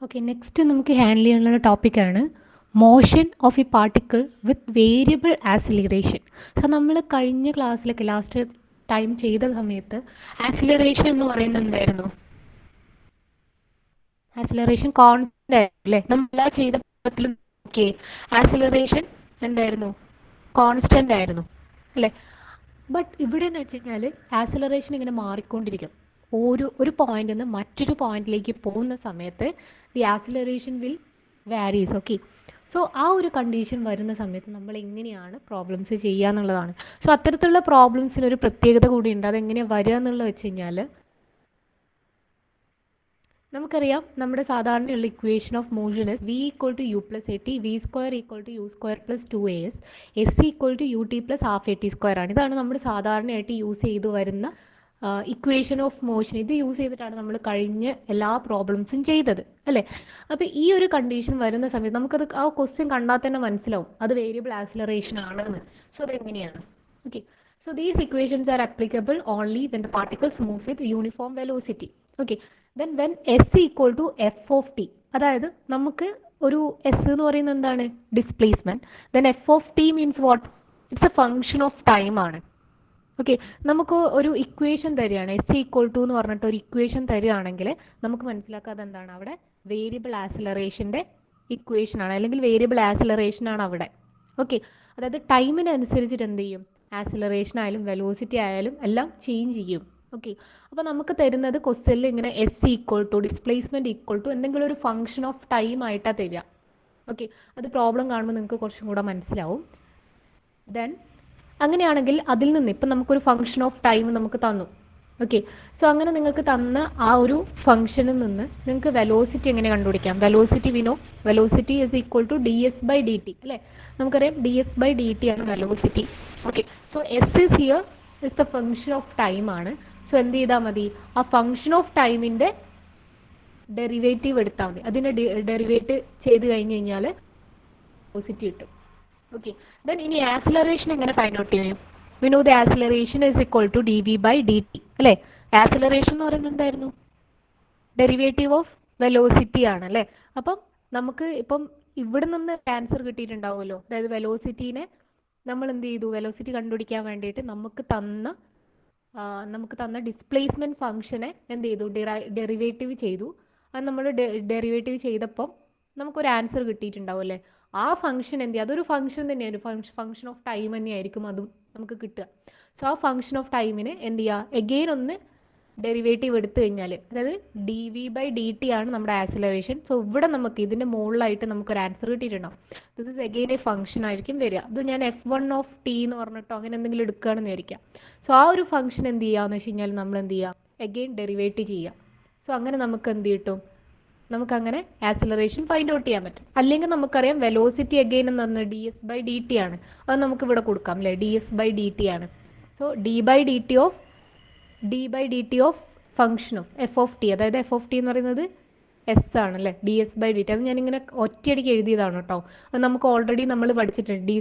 Okay, next നമുക്ക് handle ചെയ്യാനുള്ള ടോപ്പിക്കാണ് motion of a particle with variable acceleration. So നമ്മൾ കഴിഞ്ഞ ക്ലാസ്സിലൊക്കെ ലാസ്റ്റ് ടൈം ചെയ്ത സമയത്ത് ആക്സിലറേഷൻ എന്ന് പറയുന്നത് എന്തായിരുന്നു? ആക്സിലറേഷൻ കോൺസ്റ്റന്റ് ആയിരുന്നു അല്ലേ? നമ്മളെല്ലാം ചെയ്ത പദത്തിൽ നോക്കിയേ, ആക്സിലറേഷൻ എന്തായിരുന്നു? കോൺസ്റ്റന്റ് ആയിരുന്നു അല്ലേ? ബട്ട് ഇവിടെ എന്ന് വെച്ച് കഴിഞ്ഞാൽ ആക്സിലറേഷൻ ഇങ്ങനെ മാറിക്കൊണ്ടിരിക്കും. ഒരു പോയിന്റിൽ നിന്ന് മറ്റൊരു പോയിന്റിലേക്ക് പോകുന്ന സമയത്ത് the acceleration will varies. Okay, so ആ ഒരു കണ്ടീഷൻ വരുന്ന സമയത്ത് നമ്മൾ എങ്ങനെയാണ് പ്രോബ്ലംസ് ചെയ്യുക എന്നുള്ളതാണ്. സോ അത്തരത്തിലുള്ള പ്രോബ്ലംസിന് ഒരു പ്രത്യേകത കൂടിയുണ്ട്. അതെങ്ങനെയാണ് വരിക എന്നുള്ളത് വെച്ച് കഴിഞ്ഞാൽ, നമുക്കറിയാം നമ്മുടെ സാധാരണയുള്ള equation of motion is v equal to u plus a t, v square equal to u square plus 2as, s equal to u t plus half a t square ആണ്. ഇതാണ് നമ്മൾ സാധാരണയായിട്ട് യൂസ് ചെയ്തു വരുന്ന ഇക്വേഷൻ ഓഫ് മോഷൻ. ഇത് use ചെയ്തിട്ടാണ് നമ്മൾ കഴിഞ്ഞ എല്ലാ പ്രോബ്ലംസും ചെയ്തത് അല്ലേ? അപ്പോൾ ഈ ഒരു കണ്ടീഷൻ വരുന്ന സമയത്ത് നമുക്കത് ആ ക്വസ്റ്റ്യൻ കണ്ടാൽ തന്നെ മനസ്സിലാവും അത് വേരിയബിൾ ആക്സിലറേഷൻ ആണെന്ന്. സോ അതെങ്ങനെയാണ്? Okay, so these equations R applicable only when the particles move with uniform velocity. Okay, then when s equal to f of t, അതായത് നമുക്ക് ഒരു s എന്ന് പറയുന്നത് എന്താണ്? Displacement. then f of t means what? It's A function of time ആണ്. Okay, നമുക്ക് ഒരു equation തരികയാണ്, എസ് ഈക്വൽ ടു എന്ന് പറഞ്ഞിട്ട് ഒരു ഇക്വേഷൻ തരികയാണെങ്കിൽ നമുക്ക് മനസ്സിലാക്കാതെ എന്താണ് അവിടെ വേരിയബിൾ ആക്സിലറേഷൻ്റെ ഇക്വേഷൻ ആണ്, അല്ലെങ്കിൽ വേരിയബിൾ ആക്സിലറേഷൻ ആണ് അവിടെ. ഓക്കെ, അതായത് ടൈമിനനുസരിച്ചിട്ട് എന്ത് ചെയ്യും? ആക്സിലറേഷൻ ആയാലും വെലോസിറ്റി ആയാലും എല്ലാം ചേഞ്ച് ചെയ്യും. ഓക്കെ, അപ്പോൾ നമുക്ക് തരുന്നത് ക്വസ്റ്റ്യനിൽ ഇങ്ങനെ S equal to displacement equal to എന്തെങ്കിലും ഒരു ഫംഗ്ഷൻ ഓഫ് ടൈം ആയിട്ടാണ് തരിക. ഓക്കെ, അത് പ്രോബ്ലം കാണുമ്പോൾ നിങ്ങൾക്ക് കുറച്ചും കൂടെ മനസ്സിലാവും. ദെൻ അങ്ങനെയാണെങ്കിൽ അതിൽ നിന്ന് ഇപ്പം നമുക്കൊരു ഫംഗ്ഷൻ ഓഫ് ടൈം നമുക്ക് തന്നു. ഓക്കെ, സോ അങ്ങനെ നിങ്ങൾക്ക് തന്ന ആ ഒരു ഫംഗ്ഷനിൽ നിന്ന് നിങ്ങൾക്ക് വെലോസിറ്റി എങ്ങനെ കണ്ടുപിടിക്കാം? Velocity we know, velocity is equal to d s by D T അല്ലേ? നമുക്കറിയാം d s by D T ആണ് velocity. Okay, so s is here is the function of time ആണ്. സോ എന്ത് ചെയ്താൽ മതി? ആ ഫംഗ്ഷൻ ഓഫ് ടൈമിൻ്റെ ഡെറിവേറ്റീവ് എടുത്താൽ മതി. അതിനെ ഡെറിവേറ്റ് ചെയ്ത് കഴിഞ്ഞ് കഴിഞ്ഞാൽ വെലോസിറ്റി കിട്ടും. ഓക്കെ, ദെൻ ഇനി ആക്സിലറേഷൻ എങ്ങനെ ഫൈൻഡ് ഔട്ട് ചെയ്യും? We know the acceleration is equal to D V by D T അല്ലേ? ആക്സിലറേഷൻ എന്ന് പറയുന്നത് എന്തായിരുന്നു? ഡെറിവേറ്റീവ് ഓഫ് വെലോസിറ്റി ആണ് അല്ലേ? അപ്പം നമുക്ക് ഇപ്പം ഇവിടെ നിന്ന് ആൻസർ കിട്ടിയിട്ടുണ്ടാവുമല്ലോ. അതായത് വെലോസിറ്റീനെ നമ്മൾ എന്ത് ചെയ്തു? വെലോസിറ്റി കണ്ടുപിടിക്കാൻ വേണ്ടിയിട്ട് നമുക്ക് തന്ന ഡിസ്പ്ലേസ്മെന്റ് ഫംഗ്ഷനെ എന്ത് ചെയ്തു? ഡെറിവേറ്റീവ് ചെയ്തു. അത് നമ്മൾ ഡെറിവേറ്റീവ് ചെയ്തപ്പം നമുക്കൊരു ആൻസർ കിട്ടിയിട്ടുണ്ടാവും അല്ലേ? ആ ഫംഗ്ഷൻ എന്ത് ചെയ്യുക? അതൊരു ഫംഗ്ഷൻ തന്നെയാണ്, ഫംഗ്ഷൻ ഓഫ് ടൈം തന്നെയായിരിക്കും അതും നമുക്ക് കിട്ടുക. സോ ആ ഫംഗ്ഷൻ ഓഫ് ടൈമിന് എന്ത് ചെയ്യുക? എഗെയിൻ ഒന്ന് ഡെറിവേറ്റീവ് എടുത്തു കഴിഞ്ഞാൽ, അതായത് D V by D T ആണ് നമ്മുടെ ആക്സിലറേഷൻ. സോ ഇവിടെ നമുക്ക് ഇതിൻ്റെ മുകളിലായിട്ട് നമുക്കൊരു ആൻസർ കിട്ടിയിട്ടുണ്ടാവും. This is again a function ആയിരിക്കും വരിക. ഇത് ഞാൻ f1 ഓഫ് ടി എന്ന് പറഞ്ഞിട്ടോ അങ്ങനെ എന്തെങ്കിലും എടുക്കുകയാണെന്ന് വിചാരിക്കാം. സോ ആ ഒരു ഫംഗ്ഷൻ എന്ത് ചെയ്യുകയെന്ന് വെച്ച് കഴിഞ്ഞാൽ നമ്മൾ എന്ത് ചെയ്യുക? എഗെയിൻ ഡെറിവേറ്റ് ചെയ്യുക. സോ അങ്ങനെ നമുക്ക് എന്ത് കിട്ടും? നമുക്കങ്ങനെ ആക്സിലറേഷൻ ഫൈൻഡ് ഔട്ട് ചെയ്യാൻ പറ്റും. അല്ലെങ്കിൽ നമുക്കറിയാം വെലോസിറ്റി അഗെയിൻ എന്ന് പറഞ്ഞാൽ d s by D T ആണ്. അത് നമുക്ക് ഇവിടെ കൊടുക്കാം അല്ലേ? D s by D T ആണ്. So d by D t of function of f of t, അതായത് എഫ് ഓഫ് ടി എന്ന് പറയുന്നത് എസ് ആണ് അല്ലേ? D s by D t. അത് ഞാനിങ്ങനെ ഒറ്റയടിക്ക് എഴുതിയതാണ് കേട്ടോ. അത് നമുക്ക് ഓൾറെഡി നമ്മൾ പഠിച്ചിട്ടുണ്ട്. D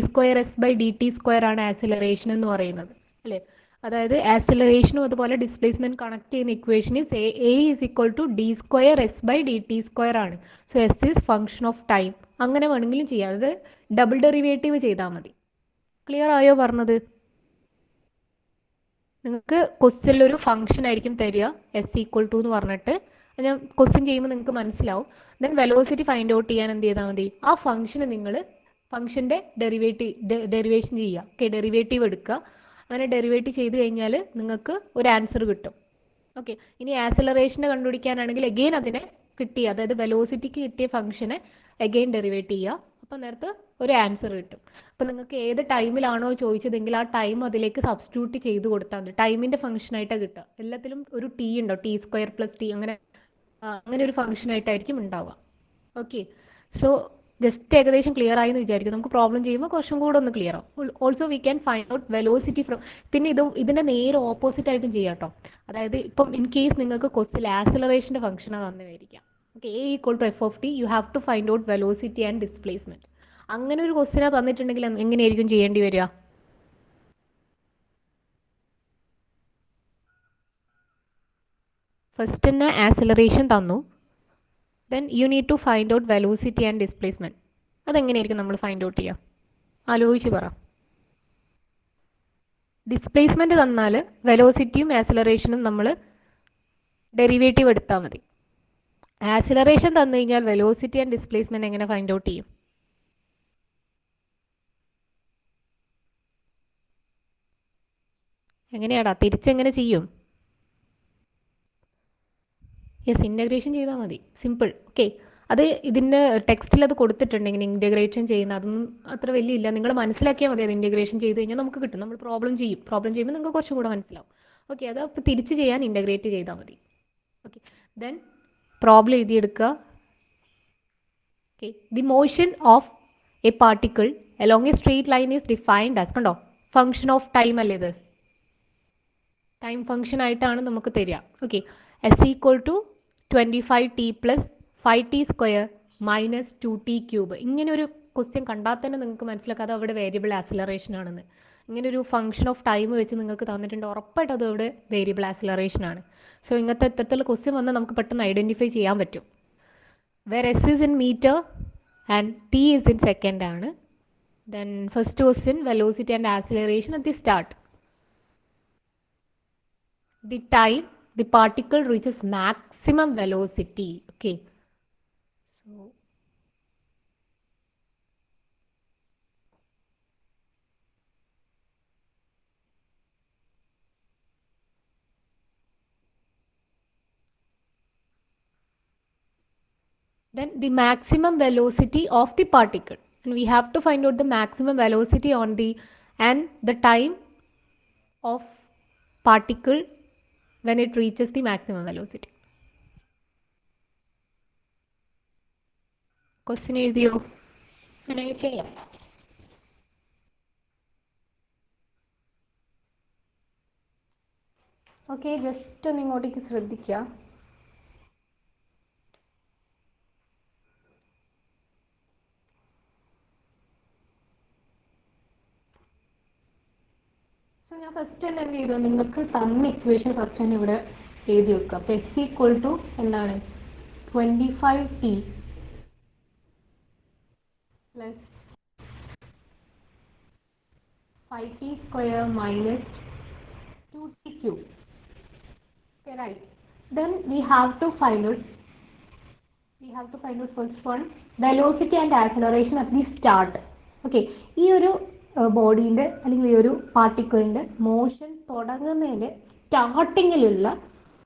square s by D t square ആണ് ആക്സിലറേഷൻ എന്ന് പറയുന്നത് അല്ലേ? അതായത് ആക്സിലറേഷനും അതുപോലെ ഡിസ്പ്ലേസ്മെന്റ് കണക്ട് ചെയ്യുന്ന equation a is equal to d square s by D t square ആണ്. So s is function of time. അങ്ങനെ വേണമെങ്കിലും ചെയ്യാം. അത് ഡബിൾ ഡെറിവേറ്റീവ് ചെയ്താൽ മതി. ക്ലിയർ ആയോ പറഞ്ഞത്? നിങ്ങൾക്ക് ക്വസ്റ്റ്യനിൽ ഒരു ഫംഗ്ഷൻ ആയിരിക്കും തരിക, എസ് ഈക്വൽ ടു എന്ന് പറഞ്ഞിട്ട്. ഞാൻ ക്വസ്റ്റ്യൻ ചെയ്യുമ്പോൾ നിങ്ങൾക്ക് മനസ്സിലാവും. ദെൻ വെലോസിറ്റി ഫൈൻഡ് ഔട്ട് ചെയ്യാൻ എന്ത് ചെയ്താൽ മതി? ആ ഫംഗ്ഷന് നിങ്ങൾ ഫംഗ്ഷൻ്റെ ഡെറിവേഷൻ ചെയ്യുക. ഓക്കെ, ഡെറിവേറ്റീവ് എടുക്കുക. അങ്ങനെ ഡെറിവേറ്റ് ചെയ്ത് കഴിഞ്ഞാൽ നിങ്ങൾക്ക് ഒരു ആൻസർ കിട്ടും. ഓക്കെ, ഇനി ആക്സിലറേഷനെ കണ്ടുപിടിക്കാനാണെങ്കിൽ എഗെയിൻ അതിനെ കിട്ടിയ, അതായത് വെലോസിറ്റിക്ക് കിട്ടിയ ഫംഗ്ഷനെ എഗെയിൻ ഡെറിവേറ്റ് ചെയ്യുക. അപ്പോൾ നേരത്തെ ഒരു ആൻസർ കിട്ടും. അപ്പോൾ നിങ്ങൾക്ക് ഏത് ടൈമിലാണോ ചോദിച്ചതെങ്കിൽ ആ ടൈം അതിലേക്ക് സബ്സ്റ്റിറ്റ്യൂട്ട് ചെയ്ത് കൊടുത്താൽ മതി. ടൈമിൻ്റെ ഫംഗ്ഷനായിട്ടാണ് കിട്ടുക. എല്ലാത്തിലും ഒരു ടി ഉണ്ടോ? ടി സ്ക്വയർ പ്ലസ് ടി, അങ്ങനെ ഒരു ഫംഗ്ഷനായിട്ടായിരിക്കും ഉണ്ടാവുക. ഓക്കെ, സോ ജസ്റ്റ് ഏകദേശം ക്ലിയർ ആയി എന്ന് വിചാരിക്കും. നമുക്ക് പ്രോബ്ലം ചെയ്യുമ്പോൾ കുറച്ചും കൂടെ ഒന്ന് ക്ലിയർ ആവും. Also we can find out velocity from, പിന്നെ ഇതിൻ്റെ നേരെ ഓപ്പോസിറ്റ് ആയിട്ടും ചെയ്യാം കേട്ടോ. അതായത് ഇപ്പം ഇൻ കേസ് നിങ്ങൾക്ക് ക്വസ്റ്റ്യൻ ആക്സിലറേഷൻ്റെ ഫംഗ്ഷനാണ് തന്നിരിക്കാം. Okay, a equal to f of t, you have to find out velocity and displacement. അങ്ങനെ ഒരു ക്വസ്റ്റ്യനാണ് തന്നിട്ടുണ്ടെങ്കിൽ എങ്ങനെയായിരിക്കും ചെയ്യേണ്ടി വരിക? ഫസ്റ്റ് തന്നെ ആക്സിലറേഷൻ തന്നു, then you need to find out velocity and displacement. അതെങ്ങനെയായിരിക്കും നമ്മൾ ഫൈൻഡ് ഔട്ട് ചെയ്യുക? ആലോചിച്ച് പറ. ഡിസ്പ്ലേസ്മെൻറ്റ് തന്നാൽ വെലോസിറ്റിയും ആക്സിലറേഷനും നമ്മൾ ഡെറിവേറ്റീവ് എടുത്താൽ മതി. ആക്സിലറേഷൻ തന്നു കഴിഞ്ഞാൽ വെലോസിറ്റി ആൻഡ് ഡിസ്പ്ലേസ്മെൻറ്റ് എങ്ങനെ ഫൈൻഡ് ഔട്ട് ചെയ്യും? എങ്ങനെയാടാ, തിരിച്ചെങ്ങനെ ചെയ്യും? യെസ്, ഇൻ്റഗ്രേഷൻ ചെയ്താൽ മതി, സിമ്പിൾ. ഓക്കെ, അത് ഇതിൻ്റെ ടെക്സ്റ്റിൽ അത് കൊടുത്തിട്ടുണ്ട് ഇങ്ങനെ ഇൻ്റഗ്രേഷൻ ചെയ്യുന്ന. അതൊന്നും അത്ര വലിയ ഇല്ല, നിങ്ങൾ മനസ്സിലാക്കിയാൽ മതി. അത് ഇൻ്റഗ്രേഷൻ ചെയ്ത് കഴിഞ്ഞാൽ നമുക്ക് കിട്ടും. നമ്മൾ പ്രോബ്ലം ചെയ്യുമ്പോൾ നിങ്ങൾക്ക് കുറച്ചും കൂടെ മനസ്സിലാവും. ഓക്കെ, അത് അപ്പോൾ തിരിച്ച് ചെയ്യാൻ ഇൻ്റഗ്രേറ്റ് ചെയ്താൽ മതി. ഓക്കെ, ദെൻ പ്രോബ്ലം എഴുതിയെടുക്കുക. Okay, the motion of a particle along a straight line is defined as, കണ്ടോ, ഫംഗ്ഷൻ ഓഫ് ടൈം അല്ലേ ഇത്? ടൈം ഫംഗ്ഷൻ ആയിട്ടാണ് നമുക്ക് തരിക. Okay, s equal to 25t plus 5t square minus 2t cube. ഇങ്ങനെ ഒരു question കണ്ടാൽ തന്നെ നിങ്ങൾക്ക് മനസ്സിലാക്കാം അത് അവിടെ വേരിയബിൾ ആക്സിലറേഷൻ ആണെന്ന്. ഇങ്ങനെ ഒരു ഫംഗ്ഷൻ ഓഫ് ടൈം വെച്ച് നിങ്ങൾക്ക് തന്നിട്ടുണ്ട്, ഉറപ്പായിട്ട് അത് അവിടെ വേരിയബിൾ ആക്സിലറേഷൻ ആണ്. സോ ഇങ്ങനത്തെ ഇത്തരത്തിലുള്ള ക്വസ്റ്റ്യൻ വന്നാൽ നമുക്ക് പെട്ടെന്ന് ഐഡൻറ്റിഫൈ ചെയ്യാൻ പറ്റും. Where s is in metre and t is in second ആണ്. Then first question velocity and acceleration at the start. The time the particle reaches maximum velocity. Okay, so then the maximum velocity of the particle, and we have to find out the maximum velocity on the and the time of particle when it reaches the maximum velocity. Question എഴുതിയോ? അങ്ങനെ ചെയ്യാം. Okay, just ഒന്ന് ഇങ്ങോട്ടേക്ക് ശ്രദ്ധിക്കുക. So ഞാൻ first തന്നെ എന്ത് ചെയ്തു, നിങ്ങൾക്ക് തന്ന ഇക്വേഷൻ ഫസ്റ്റ് തന്നെ ഇവിടെ എഴുതി വെക്കുക. അപ്പോൾ എസ് ഈക്വൽ ടു എന്താണ്, 25t plus 5t square minus 2t cube. Okay, right. Then we have to find out first one, velocity and acceleration at the start. Okay, ഈ ഒരു ബോഡീൻ്റെ അല്ലെങ്കിൽ ഈ ഒരു പാർട്ടിക്കിളിൻ്റെ മോഷൻ തുടങ്ങുന്നതിൻ്റെ സ്റ്റാർട്ടിങ്ങിലുള്ള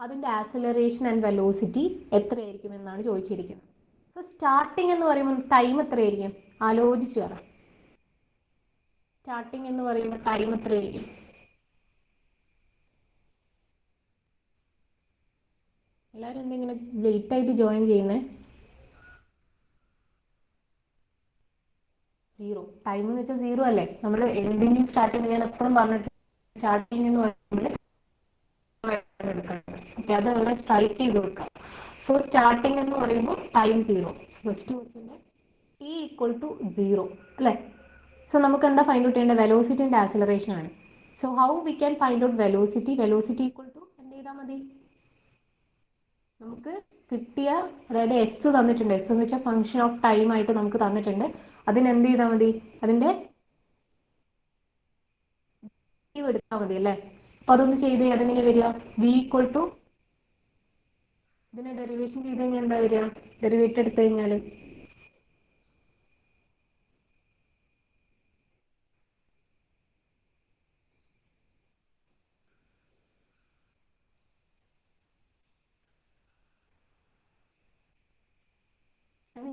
അതിൻ്റെ ആക്സിലറേഷൻ ആൻഡ് വെലോസിറ്റി എത്രയായിരിക്കും എന്നാണ് ചോദിച്ചിരിക്കുന്നത്. സോ സ്റ്റാർട്ടിങ് എന്ന് പറയുമ്പോൾ ടൈം എത്രയായിരിക്കും? ആലോചിച്ച് പറ. സ്റ്റാർട്ടിങ് എന്ന് പറയുമ്പോൾ ടൈം എത്രയായിരിക്കും? എല്ലാവരും എന്തെങ്കിലും ലേറ്റ് ആയിട്ട് ജോയിൻ ചെയ്യുന്നത്? 0. ടൈം എന്ന് വെച്ചാൽ 0 അല്ലേ? നമ്മൾ എന്തെങ്കിലും സ്റ്റാർട്ടിങ്, ഞാൻ എപ്പോഴും പറഞ്ഞിട്ട് സ്റ്റാർട്ടിങ് എന്ന് പറയുമ്പോൾ അത് അവിടെ സ്ട്രൈക്ക് ചെയ്ത് വെക്കാം. സോ സ്റ്റാർട്ടിങ് എന്ന് പറയുമ്പോൾ ടൈം 0. ഫസ്റ്റ് ക്വസ്റ്റിൻ്റെ ടി ഈക്വൽ ടു 0 അല്ലേ? സോ നമുക്ക് എന്താ ഫൈൻഡ് ഔട്ട് ചെയ്യേണ്ടത്? വെലോസിറ്റി ആൻഡ് ആക്സിലറേഷൻ ആണ്. So how we can find out velocity? Velocity equal to എന്ത് ചെയ്താൽ മതി? നമുക്ക് കിട്ടിയ, അതായത് എക്സ് തന്നിട്ടുണ്ട്, എക്സ് എന്ന് വെച്ചാൽ ഫംഗ്ഷൻ ഓഫ് ടൈം ആയിട്ട് നമുക്ക് തന്നിട്ടുണ്ട്. അതിനെന്ത് ചെയ്താൽ മതി? അതിൻ്റെ എടുത്താൽ മതി അല്ലേ? അപ്പോൾ അതൊന്ന് ചെയ്ത് അതെങ്ങനെ വരിക? വി ഈക്വൽ ടു ഇതിനെ ഡെറിവേഷൻ ചെയ്ത് കഴിഞ്ഞാൽ എന്താ വരിക? ഡെറിവേറ്റ് എടുത്തു കഴിഞ്ഞാൽ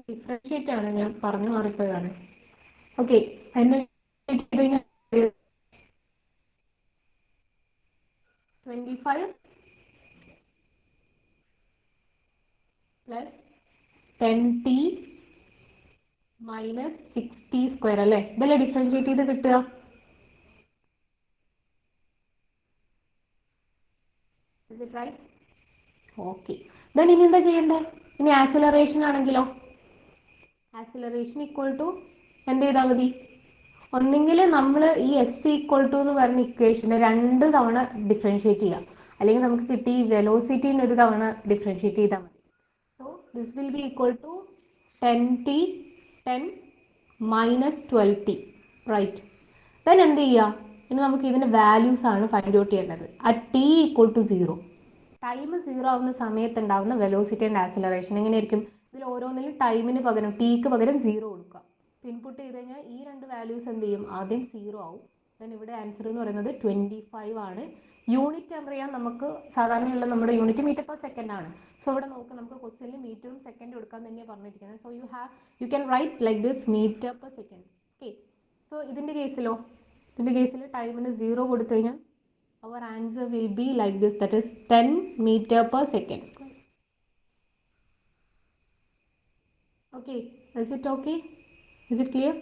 ഡിഫറൻഷിയേറ്റ് ആണ്, ഞാൻ പറഞ്ഞു മാറിപ്പോയതാണ്. ഓക്കെ, അതിന് 25 plus 10t minus 6t square അല്ലേ? ഇതല്ലേ ഡിഫറൻഷിയേറ്റ് ചെയ്ത് കിട്ടുക? ഓക്കെ, ദെൻ ഇനി എന്താ ചെയ്യണ്ടേ? ഇനി ആക്സിലറേഷൻ ആണെങ്കിലോ, ആക്സിലറേഷൻ ഈക്വൽ ടു എന്ത് ചെയ്താൽ മതി? ഒന്നെങ്കിൽ നമ്മൾ ഈ എസ് ഈക്വൽ ടു എന്ന് പറഞ്ഞ ഇക്വേഷനെ 2 തവണ ഡിഫറൻഷിയേറ്റ് ചെയ്യുക, അല്ലെങ്കിൽ നമുക്ക് കിട്ടി വെലോസിറ്റിന് ഒരു തവണ ഡിഫറൻഷിയേറ്റ് ചെയ്താൽ മതി. So this will be equal to 10t 10 minus 12t, right. Then എന്ത് ചെയ്യുക, ഇനി നമുക്ക് ഇതിൻ്റെ വാല്യൂസ് ആണ് ഫൈൻഡ് ഔട്ട് ചെയ്യേണ്ടത്. At t equal to 0, time 0 ആവുന്ന സമയത്ത് ഉണ്ടാകുന്ന വെലോസിറ്റി ആൻഡ് ആക്സിലറേഷൻ എങ്ങനെയായിരിക്കും? ഇതിൽ ഓരോന്നിലും ടൈമിന് പകരം ടിക്ക് പകരം 0 കൊടുക്കുക. ഇൻപുട്ട് ചെയ്ത് കഴിഞ്ഞാൽ ഈ രണ്ട് വാല്യൂസ് എന്ത് ചെയ്യും? ആദ്യം 0 ആവും. ദെൻ ഇവിടെ ആൻസർ എന്ന് പറയുന്നത് 25 ആണ്. യൂണിറ്റ് അറിയാം നമുക്ക്, സാധാരണയുള്ള നമ്മുടെ യൂണിറ്റ് മീറ്റർ പെർ സെക്കൻഡ് ആണ്. സോ ഇവിടെ നോക്കുക, നമുക്ക് ക്വസ്റ്റ്യനിൽ മീറ്ററും സെക്കൻഡ് കൊടുക്കാൻ തന്നെയാണ് പറഞ്ഞിരിക്കുന്നത്. So you can write like this metre per second. Okay. So ഇതിൻ്റെ കേസിൽ ടൈമിന് 0 കൊടുത്തു കഴിഞ്ഞാൽ our answer will be like this, that is 10 meter per second square. Okay, is it okay? Is it clear?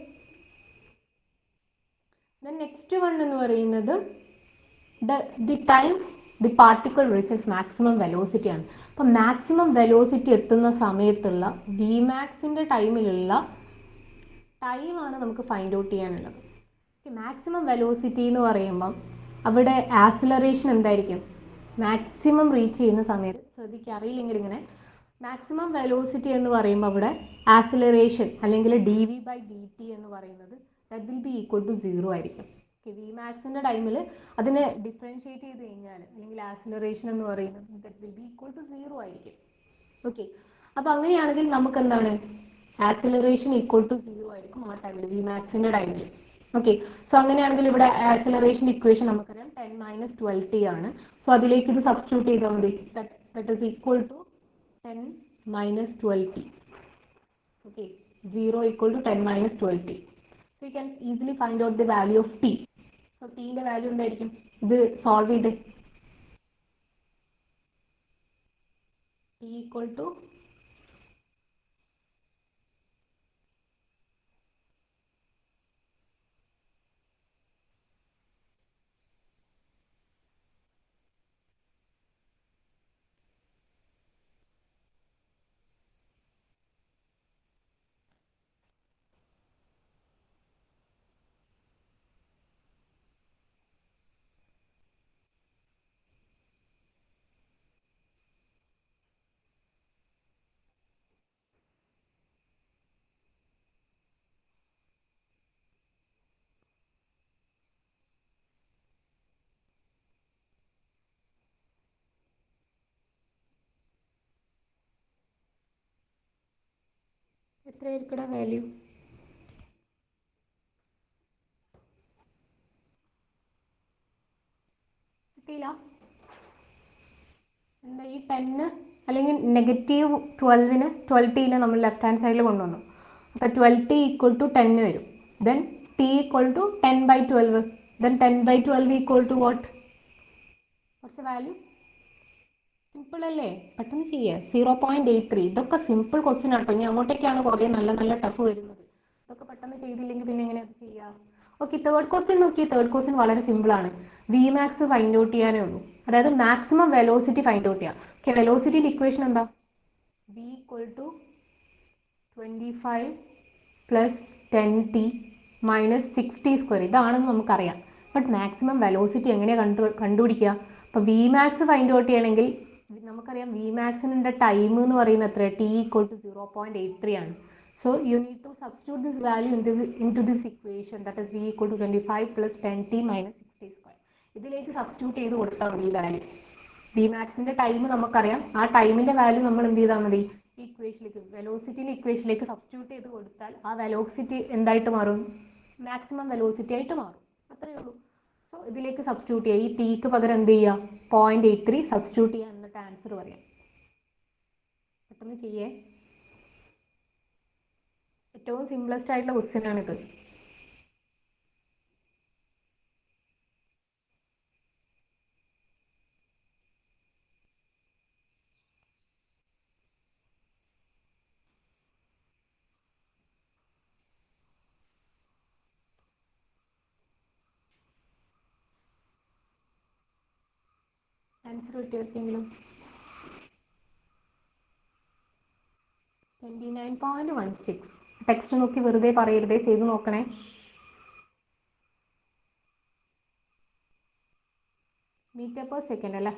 Then next one എന്ന് പറയുന്നത് the time the particle reaches maximum velocity ആണ്. അപ്പോൾ maximum velocity എത്തുന്ന സമയത്തുള്ള Vmaxന്റെ ടൈമിലുള്ള ടൈമാണ് നമുക്ക് find out ചെയ്യാനുള്ളത്. Maximum velocity എന്ന് പറയുമ്പം അവിടെ ആക്സിലറേഷൻ എന്തായിരിക്കും? മാക്സിമം റീച്ച് ചെയ്യുന്ന സമയത്ത്, ശ്രദ്ധിക്കുക, അറിയില്ലെങ്കിൽ ഇങ്ങനെ മാക്സിമം വെലോസിറ്റി എന്ന് പറയുമ്പോൾ അവിടെ ആക്സിലറേഷൻ അല്ലെങ്കിൽ dv/dt എന്ന് പറയുന്നത് that will be equal to 0 ആയിരിക്കും. Vmaxന്റെ ടൈമിൽ അതിനെ ഡിഫറൻഷിയേറ്റ് ചെയ്ത് കഴിഞ്ഞാൽ അല്ലെങ്കിൽ ആക്സിലറേഷൻ എന്ന് പറയുന്നത് that will be equal to 0 ആയിരിക്കും. ഓക്കെ. അപ്പോൾ അങ്ങനെയാണെങ്കിൽ നമുക്ക് എന്താണ്? ആക്സിലറേഷൻ ഈക്വൽ ടു 0 ആയിരിക്കും ആ ടൈമിൽ, Vmaxന്റെ ടൈമിൽ. ഓക്കെ. സോ അങ്ങനെയാണെങ്കിൽ ഇവിടെ ആക്സിലറേഷൻ ഇക്വേഷൻ നമുക്കറിയാം 10 minus 12t ആണ്. സോ അതിലേക്ക് ഇത് സബ്സ്റ്റിറ്റ്യൂട്ട് ചെയ്താൽ മതി. That is equal to 10 minus 12t. Okay. 0 equal to 10 minus 12t. So you can easily find out the value of t. So ടിൻ്റെ വാല്യൂ എന്തായിരിക്കും? ഇത് സോൾവ് ചെയ്ത് t ഈക്വൽ ടു എത്രയായിരിക്കും വാല്യൂ? കിട്ടിയില്ല? എന്താ ഈ 10 അല്ലെങ്കിൽ -12ന് 12t നമ്മൾ ലെഫ്റ്റ് ഹാൻഡ് സൈഡിൽ കൊണ്ടുവന്നു. അപ്പോൾ 12t ഈക്വൽ ടു 10 വരും. Then t equal to 10/12. Then 10/12 equal to what? കുറച്ച് വാല്യൂ സിമ്പിൾ അല്ലേ? പെട്ടെന്ന് ചെയ്യുക. 0.83. ഇതൊക്കെ സിമ്പിൾ ക്വസ്റ്റ്യൻ ആണ്. ഇനി അങ്ങോട്ടേക്കാണ് കുറേ നല്ല നല്ല ടഫ് വരുന്നത്. ഇതൊക്കെ പെട്ടെന്ന് ചെയ്തില്ലെങ്കിൽ പിന്നെ എങ്ങനെ അത് ചെയ്യുക? ഓക്കെ. തേർഡ് ക്വസ്റ്റ്യൻ നോക്കി. തേർഡ് ക്വസ്റ്റ്യൻ വളരെ സിമ്പിൾ ആണ്. Vmax ഫൈൻഡ് ഔട്ട് ചെയ്യാനേ ഉള്ളൂ. അതായത് മാക്സിമം വെലോസിറ്റി ഫൈൻഡ് ഔട്ട് ചെയ്യാം. ഓക്കെ. വെലോസിറ്റിയുടെ ഇക്വേഷൻ എന്താ? v equal to 25 plus 10t minus 6t². ഇതാണെന്ന് നമുക്കറിയാം. ബട്ട് മാക്സിമം വെലോസിറ്റി എങ്ങനെയാണ് കണ്ടുപിടിക്കുക? അപ്പോൾ Vmax ഫൈൻഡ് ഔട്ട് ചെയ്യണമെങ്കിൽ നമുക്കറിയാം Vmaxന്റെ ടൈം എന്ന് പറയുന്നത് എത്ര? t ഈക്വൽ ടു 0.83 ആണ്. So you need to substitute this value into this equation, that is v equal to 25 plus 10t minus 6t². ഇതിലേക്ക് സബ്സ്റ്റിറ്റ്യൂട്ട് ചെയ്ത് കൊടുത്താൽ മതി ഈ വാല്യൂ. Vmaxന്റെ ടൈം നമുക്കറിയാം. ആ ടൈമിന്റെ വാല്യൂ നമ്മൾ എന്ത് ചെയ്താൽ മതി? ഈ ഇക്വേഷനിലേക്ക്, വെലോസിറ്റിയുടെ ഇക്വേഷനിലേക്ക് സബ്സ്റ്റിറ്റ്യൂട്ട് ചെയ്ത് കൊടുത്താൽ ആ വെലോസിറ്റി എന്തായിട്ട് മാറും? മാക്സിമം വെലോസിറ്റി ആയിട്ട് മാറും. അത്രയേ ഉള്ളൂ. സോ ഇതിലേക്ക് സബ്സ്റ്റിറ്റ്യൂട്ട് ചെയ്യുക. ഈ ടിക്ക് പകരം എന്ത് ചെയ്യുക? 0.83 സബ്സ്റ്റിറ്റ്യൂട്ട് ചെയ്യുക, എന്നിട്ട് ആൻസർ പറയാം. പെട്ടെന്ന് ചെയ്യേ. ഏറ്റവും സിംപ്ലസ്റ്റ് ആയിട്ടുള്ള ക്വസ്റ്റ്യൻ ആണിത്. ആൻസർ കിട്ടിയെങ്കിലും 29.16. ടെക്സ്റ്റ് നോക്കി വെറുതെ പറയരുതേ, ചെയ്ത് നോക്കണേ. മീറ്റർ പെർ സെക്കൻഡ് അല്ലേ?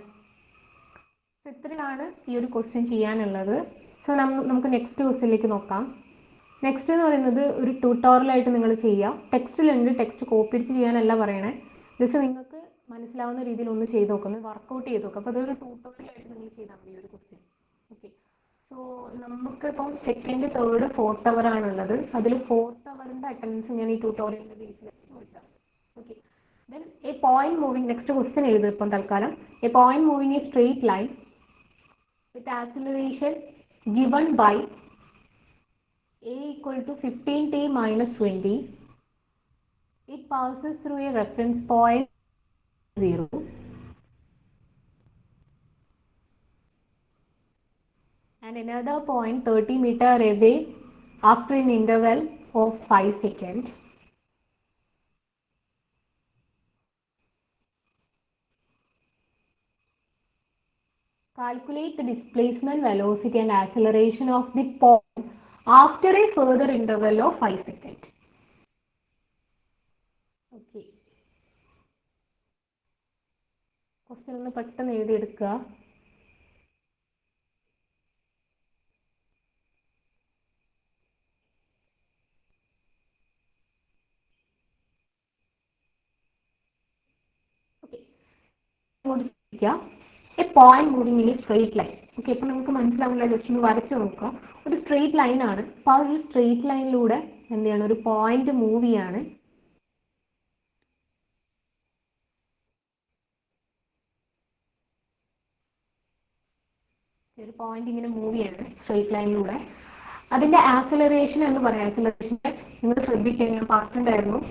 ഇത്രയാണ് ഈ ഒരു ക്വസ്റ്റ്യൻ ചെയ്യാനുള്ളത്. സോ നമുക്ക് നെക്സ്റ്റ് ക്വസ്റ്റ്യനിലേക്ക് നോക്കാം. നെക്സ്റ്റ് എന്ന് പറയുന്നത് ഒരു ട്യൂട്ടോറിയലായിട്ട് നിങ്ങൾ ചെയ്യാം. ടെക്സ്റ്റിലുണ്ട്, ടെക്സ്റ്റ് കോപ്പി അടിച്ച് ചെയ്യാനല്ല പറയണേ, ജസ്റ്റ് നിങ്ങൾക്ക് മനസ്സിലാവുന്ന രീതിയിൽ ഒന്ന് ചെയ്ത് നോക്കാം, വർക്കൗട്ട് ചെയ്ത് നോക്കാം. അപ്പോൾ അതൊരു ട്യൂട്ടോറിയലായിട്ട് നിങ്ങൾ ചെയ്താൽ മതി ഒരു ക്വസ്റ്റ്യൻ. ഓക്കെ, സോ നമുക്കിപ്പം സെക്കൻഡ്, തേർഡ്, ഫോർത്ത് അവർ ആണുള്ളത്. അതിൽ ഫോർത്ത് അവറിൻ്റെ അറ്റൻഡൻസ് ഞാൻ ഈ ട്യൂട്ടോറിയലിൻ്റെ ബേസിൽ കൊടുക്കാം. Okay, then a point moving, next question എഴുതും ഇപ്പം തൽക്കാലം. A point moving a straight line with acceleration given by a equal to 15t minus 20. It passes through a reference point 0 and another point 30 meter away after an interval of 5 seconds. Calculate the displacement, velocity and acceleration of the point after a further interval of 5 seconds. Okay. Question ഒന്ന് പെട്ടെന്ന് എഴുതിയെടുക്കുക. A point moving in a straight line. Okay, ഇപ്പം നമുക്ക് മനസ്സിലാവില്ല, just ഒന്ന് വരച്ച് നോക്കാം. ഒരു straight line ആണ്. അപ്പോൾ ആ ഒരു സ്ട്രെയിറ്റ് ലൈനിലൂടെ എന്ത് ചെയ്യാണ്, ഒരു പോയിന്റ് മൂവ് ചെയ്യാണ്. ഒരു പോയിന്റ് ഇങ്ങനെ മൂവ് ചെയ്യാണ് സ്ട്രെയിറ്റ് ലൈനിലൂടെ. അതിന്റെ ആക്സിലറേഷൻ എന്ന് പറയാം. ആക്സിലറേഷൻ നിങ്ങൾ ശ്രദ്ധിക്കുക, ഞാൻ പറഞ്ഞിട്ടുണ്ടായിരുന്നു.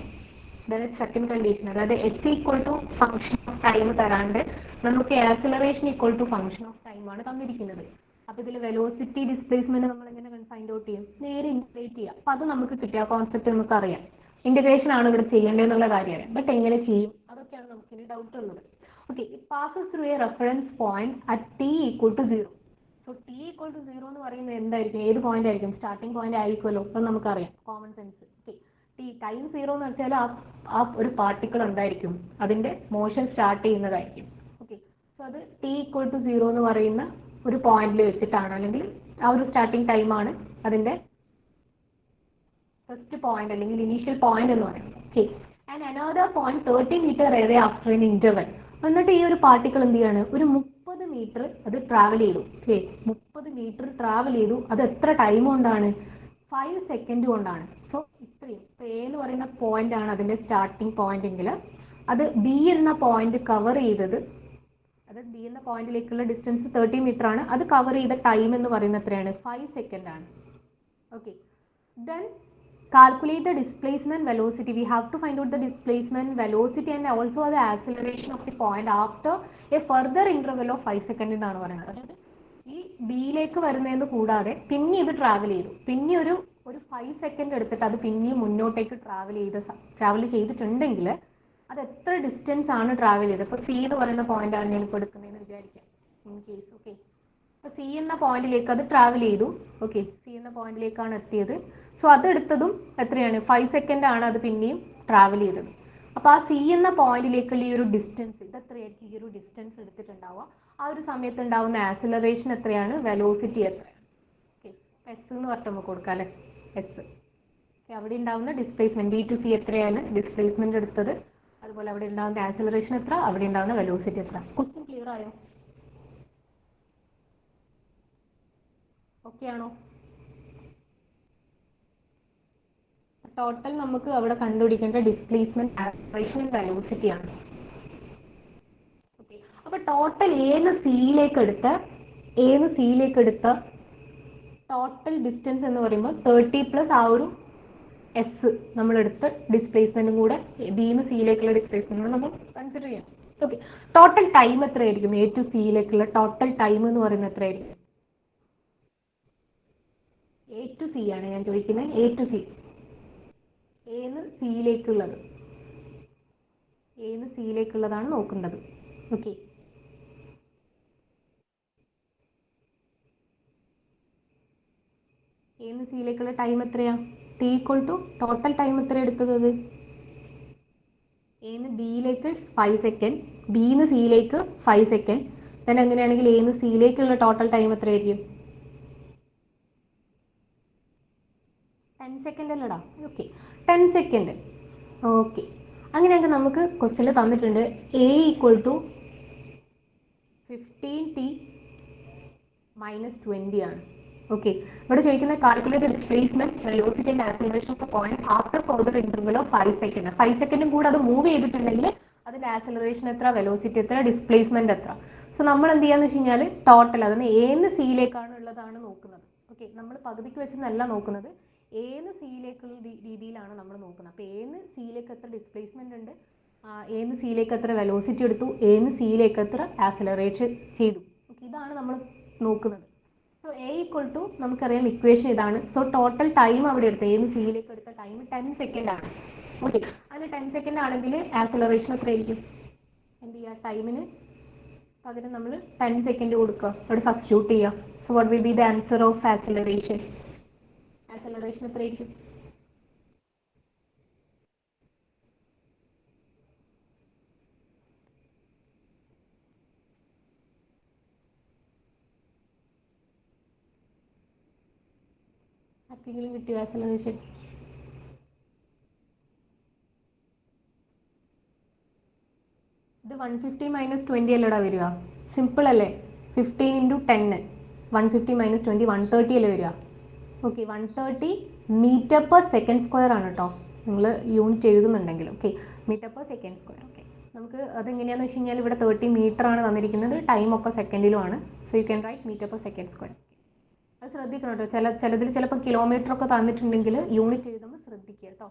അതായത് സെക്കൻഡ് കണ്ടീഷൻ, അതായത് s equal to function of time തരാണ്ട് നമുക്ക് acceleration equal to function of time ആണ് തന്നിരിക്കുന്നത്. അപ്പൊ ഇതിൽ വെലോസിറ്റി ഡിസ്പ്ലേസ്മെന്റ് നമ്മൾ എങ്ങനെ ഫൈൻഡ് ഔട്ട് ചെയ്യും? നേരെ ഇന്റഗ്രേറ്റ് ചെയ്യാം. അപ്പൊ അത് നമുക്ക് കിട്ടിയ കോൺസെപ്റ്റ് നമുക്ക് അറിയാം. ഇന്റഗ്രേഷൻ ആണ് ഇവിടെ ചെയ്യേണ്ടതെന്നുള്ള കാര്യം അറിയാം. ബട്ട് എങ്ങനെ ചെയ്യും, അതൊക്കെയാണ് നമുക്ക് ഇനി ഡൗട്ട് ഉള്ളത്. Okay, it passes through a reference point at T equal to 0. So T equal to 0 എന്ന് പറയുന്നത് എന്തായിരിക്കും, ഏത് പോയിന്റ് ആയിരിക്കും? സ്റ്റാർട്ടിംഗ് പോയിന്റ് ആയിരിക്കുമല്ലോ. അപ്പം നമുക്കറിയാം, common sense. Okay, T time 0 എന്ന് വെച്ചാൽ ആ ഒരു പാർട്ടിക്കിൾ എന്തായിരിക്കും, അതിന്റെ മോഷൻ സ്റ്റാർട്ട് ചെയ്യുന്നതായിരിക്കും. ഓക്കെ, സോ അത് ടി ഈക്വൽ ടു 0 എന്ന് പറയുന്ന ഒരു പോയിന്റിൽ വെച്ചിട്ടാണ്, അല്ലെങ്കിൽ ആ ഒരു സ്റ്റാർട്ടിംഗ് ടൈമാണ് അതിന്റെ ഫസ്റ്റ് പോയിന്റ് അല്ലെങ്കിൽ ഇനീഷ്യൽ പോയിന്റ് എന്ന് പറയുന്നത്. Okay, and another point 30 metre away after an interval. എന്നിട്ട് ഈ ഒരു പാർട്ടിക്കിൾ എന്ത് ചെയ്യാണ്, ഒരു 30 മീറ്റർ അത് ട്രാവൽ ചെയ്തു. ഓക്കെ, 30 മീറ്റർ ട്രാവൽ ചെയ്തു. അത് എത്ര ടൈം കൊണ്ടാണ്? 5 സെക്കൻഡ് കൊണ്ടാണ്. സോ ഇത്രയും. ഇപ്പോൾ എ എന്ന് പറയുന്ന പോയിന്റ് ആണ് അതിന്റെ സ്റ്റാർട്ടിംഗ് പോയിന്റ് എങ്കിൽ അത് ബി എന്ന പോയിന്റ് കവർ ചെയ്തത്, അതായത് ബി എന്ന പോയിന്റിലേക്കുള്ള ഡിസ്റ്റൻസ് 30 മീറ്റർ ആണ്. അത് കവർ ചെയ്ത ടൈം എന്ന് പറയുന്നത് എത്രയാണ്? 5 സെക്കൻഡ് ആണ്. Okay, then calculate the displacement, velocity. We have to find out the displacement, velocity and also the acceleration of the point after a further interval of 5 seconds എന്നാണ് പറയുന്നത്. അതായത് ഈ ബിയിലേക്ക് വരുന്നതെന്ന് കൂടാതെ പിന്നെ ഇത് ട്രാവൽ ചെയ്തു, പിന്നെ ഒരു 5 സെക്കൻഡ് എടുത്തിട്ട് അത് പിന്നെയും മുന്നോട്ടേക്ക് ട്രാവൽ ചെയ്തിട്ടുണ്ടെങ്കിൽ അത് എത്ര ഡിസ്റ്റൻസ് ആണ് ട്രാവൽ ചെയ്തത്? ഇപ്പോൾ സി എന്ന് പറയുന്ന പോയിന്റ് ആണ് ഞാൻ ഇപ്പോൾ എടുക്കുന്നതെന്ന് വിചാരിക്കാം, ഇൻ കേസ്. ഓക്കെ, അപ്പോൾ സി എന്ന പോയിന്റിലേക്ക് അത് ട്രാവൽ ചെയ്തു. ഓക്കെ, സി എന്ന പോയിന്റിലേക്കാണ് എത്തിയത്. സോ അതെടുത്തതും എത്രയാണ്? 5 സെക്കൻഡ് ആണ് അത് പിന്നെയും ട്രാവൽ ചെയ്തത്. അപ്പോൾ ആ സി എന്ന പോയിന്റിലേക്കുള്ള ഈ ഒരു ഡിസ്റ്റൻസ്, ഇത് എത്രയായിരിക്കും? ഈ ഒരു ഡിസ്റ്റൻസ് എടുത്തിട്ടുണ്ടാവുക. ആ ഒരു സമയത്ത് ഉണ്ടാവുന്ന ആക്സിലറേഷൻ എത്രയാണ്? വെലോസിറ്റി എത്രയാണ്? ഓക്കെ, എസ് എന്ന് പറഞ്ഞിട്ട് നമുക്ക് കൊടുക്കാം അല്ലേ, എസ്. ഓക്കെ, അവിടെ ഉണ്ടാവുന്ന ഡിസ്പ്ലേസ്മെന്റ് ബി ടു സി എത്രയാണ് ഡിസ്പ്ലേസ്മെന്റ് എടുത്തത്, അതുപോലെ അവിടെ ഉണ്ടാവുന്ന ആക്സിലറേഷൻ എത്ര, അവിടെ ഉണ്ടാവുന്ന വെലോസിറ്റി എത്ര. ക്വസ്റ്റ്യൻ ക്ലിയർ ആയോ? ഓക്കെ ആണോ? ടോട്ടൽ നമുക്ക് അവിടെ കണ്ടുപിടിക്കേണ്ട ഡിസ്പ്ലേസ്മെന്റ്, ആക്സിലറേഷൻ ആൻഡ് വെലോസിറ്റി ആണ്. ഓക്കെ, അപ്പോൾ ടോട്ടൽ ഏന്ന് സിയിലേക്ക് എടുത്ത ടോട്ടൽ ഡിസ്റ്റൻസ് എന്ന് പറയുമ്പോൾ 30 പ്ലസ് ആ ഒരു എസ് നമ്മളെടുത്ത് ഡിസ്പ്ലേസ്മെന്റും കൂടെ ബിന്ന് സിയിലേക്കുള്ള ഡിസ്പ്ലേസ്മെന്റ് നമ്മൾ കൺസിഡർ ചെയ്യാം. ഓക്കെ, ടോട്ടൽ ടൈം എത്രയായിരിക്കും? എ ടു സിയിലേക്കുള്ള ടോട്ടൽ ടൈം എന്ന് പറയുന്നത് എത്രയായിരിക്കും? എ ടു സി ആണ് ഞാൻ ചോദിക്കുന്നത്. എ ടു സി, ഏന്ന് സിയിലേക്കുള്ളതാണ് നോക്കേണ്ടത്. ഓക്കെ, ഏന്ന് സിയിലേക്കുള്ള ടൈം എത്രയാ? T equal to total time എത്ര എടുത്തത്? ഏന്ന് ബിയിലേക്ക് 5 സെക്കൻഡ്, ബിന്ന് സിയിലേക്ക് 5 സെക്കൻഡ്, ദെൻ അങ്ങനെയാണെങ്കിൽ എ നിന്ന് സിയിലേക്കുള്ള ടോട്ടൽ ടൈം എത്രയായിരിക്കും? 10 സെക്കൻഡ് അല്ലടാ. Okay, 10 second. ഓക്കെ, അങ്ങനെയാണെങ്കിൽ നമുക്ക് ക്വസ്റ്റ്യനിൽ തന്നിട്ടുണ്ട് A equal to 15t minus 20 ആണ്. ഓക്കെ, ഇവിടെ ചോദിക്കുന്ന calculate displacement velocity and acceleration of the point after further interval of 5 second. 5 സെക്കൻഡും കൂടെ അത് മൂവ് ചെയ്തിട്ടുണ്ടെങ്കിൽ അതിന്റെ ആക്സിലറേഷൻ എത്ര, വെലോസിറ്റി എത്ര, ഡിസ്പ്ലേസ്മെന്റ് എത്ര. സോ നമ്മൾ എന്ത് ചെയ്യാന്ന് വെച്ച് കഴിഞ്ഞാൽ ടോട്ടൽ അതിന് ഏന്ന് സിയിലേക്കാണ് ഉള്ളതാണ് നോക്കുന്നത്. ഓക്കെ, നമ്മൾ പകുതിക്ക് വെച്ചെന്നല്ല നോക്കുന്നത്, ഏന്ന് സിയിലേക്കുള്ള രീതിയിലാണ് നമ്മൾ നോക്കുന്നത്. അപ്പോൾ ഏന്ന് സിയിലേക്ക് എത്ര ഡിസ്പ്ലേസ്മെന്റ് ഉണ്ട്, ഏന്ന് സിയിലേക്ക് എത്ര വെലോസിറ്റി എടുത്തു, ഏന്ന് സിയിലേക്ക് എത്ര ആക്സിലറേറ്റ് ചെയ്തു. ഓക്കെ, ഇതാണ് നമ്മൾ നോക്കുന്നത്. സോ എ ഈക്വൽ ടു നമുക്കറിയാം ഇക്വേഷൻ ഇതാണ്. സോ ടോട്ടൽ ടൈം അവിടെ എടുത്ത് ഏന്ന് സിയിലേക്ക് എടുത്ത ടൈം 10 സെക്കൻഡ് ആണ്. ഓക്കെ, അതിന് 10 സെക്കൻഡ് ആണെങ്കിൽ ആക്സിലറേഷൻ എത്ര ആയിരിക്കും? എന്ത് ചെയ്യുക, ടൈമിന് പകരം നമ്മൾ 10 സെക്കൻഡ് കൊടുക്കുക, അവിടെ സബ്സ്റ്റിറ്റ്യൂട്ട് ചെയ്യുക. So what will be the answer of acceleration? Acceleration എത്രയായിരിക്കും? ആർക്കെങ്കിലും കിട്ടിയോ ആക്സിലറേഷൻ? ഇത് 150 മൈനസ് 20 അല്ലടാ വരിക. സിമ്പിൾ അല്ലേ? 15 ഇൻറ്റു 10, 150 മൈനസ് 20 130 അല്ലേ വരിക. Okay, 130 metre per second square ആണ് കേട്ടോ, നിങ്ങൾ യൂണിറ്റ് എഴുതുന്നുണ്ടെങ്കിൽ. Okay, metre per second square. Okay, നമുക്ക് അതെങ്ങനെയാണെന്ന് വെച്ച് കഴിഞ്ഞാൽ ഇവിടെ 30 മീറ്റർ ആണ് തന്നിരിക്കുന്നത്, ടൈമൊക്കെ സെക്കൻഡിലുമാണ്. So you can write metre per second square. അത് ശ്രദ്ധിക്കണം കേട്ടോ, ചിലതിൽ ചിലപ്പോൾ കിലോമീറ്റർ ഒക്കെ തന്നിട്ടുണ്ടെങ്കിൽ യൂണിറ്റ് എഴുതുമ്പോൾ ശ്രദ്ധിക്കുക കേട്ടോ.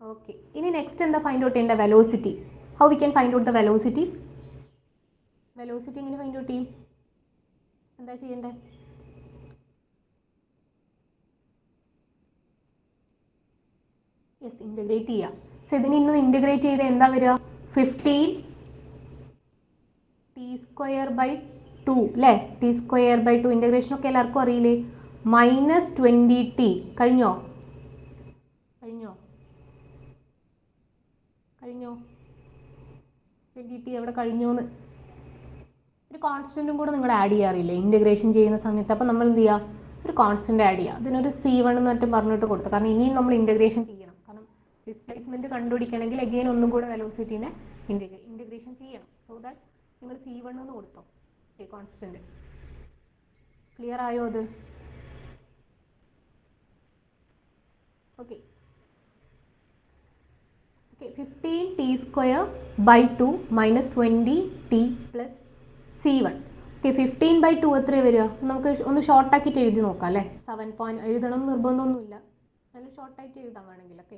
ഓക്കെ, ഇനി നെക്സ്റ്റ് എന്താ ഫൈൻഡ് ഔട്ട് ചെയ്യേണ്ട? Velocity. How we can find out the velocity? Velocity എങ്ങനെ ഫൈൻഡ് ഔട്ട് ചെയ്യും? എന്താ ചെയ്യേണ്ടത്? യെസ്, ഇൻ്റഗ്രേറ്റ് ചെയ്യുക. സോ ഇതിന് ഇന്ന് ഇൻ്റഗ്രേറ്റ് ചെയ്ത് എന്താ വരിക? 15 ടി സ്ക്വയർ ബൈ 2 അല്ലേ? ടി സ്ക്വയർ ബൈ 2 ഇൻ്റഗ്രേഷൻ ഒക്കെ എല്ലാവർക്കും അറിയില്ലേ? Minus 20t. കഴിഞ്ഞോ? കഴിഞ്ഞോ? 20t എവിടെ കഴിഞ്ഞോന്ന്? ഒരു കോൺസ്റ്റൻറ്റും കൂടെ നിങ്ങൾ ആഡ് ചെയ്യാറില്ലേ ഇൻ്റഗ്രേഷൻ ചെയ്യുന്ന സമയത്ത്? അപ്പോൾ നമ്മൾ എന്ത് ചെയ്യുക, ഒരു കോൺസ്റ്റൻറ്റ് ആഡ് ചെയ്യുക. അതിനൊരു C1 എന്ന് മറ്റും പറഞ്ഞിട്ട് കൊടുത്തു, കാരണം ഇനിയും നമ്മൾ ഇൻ്റഗ്രേഷൻ ചെയ്യണം. കാരണം ഡിസ്പ്ലേസ്മെൻറ്റ് കണ്ടുപിടിക്കണമെങ്കിൽ അഗെയിൻ ഒന്നും കൂടെ വെലോസിറ്റീനെ ഇൻ്റഗ്രേഷൻ ചെയ്യണം. സോ ദാറ്റ് നിങ്ങൾ C1 എന്ന് കൊടുത്തോ, കോൺസ്റ്റൻറ്റ്. ക്ലിയർ ആയോ അത്? Okay, 15t square by 2 minus 20t plus C1. Okay, 15 by 2 എത്ര വരിക? നമുക്ക് ഒന്ന് ഷോർട്ടാക്കിയിട്ട് എഴുതി നോക്കാം അല്ലേ? 7 എഴുതണം നിർബന്ധമൊന്നുമില്ല, നല്ല ഷോർട്ടായിട്ട് എഴുതാൻ വേണമെങ്കിൽ. Okay,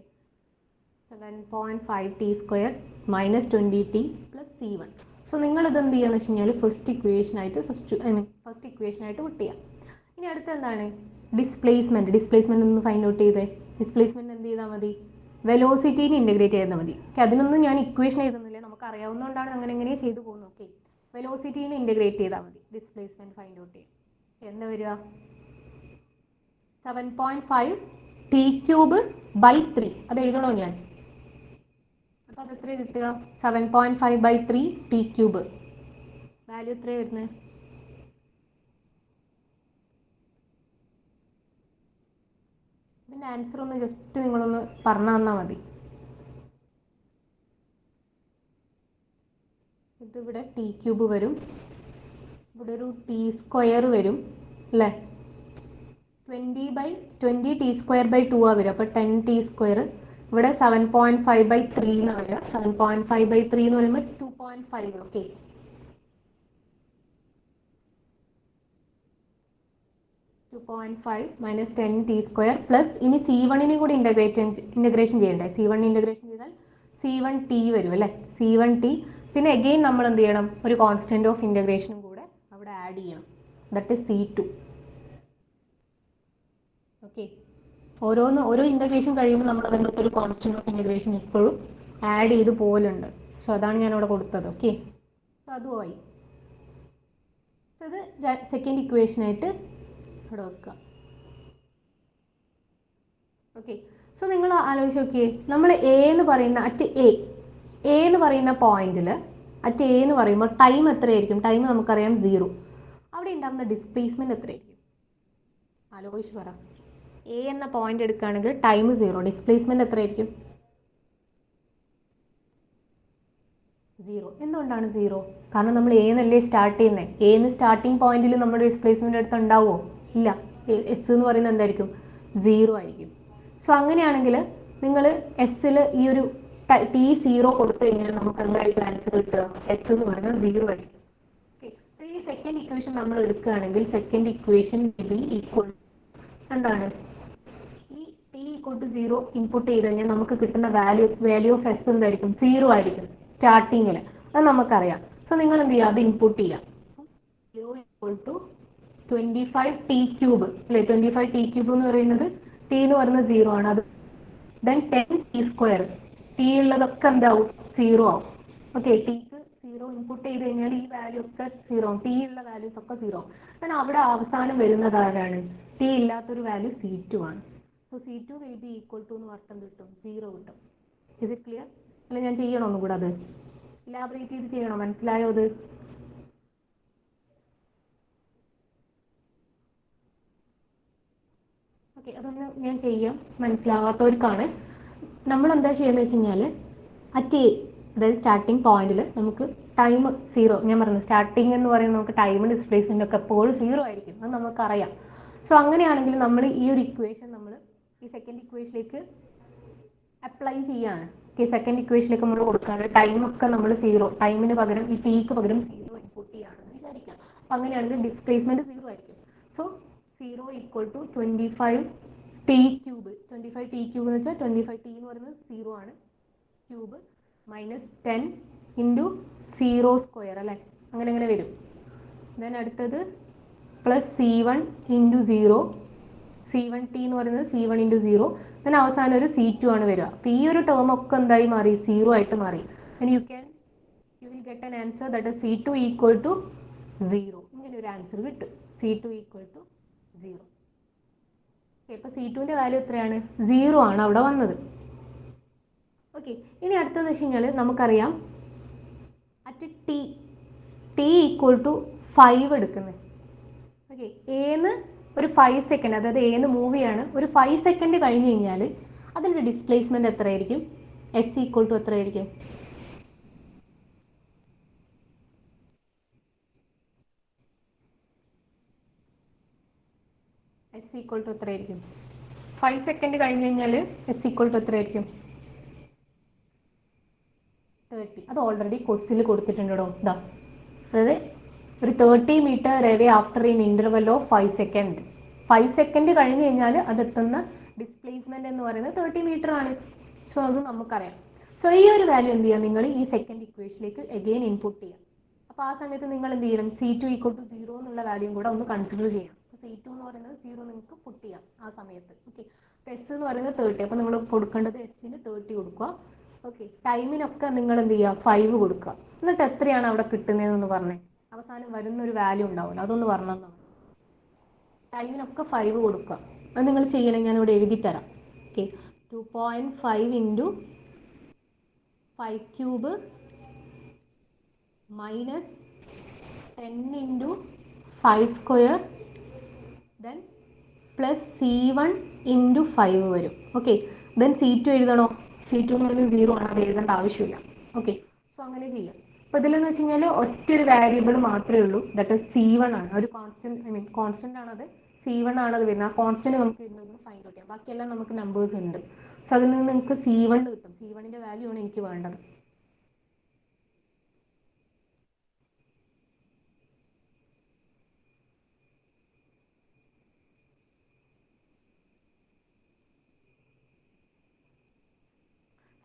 7.5t square minus 20t plus C1. So നിങ്ങളിത് എന്ത് ചെയ്യുകയെന്ന് വെച്ച് കഴിഞ്ഞാൽ ഫസ്റ്റ് ഇക്വേഷനായിട്ട് പുട്ട് ചെയ്യാം. ഇനി അടുത്ത എന്താണ്? ഡിസ്പ്ലേസ്മെൻറ്റ് ഒന്ന് ഫൈൻഡ് ഔട്ട് ചെയ്തേ. ഡിസ്പ്ലേസ്മെൻറ്റ് എന്ത് ചെയ്താൽ മതി? വെലോസിറ്റീനെ ഇൻ്റഗ്രേറ്റ് ചെയ്താൽ മതി. ഓക്കെ, അതിനൊന്നും ഞാൻ ഇക്വേഷൻ എഴുതുന്നില്ല, നമുക്ക് അറിയാവുന്നതുകൊണ്ടാണ് അങ്ങനെ ചെയ്തു പോകുന്നത്. ഓക്കെ, വെലോസിറ്റീനെ ഇൻ്റഗ്രേറ്റ് ചെയ്താൽ മതി ഡിസ്പ്ലേസ്മെൻറ്റ് ഫൈൻഡ് ഔട്ട് ചെയ്യാം. എന്താ വരിക? 7.5 t ക്യൂബ് ബൈ 3. അത് എഴുതണോ ഞാൻ? അപ്പോൾ അത് എത്ര കിട്ടുക? 7.5 ബൈ 3 t ക്യൂബ്. വാല്യൂ എത്ര വരുന്നത്? ഇതിൻ്റെ ആൻസർ ഒന്ന് ജസ്റ്റ് നിങ്ങളൊന്ന് പറഞ്ഞു തന്നാൽ മതി. ഇതിവിടെ ടി ക്യൂബ് വരും, ഇവിടെ ഒരു ടി സ്ക്വയർ വരും അല്ലേ? 20t സ്ക്വയർ ബൈ 2 ആ വരും. അപ്പോൾ 10t സ്ക്വയർ. ഇവിടെ 7.5 ബൈ 3 എന്നാണ് വരിക. 7.5 ബൈ 3 എന്ന് പറയുമ്പോൾ 2.5. Okay, 2.5 minus 10t square plus ഇനി C1നെ കൂടി ഇൻ്റഗ്രേഷൻ ചെയ്യണ്ടേ? C1 ഇൻ്റഗ്രേഷൻ ചെയ്താൽ C1t വരും അല്ലേ? C1t. പിന്നെ അഗെയിൻ നമ്മൾ എന്ത് ചെയ്യണം? ഒരു കോൺസ്റ്റൻറ്റ് ഓഫ് ഇൻ്റഗ്രേഷനും കൂടെ അവിടെ ആഡ് ചെയ്യണം, ദറ്റ് ഇസ് C2. ഓക്കെ, ഓരോ ഇൻ്റഗ്രേഷൻ കഴിയുമ്പോൾ നമ്മൾ അതിൻ്റെ ഒരു കോൺസ്റ്റൻറ്റ് ഓഫ് ഇൻ്റഗ്രേഷൻ എപ്പോഴും ആഡ് ചെയ്ത് പോലുണ്ട്. സോ അതാണ് ഞാൻ അവിടെ കൊടുത്തത്. ഓക്കെ, സോ അതുമായി ഇത് സെക്കൻഡ് ഇക്വേഷനായിട്ട് ഇവിടെ വെക്കുക. ഓക്കെ, സോ നിങ്ങൾ ആലോചിച്ച് നോക്കിയേ, നമ്മൾ എ എന്ന് പറയുന്ന പോയിന്റിൽ അറ്റ് എ എന്ന് പറയുമ്പോൾ ടൈം എത്രയായിരിക്കും? ടൈം നമുക്കറിയാം 0. അവിടെ ഉണ്ടാകുന്ന ഡിസ്പ്ലേസ്മെന്റ് എത്രയായിരിക്കും? ആലോചിച്ച് പറ. എ എന്ന പോയിന്റ് എടുക്കുകയാണെങ്കിൽ ടൈം 0, ഡിസ്പ്ലേസ്മെന്റ് എത്രയായിരിക്കും? 0. എന്തുകൊണ്ടാണ് 0? കാരണം നമ്മൾ എ എന്നല്ലേ സ്റ്റാർട്ട് ചെയ്യുന്നത്. എ എന്ന് സ്റ്റാർട്ടിംഗ് പോയിന്റിൽ നമ്മുടെ ഡിസ്പ്ലേസ്മെന്റ് അടുത്ത് ഉണ്ടാവുമോ? ഇല്ല. എസ് എന്ന് പറയുന്നത് എന്തായിരിക്കും? 0 ആയിരിക്കും. സോ അങ്ങനെയാണെങ്കിൽ നിങ്ങൾ എസ്സിൽ ഈ ഒരു T0 കൊടുത്തു കഴിഞ്ഞാൽ നമുക്ക് എന്തായിരിക്കും ആൻസർ കിട്ടുക? എസ് എന്ന് പറയുന്നത് 0 ആയിരിക്കും. ഓക്കെ, സോ ഈ സെക്കൻഡ് ഇക്വേഷൻ നമ്മൾ എടുക്കുകയാണെങ്കിൽ സെക്കൻഡ് ഇക്വേഷൻ ബി ഈക്വൽ എന്താണ്? ഈ ടി ഈക്വൽ ടു 0 ഇൻപുട്ട് ചെയ്ത് കഴിഞ്ഞാൽ നമുക്ക് കിട്ടുന്ന വാല്യൂ ഓഫ് എസ് എന്തായിരിക്കും? 0 ആയിരിക്കും സ്റ്റാർട്ടിങ്ങിൽ. അത് നമുക്കറിയാം. സോ നിങ്ങൾ എന്ത് ചെയ്യുക? അത് ഇൻപുട്ട് ചെയ്യാം. 0 ഈക്വൽ ടു 25t³ അല്ലേ? 25t³ എന്ന് പറയുന്നത് ടി എന്ന് പറയുന്നത് 0 ആണ്. അത് ദെൻ 10t². ടി ഉള്ളതൊക്കെ എന്താവും? 0 ആവും. ഓക്കെ, ടിക്ക് 0 ഇൻപുട്ട് ചെയ്ത് കഴിഞ്ഞാൽ ഈ വാല്യൂ ഒക്കെ 0 ആവും. ടി ഉള്ള വാല്യൂസ് ഒക്കെ 0 ആവും. ദെൻ അവിടെ അവസാനം വരുന്നത് ആരാണ്? ടി ഇല്ലാത്തൊരു വാല്യൂ C2 ആണ്. So C2 will be equal to എന്ന് അർത്ഥം കിട്ടും 0 കിട്ടും. Is it clear? അല്ല ഞാൻ ചെയ്യണോ ഒന്നും കൂടെ? അത് ഇലാബറേറ്റ് ചെയ്ത് ചെയ്യണോ? മനസ്സിലായോ അത്? ഓക്കെ, അതൊന്ന് ഞാൻ ചെയ്യാം. മനസ്സിലാവാത്തവർക്കാണ്. നമ്മൾ എന്താ ചെയ്യുന്നത് വെച്ച് കഴിഞ്ഞാൽ അറ്റ് എ, അതായത് സ്റ്റാർട്ടിംഗ് പോയിന്റിൽ നമുക്ക് ടൈം 0, ഞാൻ പറഞ്ഞു സ്റ്റാർട്ടിംഗ് എന്ന് പറയുന്നത് നമുക്ക് ടൈം ഡിസ്പ്ലേസ്മെന്റ് ഒക്കെ എപ്പോഴും 0 ആയിരിക്കും. അത് നമുക്കറിയാം. സോ അങ്ങനെയാണെങ്കിൽ നമ്മൾ ഈ ഒരു ഇക്വേഷൻ നമ്മൾ ഈ സെക്കൻഡ് ഇക്വേഷനിലേക്ക് അപ്ലൈ ചെയ്യാണ്. ഓക്കെ, സെക്കൻഡ് ഇക്വേഷനിലേക്ക് നമ്മൾ കൊടുക്കുകയാണ്. ടൈമൊക്കെ നമ്മൾ 0, ടൈമിന് പകരം ഈ ടിക്ക് പകരം 0 ഇൻപുട്ട് ചെയ്യുകയാണെന്ന് വിചാരിക്കാം. അപ്പം അങ്ങനെയാണെങ്കിൽ ഡിസ്പ്ലേസ്മെന്റ് 0 ആയിരിക്കും. So 0 equal to 25t³ 25t³ എന്ന് വെച്ചാൽ 25t എന്ന് പറയുന്നത് 0 ആണ്, ക്യൂബ് മൈനസ് 10 ഇൻറ്റു 0² അല്ലേ? അങ്ങനെ അങ്ങനെ വരും. ദെൻ അടുത്തത് പ്ലസ് C1 ഇൻറ്റു 0, C1t എന്ന് പറയുന്നത് C1 ഇൻറ്റു 0. ദെൻ അവസാനം ഒരു C2 ആണ് വരിക. അപ്പോൾ ഈ ഒരു ടേം ഒക്കെ എന്തായി മാറി? 0 ആയിട്ട് മാറി. Then you will get an answer that is C2 equal to 0. ഇങ്ങനെ ഒരു ആൻസർ കിട്ടും. C2 equal to 0. ഇപ്പോൾ C2ന്റെ വാല്യൂ എത്രയാണ്? 0 ആണ് അവിടെ വന്നത്. ഓക്കെ, ഇനി അടുത്തതെന്ന് വെച്ച് കഴിഞ്ഞാൽ നമുക്കറിയാം അറ്റ് ടി ഈക്വൽ ടു 5 എടുക്കുന്നത്. ഓക്കെ, ഏന്ന് ഒരു 5 സെക്കൻഡ്, അതായത് ഏന്ന് മൂവ് ചെയ്യാണ്, ഒരു 5 സെക്കൻഡ് കഴിഞ്ഞ് കഴിഞ്ഞാൽ അതിൻ്റെ ഡിസ്പ്ലേസ്മെന്റ് എത്രയായിരിക്കും? എസ് ഈക്വൽ ടു എത്രയായിരിക്കും? എസ് ഈക്വൽ ടു എത്രയായിരിക്കും? 5 സെക്കൻഡ് കഴിഞ്ഞ് കഴിഞ്ഞാൽ എസ് ഈക്വൽ ടു എത്രയായിരിക്കും? 30. അത് ഓൾറെഡി ക്വസ്റ്റിൽ കൊടുത്തിട്ടുണ്ടോ? ഇതാ, അതായത് ഒരു 30 metre away after in interval of 5 second. 5 second കഴിഞ്ഞ് കഴിഞ്ഞാൽ അതെത്തുന്ന ഡിസ്പ്ലേസ്മെന്റ് എന്ന് പറയുന്നത് 30 മീറ്റർ ആണ്. സോ അത് നമുക്കറിയാം. സോ ഈ ഒരു വാല്യൂ എന്ത് ചെയ്യുക? നിങ്ങൾ ഈ സെക്കൻഡ് ഇക്വേഷനിലേക്ക് അഗെയിൻ ഇൻപുട്ട് ചെയ്യാം. അപ്പോൾ ആ സമയത്ത് നിങ്ങൾ എന്ത് ചെയ്യണം? C2 ഈക്വൽ ടു 0 എന്നുള്ള വാല്യൂം കൂടെ ഒന്ന് കൺസിഡർ ചെയ്യണം. C2 എന്ന് പറയുന്നത് 0 നിങ്ങൾക്ക് പുട്ട് ചെയ്യാം ആ സമയത്ത്. ഓക്കെ, എസ് എന്ന് പറയുന്നത് 30. അപ്പോൾ നിങ്ങൾ കൊടുക്കേണ്ടത് എസിന് 30 കൊടുക്കുക. ഓക്കെ, ടൈമിനൊക്കെ നിങ്ങൾ എന്ത് ചെയ്യുക? 5 കൊടുക്കുക. എന്നിട്ട് എത്രയാണ് അവിടെ കിട്ടുന്നതെന്ന് പറഞ്ഞേ. അവസാനം വരുന്നൊരു വാല്യൂ ഉണ്ടാവില്ല, അതൊന്ന് പറഞ്ഞതാണ്. ടൈമിനൊക്കെ 5 കൊടുക്കുക. അത് നിങ്ങൾ ചെയ്യണം, ഞാനിവിടെ എഴുതി തരാം. Okay, 2.5 into 5³ minus 10 into 5² then plus C1 into 5 വരും. Okay, then C2 എഴുതണോ? C2 എന്ന് പറയുന്നത് 0 ആണ്, അത് എഴുതേണ്ട ആവശ്യമില്ല. ഓക്കെ, സോ അങ്ങനെ ചെയ്യാം. അപ്പോൾ ഇതിലെന്ന് വെച്ച് കഴിഞ്ഞാൽ ഒറ്റൊരു വേരിയബിൾ മാത്രമേ ഉള്ളൂ, ദാറ്റ് ഇസ് C1 ആണ്. ഒരു കോൺസ്റ്റന്റ്, കോൺസ്റ്റന്റ് ആണത്, C1 ആണത് വരുന്നത്. ആ കോൺസ്റ്റന്റ് നമുക്ക് ഇതിനൊന്ന് ഫൈൻഡ് ഔട്ട് ചെയ്യാം. ബാക്കിയെല്ലാം നമുക്ക് നമ്പേഴ്സ് ഉണ്ട്. സോ അതിൽ നിന്ന് നിങ്ങൾക്ക് C1 കിട്ടും. C1ന്റെ വാല്യൂ ആണ് എനിക്ക് വേണ്ടത്.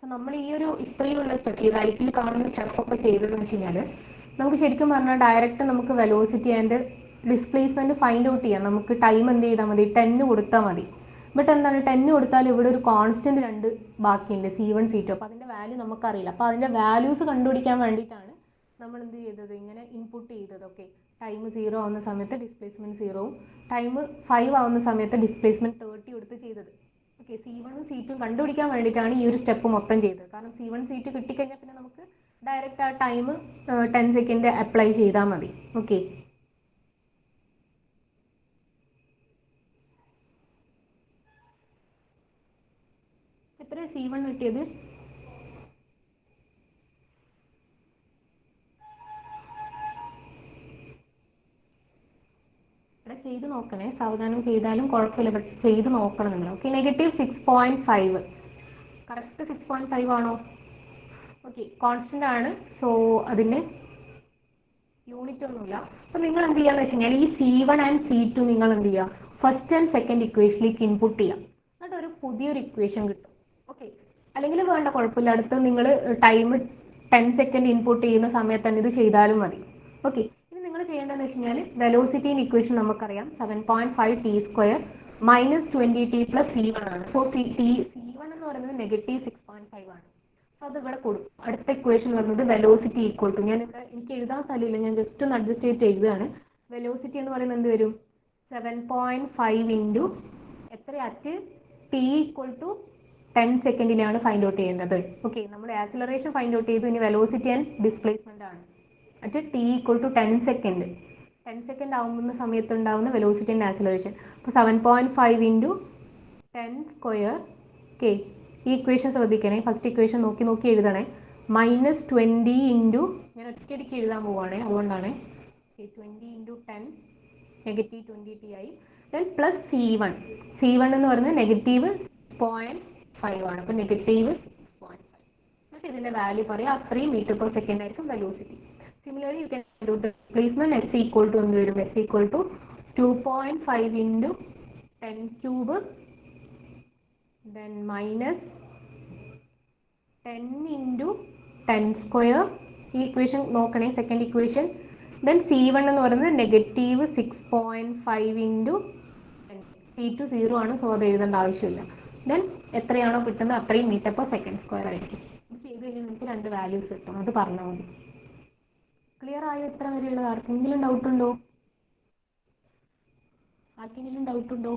സോ നമ്മൾ ഈ ഒരു ഇത്രയുള്ള സ്റ്റെപ്പ്, ഈ റൈറ്റിൽ കാണുന്ന സ്റ്റെപ്പൊക്കെ ചെയ്തതെന്ന് വെച്ച് കഴിഞ്ഞാൽ നമുക്ക് ശരിക്കും പറഞ്ഞാൽ ഡയറക്റ്റ് നമുക്ക് velocity and displacement find out ചെയ്യാം. നമുക്ക് ടൈം എന്ത് ചെയ്താൽ മതി? 10 കൊടുത്താൽ മതി. ബട്ട് എന്താണ്, 10 കൊടുത്താൽ ഇവിടെ ഒരു കോൺസ്റ്റന്റ് 2 ബാക്കിയുണ്ട്, C1 C2. അപ്പോൾ അതിൻ്റെ വാല്യൂ നമുക്കറിയില്ല. അപ്പോൾ അതിൻ്റെ വാല്യൂസ് കണ്ടുപിടിക്കാൻ വേണ്ടിയിട്ടാണ് നമ്മൾ എന്ത് ചെയ്തത്? ഇങ്ങനെ ഇൻപുട്ട് ചെയ്തത്. ഓക്കെ, ടൈം 0 ആവുന്ന സമയത്ത് ഡിസ്പ്ലേസ്മെന്റ് 0ഉം ടൈം 5 ആവുന്ന സമയത്ത് ഡിസ്പ്ലേസ്മെന്റ് 30 കൊടുത്ത് ചെയ്തത്. ഓക്കെ, C1ഉം C2ഉം കണ്ടുപിടിക്കാൻ വേണ്ടിയിട്ടാണ് ഈ ഒരു സ്റ്റെപ്പ് മൊത്തം ചെയ്തത്. കാരണം C1 C2 കിട്ടിക്കഴിഞ്ഞാൽ പിന്നെ നമുക്ക് ഡയറക്റ്റ് ആ ടൈം 10 സെക്കൻഡ് അപ്ലൈ ചെയ്താൽ മതി. ഓക്കെ, എത്ര C1 കിട്ടിയത്? ഇവിടെ ചെയ്ത് നോക്കണേ, സാവധാനം ചെയ്താലും കുഴപ്പമില്ല, ബട്ട് ചെയ്ത് നോക്കണം നിങ്ങൾ. ഓക്കെ, -6.5 കറക്റ്റ് 6.5 ആണോ? ഓക്കെ, കോൺസ്റ്റന്റ് ആണ്, സോ അതിന് യൂണിറ്റ് ഒന്നുമില്ല. അപ്പൊ നിങ്ങൾ എന്ത് ചെയ്യാന്ന് വെച്ച് കഴിഞ്ഞാൽ ഈ C1 ആൻഡ് C2 നിങ്ങൾ എന്ത് ചെയ്യുക, ഫസ്റ്റ് ആൻഡ് സെക്കൻഡ് ഇക്വേഷനിലേക്ക് ഇൻപുട്ട് ചെയ്യാം, എന്നിട്ട് ഒരു പുതിയൊരു ഇക്വേഷൻ കിട്ടും. ഓക്കെ, അല്ലെങ്കിൽ വേണ്ട, കുഴപ്പമില്ല, അടുത്ത് നിങ്ങൾ ടൈം 10 സെക്കൻഡ് ഇൻപുട്ട് ചെയ്യുന്ന സമയത്ത് തന്നെ ഇത് ചെയ്താലും മതി. ഓക്കെ, ഇനി നിങ്ങൾ ചെയ്യേണ്ടതെന്ന് വെച്ച് കഴിഞ്ഞാൽ വെലോസിറ്റി ഇക്വേഷൻ നമുക്കറിയാം 7.5t² -20t + C1 ആണ്. സോ C1 എന്ന് പറയുന്നത് -6.5 ആണ്. സോ അത് ഇവിടെ കൊടുക്കും. അടുത്ത ഇക്വേഷൻ വരുന്നത് വെലോസിറ്റി ഈക്വൽ ടു, ഞാൻ ഇവിടെ എനിക്ക് എഴുതാൻ സ്ഥലമില്ല, ഞാൻ ജസ്റ്റ് ഒന്ന് അഡ്ജസ്റ്റ് ചെയ്തിട്ട് എഴുതുകയാണ്. വെലോസിറ്റി എന്ന് പറയുന്നത് എന്ത് വരും? 7.5 ഇൻറ്റു എത്ര, അറ്റ് t = 10 സെക്കൻഡിനാണ് ഫൈൻഡ് ഔട്ട് ചെയ്യുന്നത്. ഓക്കെ, നമ്മൾ ആക്സിലറേഷൻ ഫൈൻഡ് ഔട്ട് ചെയ്തു, ഇനി വെലോസിറ്റി ആൻഡ് ഡിസ്പ്ലേസ്മെന്റ് ആണ്. അറ്റ് t = 10 സെക്കൻഡ്, 10 സെക്കൻഡ് ആവുന്ന സമയത്ത് ഉണ്ടാവുന്ന വെലോസിറ്റി ആൻഡ് ആക്സിലറേഷൻ. അപ്പോൾ 7.5 ഇൻറ്റു 10². ഓക്കെ, ഈ ഇക്വേഷൻ ശ്രദ്ധിക്കണേ, ഫസ്റ്റ് ഇക്വേഷൻ നോക്കി നോക്കി എഴുതണേ. -20 ഇൻറ്റു, ഞാൻ ഒറ്റയടിക്ക് എഴുതാൻ പോവുകയാണേ, അതുകൊണ്ടാണ്. 20 ഇൻറ്റു 10 -20t ആയി. ദെൻ പ്ലസ് C1 എന്ന് പറയുന്നത് -0.5 ആണ്. അപ്പോൾ -6.5. എന്നിട്ട് ഇതിൻ്റെ വാല്യൂ പറയാം, അത്രയും m/s ആയിരിക്കും velocity. Similarly you can do the displacement. S = എന്ത് വരും? S = 2.5 into 10³ then -10 into 10². ഈ ഇക്വേഷൻ നോക്കണേ, സെക്കൻഡ് ഇക്വേഷൻ. ദെൻ C1 എന്ന് പറയുന്നത് -6.5 ഇൻറ്റു 10. C2 0 ആണ്, സോ അത് എഴുതേണ്ട ആവശ്യമില്ല. ദെൻ എത്രയാണോ കിട്ടുന്നത് അത്രയും m/s² ആയിരിക്കും. ഇത് ചെയ്ത് കഴിഞ്ഞാൽ നിങ്ങൾക്ക് രണ്ട് വാല്യൂസ് കിട്ടും, അത് പറഞ്ഞാൽ മതി. ക്ലിയർ ആയോ? ഇത്ര വരെയുള്ളത് ആർക്കെങ്കിലും ഡൗട്ട് ഉണ്ടോ?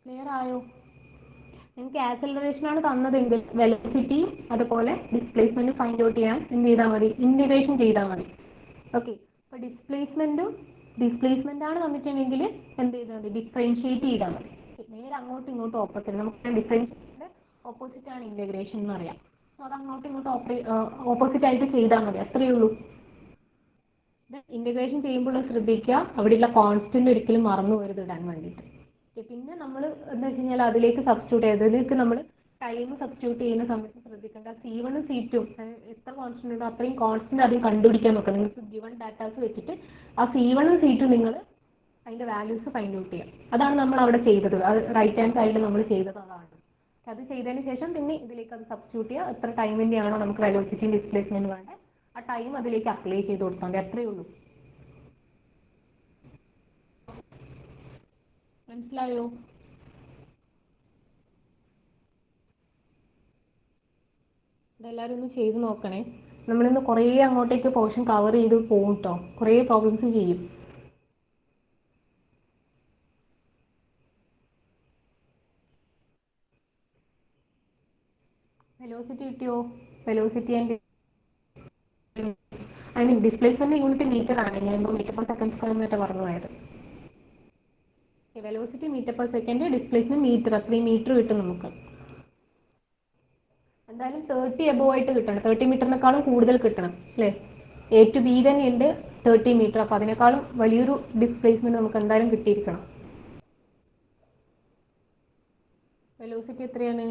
ക്ലിയർ ആയോ? നിങ്ങൾക്ക് ആക്സിലറേഷൻ ആണ് തന്നതെങ്കിൽ വെലോസിറ്റി അതുപോലെ ഡിസ്പ്ലേസ്മെന്റ് ഫൈൻഡ് ഔട്ട് ചെയ്യാൻ എന്ത് ചെയ്താൽ മതി? ഇന്റഗ്രേഷൻ ചെയ്താൽ മതി. ഓക്കെ, അപ്പോൾ ഡിസ്പ്ലേസ്മെന്റ് ആണ് തന്നിട്ടുണ്ടെങ്കിൽ എന്ത് ചെയ്താൽ മതി? ഡിഫറൻഷിയേറ്റ് ചെയ്താൽ മതി. നേരെ അങ്ങോട്ടും ഇങ്ങോട്ടും ഓപ്പോസിറ്റ്, നമുക്ക് ഡിഫറൻഷിയേഷൻ്റെ ഓപ്പോസിറ്റ് ആണ് ഇന്റഗ്രേഷൻ എന്ന് അറിയാം. സോ അത് അങ്ങോട്ടും ഇങ്ങോട്ടും ഓപ്പോസിറ്റ് ആയിട്ട് ചെയ്താൽ മതി, അത്രയേ ഉള്ളൂ. ഇന്റഗ്രേഷൻ ചെയ്യുമ്പോൾ ശ്രദ്ധിക്കുക, അവിടെയുള്ള കോൺസ്റ്റന്റ് ഒരിക്കലും മറന്നു പോകരുത് ഇടാൻ വേണ്ടിയിട്ട്. പിന്നെ നമ്മൾ എന്താ വെച്ച് കഴിഞ്ഞാൽ അതിലേക്ക് സബ്സ്റ്റിറ്റ്യൂട്ട് ചെയ്ത്, അതിലേക്ക് നമ്മൾ ടൈം സബ്സ്റ്റിറ്റ്യൂട്ട് ചെയ്യുന്ന സമയത്ത് ശ്രദ്ധിക്കേണ്ട C1 C2 എത്ര കോൺസ്റ്റന്റ് ഉണ്ടോ അത്രയും കോൺസ്റ്റന്റ് അതിൽ കണ്ടുപിടിക്കാൻ നോക്കുക. നിങ്ങൾക്ക് ഗിവൺ ഡാറ്റാസ് വെച്ചിട്ട് ആ C1 C2 നിങ്ങൾ അതിൻ്റെ വാല്യൂസ് ഫൈൻഡ് ഔട്ട് ചെയ്യാം. അതാണ് നമ്മൾ അവിടെ ചെയ്തത്, അത് റൈറ്റ് ഹാൻഡ് സൈഡിൽ നമ്മൾ ചെയ്തത് അതാണ്. അത് ചെയ്തതിന് ശേഷം പിന്നെ ഇതിലേക്ക് അത് സബ്സ്റ്റിറ്റ്യൂട്ട് ചെയ്യുക, എത്ര ടൈമിൻ്റെ ആണോ നമുക്ക് വെലോസിറ്റി ഡിസ്പ്ലേസ്മെന്റ് വേണ്ടത് ആ ടൈം അതിലേക്ക് അപ്ലൈ ചെയ്ത് കൊടുത്താൽ മതി, അത്രയേ ഉള്ളൂ. മനസ്സിലായോ? ഇതെല്ലാവരും ഒന്ന് ചെയ്ത് നോക്കണേ. നമ്മളിന്ന് കുറേ അങ്ങോട്ടേക്ക് പോർഷൻ കവർ ചെയ്ത് പോകും കേട്ടോ, കുറേ പ്രോബ്ലംസ് ചെയ്യും. വെലോസിറ്റി കിട്ടിയോ? Velocity and displacement unit metre ആണ്, ഞാൻ ഇപ്പോൾ m/s² എന്നിട്ട് പറഞ്ഞു പോയത്. വെലോസിറ്റി m/s, ഡിസ്പ്ലേസ്മെന്റ് മീറ്റർ, അത്രയും മീറ്റർ കിട്ടും നമുക്ക്. എന്തായാലും 30 എബോവ് ആയിട്ട് കിട്ടണം, 30 മീറ്ററിനേക്കാളും കൂടുതൽ കിട്ടണം അല്ലേ? A to B തന്നെയുണ്ട് 30 മീറ്റർ, അപ്പോൾ അതിനേക്കാളും വലിയൊരു ഡിസ്പ്ലേസ്മെന്റ് നമുക്ക് എന്തായാലും കിട്ടിയിരിക്കണം. വെലോസിറ്റി എത്രയാണ്?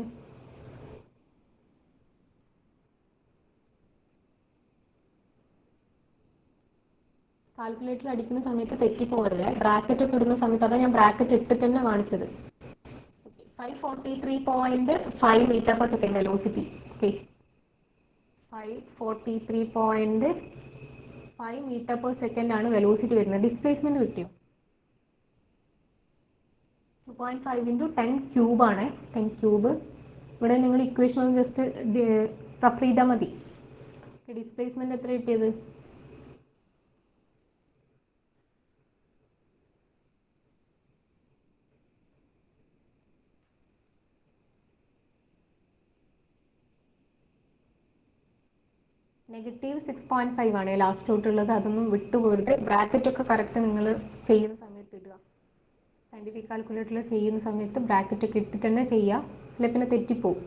കാൽക്കുലേറ്റർ അടിക്കുന്ന സമയത്ത് തെറ്റിപ്പോകരുത്, ബ്രാക്കറ്റ് ഒക്കെ ഇടുന്ന സമയത്ത്, അതാണ് ഞാൻ ബ്രാക്കറ്റ് ഇട്ടിട്ട് തന്നെ കാണിച്ചത്. 543.5 m/s വെലോസിറ്റി. ഓക്കെ, 543.5 m/s ആണ് വെലോസിറ്റി വരുന്നത്. ഡിസ്പ്ലേസ്മെന്റ് കിട്ടിയോ? 2.5 ഇൻറ്റു 10³ ആണ്, 10³ ഇവിടെ നിങ്ങൾ ഇക്വേഷൻ ഒന്ന് ജസ്റ്റ് റഫ് ചെയ്താൽ മതി. ഡിസ്പ്ലേസ്മെന്റ് എത്ര കിട്ടിയത്? -6.5 ആണ് ലാസ്റ്റിലോട്ടുള്ളത്. അതൊന്നും വിട്ടുപോകരുത്. ബ്രാക്കറ്റ് ഒക്കെ കറക്റ്റ് നിങ്ങൾ ചെയ്യുന്ന സമയത്ത് ഇടുക. സയൻറ്റിഫിക് കാൽക്കുലേറ്ററിൽ ചെയ്യുന്ന സമയത്ത് ബ്രാക്കറ്റ് ഒക്കെ ഇട്ടിട്ട് തന്നെ ചെയ്യുക, അല്ലെ പിന്നെ തെറ്റിപ്പോവും.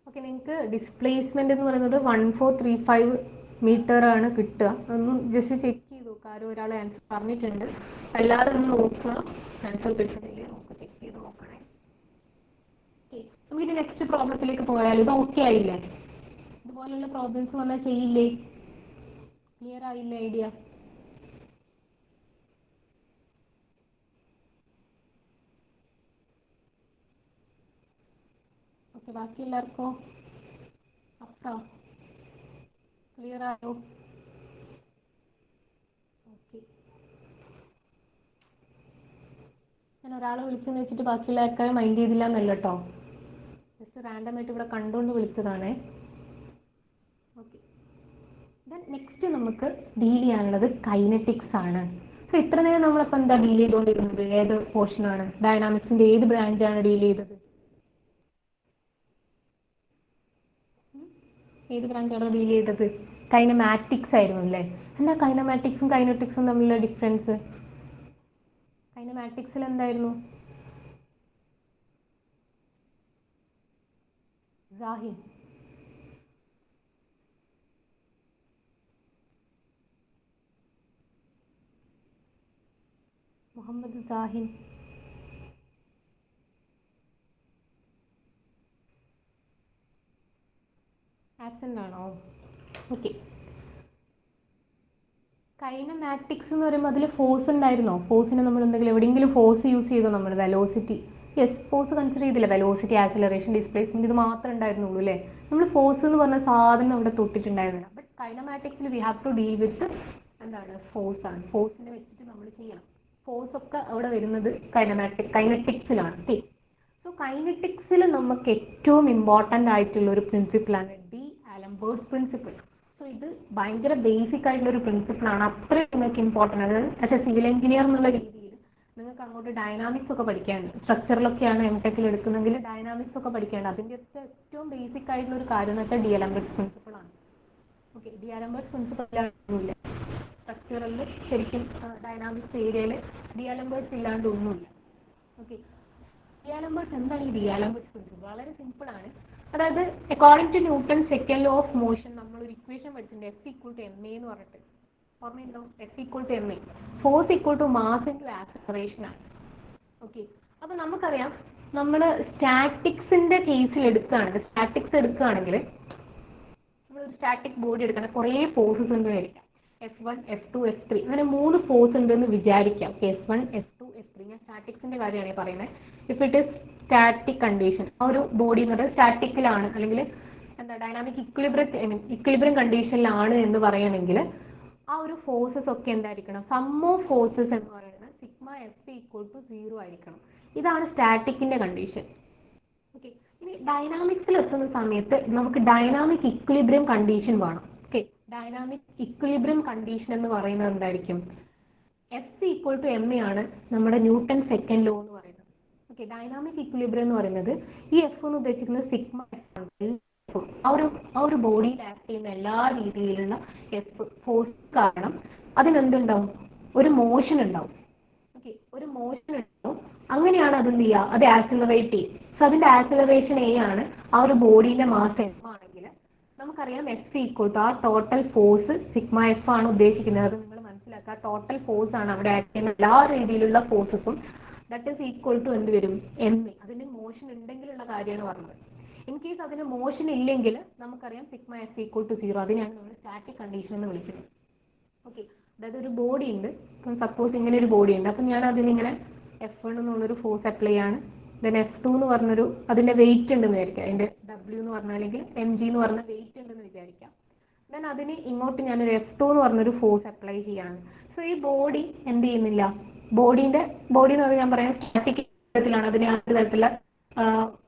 ഓക്കെ, നിങ്ങൾക്ക് ഡിസ്പ്ലേസ്മെന്റ് എന്ന് പറയുന്നത് 1435 മീറ്റർ ആണ് കിട്ടുക. അതൊന്നും ജസ്റ്റ് ചെക്ക് ചെയ്ത് നോക്കുക. ആരും ഒരാൾ ആൻസർ പറഞ്ഞിട്ടുണ്ട്, എല്ലാവരും ഒന്ന് നോക്കുക. ആൻസർ കിട്ടുന്നില്ലേ നമുക്ക് ചെക്ക് ചെയ്ത് നോക്കണേ. നമുക്ക് നെക്സ്റ്റ് പ്രോബ്ലത്തിലേക്ക് പോയാൽ ഇത് ഓക്കെ ആയില്ലേ? ഇതുപോലുള്ള പ്രോബ്ലംസ് വന്നാൽ ചെയ്യില്ലേ? ക്ലിയർ ആയില്ലേ ഐഡിയ? ഓക്കെ, ബാക്കി എല്ലാവർക്കോ അപ്പോ ക്ലിയർ ആയോ? ഓക്കെ, ഞാൻ ഒരാളെ വിളിച്ചെന്ന് വെച്ചിട്ട് ബാക്കിയുള്ള ആൾക്കാരെ മൈൻഡ് ചെയ്തില്ല എന്നല്ല കേട്ടോ, ജസ്റ്റ് റാൻഡം ആയിട്ട് ഇവിടെ കണ്ടുകൊണ്ട് വിളിച്ചതാണേ. ഓക്കെ, ദെൻ നെക്സ്റ്റ് നമുക്ക് ഡീൽ ചെയ്യാനുള്ളത് കൈനറ്റിക്സ് ആണ്. സോ ഇത്ര നേരം നമ്മളിപ്പോൾ എന്താ ഡീൽ ചെയ്തുകൊണ്ടിരുന്നത്? ഏത് പോർഷനാണ്? ഡൈനാമിക്സിന്റെ ഏത് ബ്രാഞ്ചാണ് ഡീൽ ചെയ്തത്? ഏത് ബ്രാഞ്ചാണോ ഡീൽ ചെയ്തത്? കൈനമാറ്റിക്സ് ആയിരുന്നു അല്ലേ? എന്താ കൈനമാറ്റിക്സും കൈനറ്റിക്സും തമ്മിലുള്ള ഡിഫറൻസ്? കൈനമാറ്റിക്സിൽ എന്തായിരുന്നു? സാഹിൻ, മുഹമ്മദ് സാഹിൻ, ആബ്സെന്റ് ആണോ? ഓക്കെ, കൈനമാറ്റിക്സ് എന്ന് പറയുമ്പോൾ അതിൽ ഫോഴ്സ് ഉണ്ടായിരുന്നോ? ഫോഴ്സിന് നമ്മൾ എന്തെങ്കിലും എവിടെയെങ്കിലും ഫോഴ്സ് യൂസ് ചെയ്തോ? നമ്മൾ വെലോസിറ്റി, യെസ്, ഫോഴ്സ് കൺസിഡർ ചെയ്തില്ല. വെലോസിറ്റി, ആക്സിലറേഷൻ, ഡിസ്പ്ലേസ്മെന്റ് ഇത് മാത്രമേ ഉണ്ടായിരുന്നുള്ളൂ അല്ലേ? നമ്മൾ ഫോഴ്സ് എന്ന് പറഞ്ഞ സാധനം അവിടെ തൊട്ടിട്ടുണ്ടായിരുന്നില്ല. ബട്ട് കൈനമാറ്റിക്സിൽ we have to deal with എന്താണ്? ഫോഴ്സ് ആണ്. ഫോഴ്സിനെ വെച്ചിട്ട് നമ്മൾ ചെയ്യണം. ഫോഴ്സ് ഒക്കെ അവിടെ വരുന്നത് കൈനറ്റിക്സിലാണ്. സോ കൈനറ്റിക്സിൽ നമുക്ക് ഏറ്റവും ഇമ്പോർട്ടൻ്റ് ആയിട്ടുള്ള ഒരു പ്രിൻസിപ്പിളാണ് ഡി ആലംബേർട്ട്സ് പ്രിൻസിപ്പിൾ. സോ ഇത് ഭയങ്കര ബേസിക് ആയിട്ടുള്ള ഒരു പ്രിൻസിപ്പിളാണ്. അത്രയും നിങ്ങൾക്ക് ഇമ്പോർട്ടൻ്റ് ആണ്. ആസ് എ സിവിൽ എഞ്ചിനീയർ എന്നുള്ള രീതിയിൽ നിങ്ങൾക്ക് അങ്ങോട്ട് ഡൈനാമിക്സ് ഒക്കെ പഠിക്കാനുണ്ട്. സ്ട്രക്ചറിലൊക്കെയാണ് എംടെക്കിൽ എടുക്കുന്നെങ്കിൽ ഡൈനാമിക്സ് ഒക്കെ പഠിക്കാനുണ്ട്. അതിൻ്റെ ഏറ്റവും ബേസിക് ആയിട്ടുള്ള ഒരു കാര്യം എന്ന് വെച്ചാൽ ഡി ആലംബേർട്ട്സ് പ്രിൻസിപ്പിൾ ആണ്. ഓക്കെ, ഡി ആലംബേർട്ട്സ് പ്രിൻസിപ്പിൾ ഇല്ലാണ്ടൊന്നുമില്ല. സ്ട്രക്ചറൽ ശരിക്കും ഡൈനാമിക്സ് ഏരിയയിൽ ഡി ആലംബേർട്ട്സ് ഇല്ലാണ്ട് ഒന്നുമില്ല. ഓക്കെ, ഡി ആലംബേർട്ട്സ് എന്താണ് ഈ ഡി ആലംബേർട്ട്സ് പ്രിൻസിപ്പിൾ? വളരെ സിമ്പിൾ ആണ്. അതായത് according to Newton second law of motion നമ്മൾ ഒരു ഇക്വേഷൻ പഠിച്ചിട്ടുണ്ട്, f equal to M A എന്ന് പറഞ്ഞിട്ട്. ഓർമ്മയുണ്ടോ? F equal to M a, force equal to mass into acceleration ആണ്. ഓക്കെ, അപ്പോൾ നമുക്കറിയാം നമ്മൾ സ്റ്റാറ്റിക്സിന്റെ കേസിൽ എടുക്കുകയാണെങ്കിൽ, സ്റ്റാറ്റിക്സ് എടുക്കുകയാണെങ്കിൽ നമ്മളൊരു സ്റ്റാറ്റിക് ബോഡി എടുക്കണം, കുറേ ഫോഴ്സസ് ഉണ്ട് വിചാരിക്കാം. F1, F2, F3 അങ്ങനെ 3 ഫോഴ്സ് ഉണ്ടെന്ന് വിചാരിക്കാം. F1, F2, F3. ഞാൻ സ്റ്റാറ്റിക്സിന്റെ കാര്യമാണ് പറയുന്നത്. If it is static condition, ആ ഒരു ബോഡി എന്ന് പറയുന്നത് സ്റ്റാറ്റിക്കിലാണ്, അല്ലെങ്കിൽ എന്താ ഡൈനാമിക് ഇക്വിലിബ്രിയം കണ്ടീഷനിലാണ് എന്ന് പറയുകയാണെങ്കിൽ ആ ഒരു ഫോഴ്സസ് ഒക്കെ എന്തായിരിക്കണം? സം ഓഫ് ഫോഴ്സസ് എന്ന് പറയുന്നത് സിഗ്മ എഫ് ഈക്വൽ ടു 0 ആയിരിക്കണം. ഇതാണ് സ്റ്റാറ്റിക്കിന്റെ കണ്ടീഷൻ. ഓക്കെ, ഇനി ഡൈനാമിക്സിൽ എത്തുന്ന സമയത്ത് നമുക്ക് ഡൈനാമിക് ഇക്വിലിബ്രിയം കണ്ടീഷൻ വേണം. ഓക്കെ, ഡൈനാമിക് ഇക്വിലിബ്രിയം കണ്ടീഷൻ എന്ന് പറയുന്നത് എന്തായിരിക്കും? F equal to M A ആണ് നമ്മുടെ ന്യൂട്ടൺ സെക്കൻഡ് ലോ എന്ന് പറയുന്നത്. ഓക്കെ, ഡൈനാമിക് ഇക്വിലിബ്രിയം എന്ന് പറയുന്നത് ഈ എഫ് എന്ന് ഉദ്ദേശിക്കുന്നത് സിഗ്മ എഫ് ആണ്. ആ ഒരു ബോഡിയിൽ ആക്ട് ചെയ്യുന്ന എല്ലാ രീതിയിലുള്ള എഫ് ഫോഴ്സ് കാരണം അതിനെന്തുണ്ടാവും? ഒരു മോഷൻ ഉണ്ടാവും. ഓക്കെ, ഒരു മോഷൻ ഉണ്ടാവും. അങ്ങനെയാണ് അത് എന്ത് ചെയ്യുക? അത് ആക്സിലറേറ്റ് ചെയ്യും. സോ അതിന്റെ ആക്സിലറേഷൻ എ ആണ്. ആ ഒരു ബോഡിയിലെ മാസ് എം ആണെങ്കിൽ നമുക്കറിയാം എഫ് ഈക്വൽ ടു ആ ടോട്ടൽ ഫോഴ്സ് സിഗ്മ എഫ് ആണ് ഉദ്ദേശിക്കുന്നത്. അത് നിങ്ങൾ മനസ്സിലാക്കുക. ടോട്ടൽ ഫോഴ്സ് ആണ് അവിടെ ആക്ട് ചെയ്യുന്ന എല്ലാ രീതിയിലുള്ള ഫോഴ്സസും. ദാറ്റ് ഈസ് ഈക്വൽ ടു എന്ത് വരും? M A. അതിന് മോഷൻ ഉണ്ടെങ്കിലുള്ള കാര്യമാണ് പറഞ്ഞത്. ഇൻ കേസ് അതിന് മോഷൻ ഇല്ലെങ്കിൽ നമുക്കറിയാം സിഗ്മ എഫ് ഈക്വൽ ടു 0. അതിനെയാണ് നമ്മൾ സ്റ്റാറ്റിക് കണ്ടീഷൻ എന്ന് വിളിക്കുന്നത്. ഓക്കെ, അതായത് ഒരു ബോഡി ഉണ്ട്. ഇപ്പം സപ്പോസ് ഇങ്ങനെ ഒരു ബോഡി ഉണ്ട്. അപ്പം ഞാൻ അതിനിങ്ങനെ F1 എന്നുള്ളൊരു ഫോഴ്സ് അപ്ലൈ ആണ്. ദെൻ F2 എന്ന് പറഞ്ഞൊരു അതിൻ്റെ വെയിറ്റ് ഉണ്ടെന്ന് വിചാരിക്കാം. അതിൻ്റെ W എന്ന് പറഞ്ഞാൽ അല്ലെങ്കിൽ mg എന്ന് പറഞ്ഞ വെയിറ്റ് ഉണ്ടെന്ന് വിചാരിക്കാം. ദെൻ അതിന് ഇങ്ങോട്ട് ഞാനൊരു F2 എന്ന് പറഞ്ഞൊരു ഫോഴ്സ് അപ്ലൈ ചെയ്യാണ്. സോ ഈ ബോഡി എന്ത് ചെയ്യുന്നില്ല? ബോഡി എന്ന് പറഞ്ഞാൽ ഞാൻ പറയാം സ്റ്റാറ്റിക് തരത്തിലാണ്. അതിന് യാതൊരു തരത്തിലുള്ള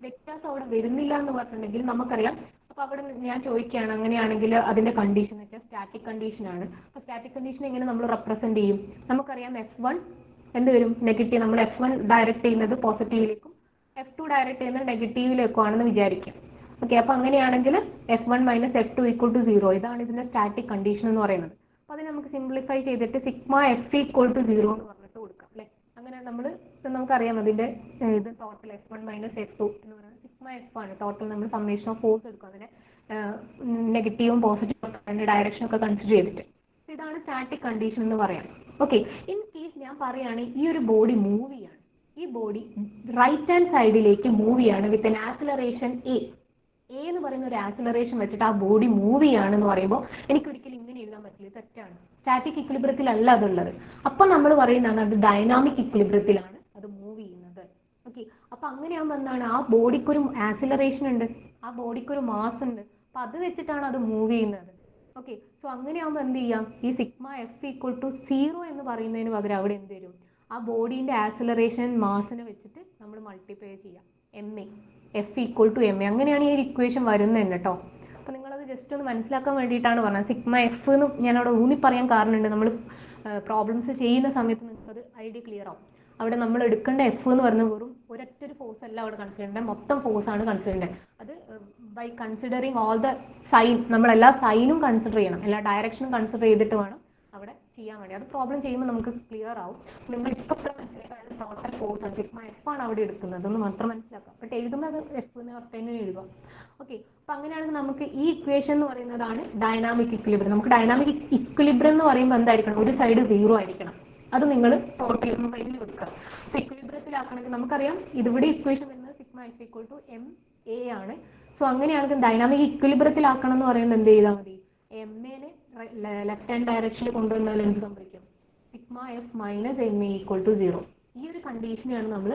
വ്യത്യാസം അവിടെ വരുന്നില്ല എന്ന് പറഞ്ഞിട്ടുണ്ടെങ്കിൽ നമുക്കറിയാം. അപ്പോൾ അവിടെ ഞാൻ ചോദിക്കുകയാണ്, അങ്ങനെയാണെങ്കിൽ അതിന്റെ കണ്ടീഷൻ വെച്ചാൽ സ്റ്റാറ്റിക് കണ്ടീഷൻ ആണ്. അപ്പോൾ സ്റ്റാറ്റിക് കണ്ടീഷൻ എങ്ങനെ നമ്മൾ റെപ്രസെന്റ് ചെയ്യും? നമുക്കറിയാം F1 എന്ത് വരും? നെഗറ്റീവ്. നമ്മൾ F1 ഡയറക്റ്റ് ചെയ്യുന്നത് പോസിറ്റീവിലേക്കും F2 ഡയറക്റ്റ് ചെയ്യുന്നത് നെഗറ്റീവിലേക്കും ആണെന്ന് വിചാരിക്കാം. ഓക്കെ, അപ്പോൾ അങ്ങനെയാണെങ്കിൽ F1 minus F2 equal to 0. ഇതാണ് ഇതിന്റെ സ്റ്റാറ്റിക് കണ്ടീഷൻ എന്ന് പറയുന്നത്. അപ്പോൾ അതിനെ നമുക്ക് സിംപ്ലിഫൈ ചെയ്തിട്ട് സിഗ്മ F ഈക്വൽ ടു 0 എന്ന് പറഞ്ഞിട്ട് കൊടുക്കാം അല്ലേ. അങ്ങനെ നമുക്കറിയാം അതിന്റെ ഇത് ടോട്ടൽ F1 മൈനസ് F2 എന്ന് പറയുന്നത് സിഗ്മ F ആണ്. ടോട്ടൽ നമ്മൾ സമ്മേഷൻ ഓഫ് ഫോഴ്സ് എടുക്കും, അതിനെ നെഗറ്റീവും പോസിറ്റീവും അതിന്റെ ഡയറക്ഷൻ ഒക്കെ കൺസിഡർ ചെയ്തിട്ട്. ഇതാണ് സ്റ്റാറ്റിക് കണ്ടീഷൻ എന്ന് പറയാം. ഓക്കെ, ഇൻ കേസ് ഞാൻ പറയുകയാണ് ഈ ഒരു ബോഡി മൂവ് ചെയ്യാണ്, ഈ ബോഡി റൈറ്റ് ഹാൻഡ് സൈഡിലേക്ക് മൂവ് ചെയ്യാണ് വിത്ത് എൻ ആക്സിലറേഷൻ എ എന്ന് പറയുന്ന ഒരു ആക്സിലറേഷൻ വെച്ചിട്ട് ആ ബോഡി മൂവ് ചെയ്യാണെന്ന് പറയുമ്പോൾ എനിക്ക് ഒരിക്കലും ഇങ്ങനെ എഴുതാൻ പറ്റില്ല, തെറ്റാണ്. സ്റ്റാറ്റിക് ഇക്വിലിബ്രിയത്തിലല്ല അതുള്ളത്. അപ്പം നമ്മൾ പറയുന്നതാണ് അത് ഡൈനാമിക് ഇക്വിലിബ്രിയത്തിലാണ് അത് മൂവ് ചെയ്യുന്നത്. ഓക്കെ, അപ്പം അങ്ങനെയാകുമ്പോൾ എന്താണ്, ആ ബോഡിക്കൊരു ആക്സിലറേഷൻ ഉണ്ട്, ആ ബോഡിക്കൊരു മാസ് ഉണ്ട്, അപ്പം അത് വെച്ചിട്ടാണ് അത് മൂവ് ചെയ്യുന്നത്. ഓക്കെ, സോ അങ്ങനെയാകുമ്പോൾ എന്ത് ചെയ്യാം, ഈ സിഗ്മ F ഈക്വൽ ടു 0 എന്ന് പറയുന്നതിന് പകരം അവിടെ എന്ത് വരും, ആ ബോഡീൻ്റെ ആക്സിലറേഷൻ മാസിനെ വെച്ചിട്ട് നമ്മൾ മൾട്ടിപ്ലൈ ചെയ്യാം, MA, F equal to MA. അങ്ങനെയാണ് ഈ ഒരു ഇക്വേഷൻ വരുന്നത് തന്നെ കേട്ടോ. അപ്പോൾ നിങ്ങളത് ജസ്റ്റ് ഒന്ന് മനസ്സിലാക്കാൻ വേണ്ടിയിട്ടാണ് പറഞ്ഞത്. സിഗ്മ F എന്ന് ഞാൻ അവിടെ ഊന്നി പറയാൻ കാരണമുണ്ട്, നമ്മൾ പ്രോബ്ലംസ് ചെയ്യുന്ന സമയത്ത് നിങ്ങൾക്കത് ഐഡിയ ക്ലിയർ ആവും. അവിടെ നമ്മൾ എടുക്കേണ്ട F എന്ന് പറയുന്നത് വെറും ഒരൊറ്റൊരു ഫോഴ്സ് അല്ല അവിടെ കൺസിഡർ ചെയ്യേണ്ടത്, മൊത്തം ഫോഴ്സാണ് കൺസിഡർ ചെയ്യേണ്ടത്. അത് by considering all the sign, നമ്മളെല്ലാ സൈനും കൺസിഡർ ചെയ്യണം, എല്ലാ ഡയറക്ഷനും കൺസിഡർ ചെയ്തിട്ട് വേണം അവിടെ ചെയ്യാൻ വേണ്ടി. അത് പ്രോബ്ലം ചെയ്യുമ്പോൾ നമുക്ക് ക്ലിയർ ആവും. നിങ്ങൾ ഇപ്പോൾ മനസ്സിലാക്കാൻ ടോട്ടൽ ഫോഴ്സ് ആണ്, സിഗ്മ F ആണ് അവിടെ എടുക്കുന്നത്, അതൊന്ന് മാത്രം മനസ്സിലാക്കാം. ബട്ട് എഴുതുമ്പോൾ അത് F എന്ന് പറഞ്ഞ് എഴുതുക. ഓക്കെ, അപ്പം അങ്ങനെയാണെങ്കിൽ നമുക്ക് ഈ ഇക്വേഷൻ എന്ന് പറയുന്നതാണ് ഡൈനാമിക് ഇക്വിലിബ്രിയം. നമുക്ക് ഡൈനാമിക് ഇക്വിലിബ്രിയം എന്ന് പറയുമ്പോൾ എന്തായിരിക്കണം, ഒരു സൈഡ് 0 ആയിരിക്കണം. അത് നിങ്ങൾ ടോട്ടൽ മൈൻഡിൽ വെക്കുക. അപ്പോൾ ഇക്വിലിബ്രിയത്തിലാക്കണമെങ്കിൽ നമുക്കറിയാം ഇതിവിടെ ഇക്വേഷൻ വരുന്നത് sigma F equal to MA ആണ്. സോ അങ്ങനെയാണെങ്കിൽ ഡൈനാമിക് ഇക്വിലിബ്രിയത്തിലാക്കണം എന്ന് പറയുന്നത് എന്ത് ചെയ്താൽ മതി, MAനെ ലെഫ്റ്റ് ഹാൻഡ് ഡയറക്ഷനിൽ കൊണ്ടുവന്നാൽ എന്ത് സംഭവിക്കും, sigma F minus MA equal to 0. ഈ ഒരു കണ്ടീഷനെയാണ് നമ്മൾ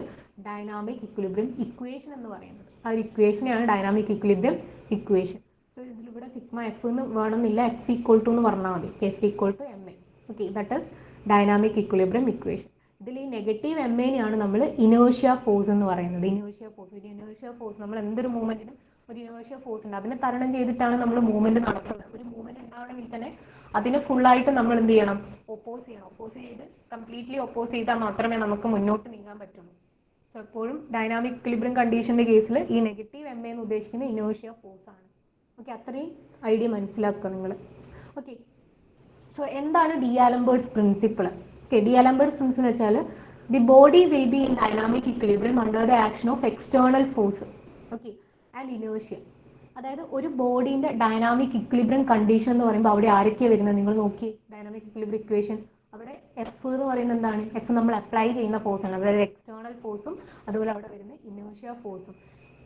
ഡൈനാമിക് ഇക്വിലിബ്രിയം ഇക്വേഷൻ എന്ന് പറയുന്നത്. ആ ഒരു ഇക്വേഷനെയാണ് ഡൈനാമിക് ഇക്വിലിബ്രിയം ഇക്വേഷൻ. സോ ഇതിലിവിടെ സിഗ്മ F എന്ന് വേണമെന്നില്ല, F ഈക്വൽ ടു എന്ന് പറഞ്ഞാൽ മതി, F equal to MA. Okay, that is dynamic equilibrium equation. ഇതിൽ ഈ നെഗറ്റീവ് MAനെയാണ് നമ്മൾ ഇനേർഷ്യ ഫോഴ്സ് എന്ന് പറയുന്നത്. ഇനേർഷ്യ ഫോഴ്സ് നമ്മൾ എന്തൊരു മൂവ്മെന്റിനും ഒരു ഇനേർഷ്യ ഫോഴ്സ് ഉണ്ട്, അതിനെ തരണം ചെയ്തിട്ടാണ് നമ്മൾ മൂവ്മെന്റ് നടത്തുന്നത്. ഒരു മൂവ്മെന്റ് ഉണ്ടാവണമെങ്കിൽ തന്നെ അതിനെ ഫുള്ളായിട്ട് നമ്മൾ എന്ത് ചെയ്യണം, ഒപ്പോസ് ചെയ്യണം. ഒപ്പോസ് ചെയ്ത് കംപ്ലീറ്റ്ലി ഒപ്പോസ് ചെയ്താൽ മാത്രമേ നമുക്ക് മുന്നോട്ട് നീങ്ങാൻ പറ്റുള്ളൂ. സോ എപ്പോഴും ഡൈനാമിക് ഇക്വിലിബ്രിയം കണ്ടീഷന്റെ കേസിൽ ഈ നെഗറ്റീവ് MA എന്ന് ഉദ്ദേശിക്കുന്നത് ഇനേർഷ്യ ഫോഴ്സ് ആണ്. ഓക്കെ, അത്രയും ഐഡിയ മനസ്സിലാക്കുക നിങ്ങൾ. ഓക്കെ, സോ എന്താണ് ഡിആലംബേർട്സ് പ്രിൻസിപ്പിൾ? ഓക്കെ, ഡിആലംബേർട്സ് പ്രിൻസിപ്പിൾ വെച്ചാൽ the body will be in dynamic equilibrium under the action of external force, okay, and inertia. അതായത് ഒരു ബോഡീൻ്റെ ഡൈനാമിക് ഇക്വിലിബ്രിയം കണ്ടീഷൻ എന്ന് പറയുമ്പോൾ അവിടെ ആരൊക്കെയാണ് വരുന്നത് നിങ്ങൾ നോക്കി. ഡൈനാമിക് ഇക്വിലിബ്രിയം ഇക്വേഷൻ അവിടെ F എന്ന് പറയുന്നത് എന്താണ്, F നമ്മൾ അപ്ലൈ ചെയ്യുന്ന ഫോഴ്സാണ്, അതായത് എക്സ്റ്റേണൽ ഫോഴ്സും അതുപോലെ അവിടെ വരുന്ന ഇനേർഷ്യ ഫോഴ്സും.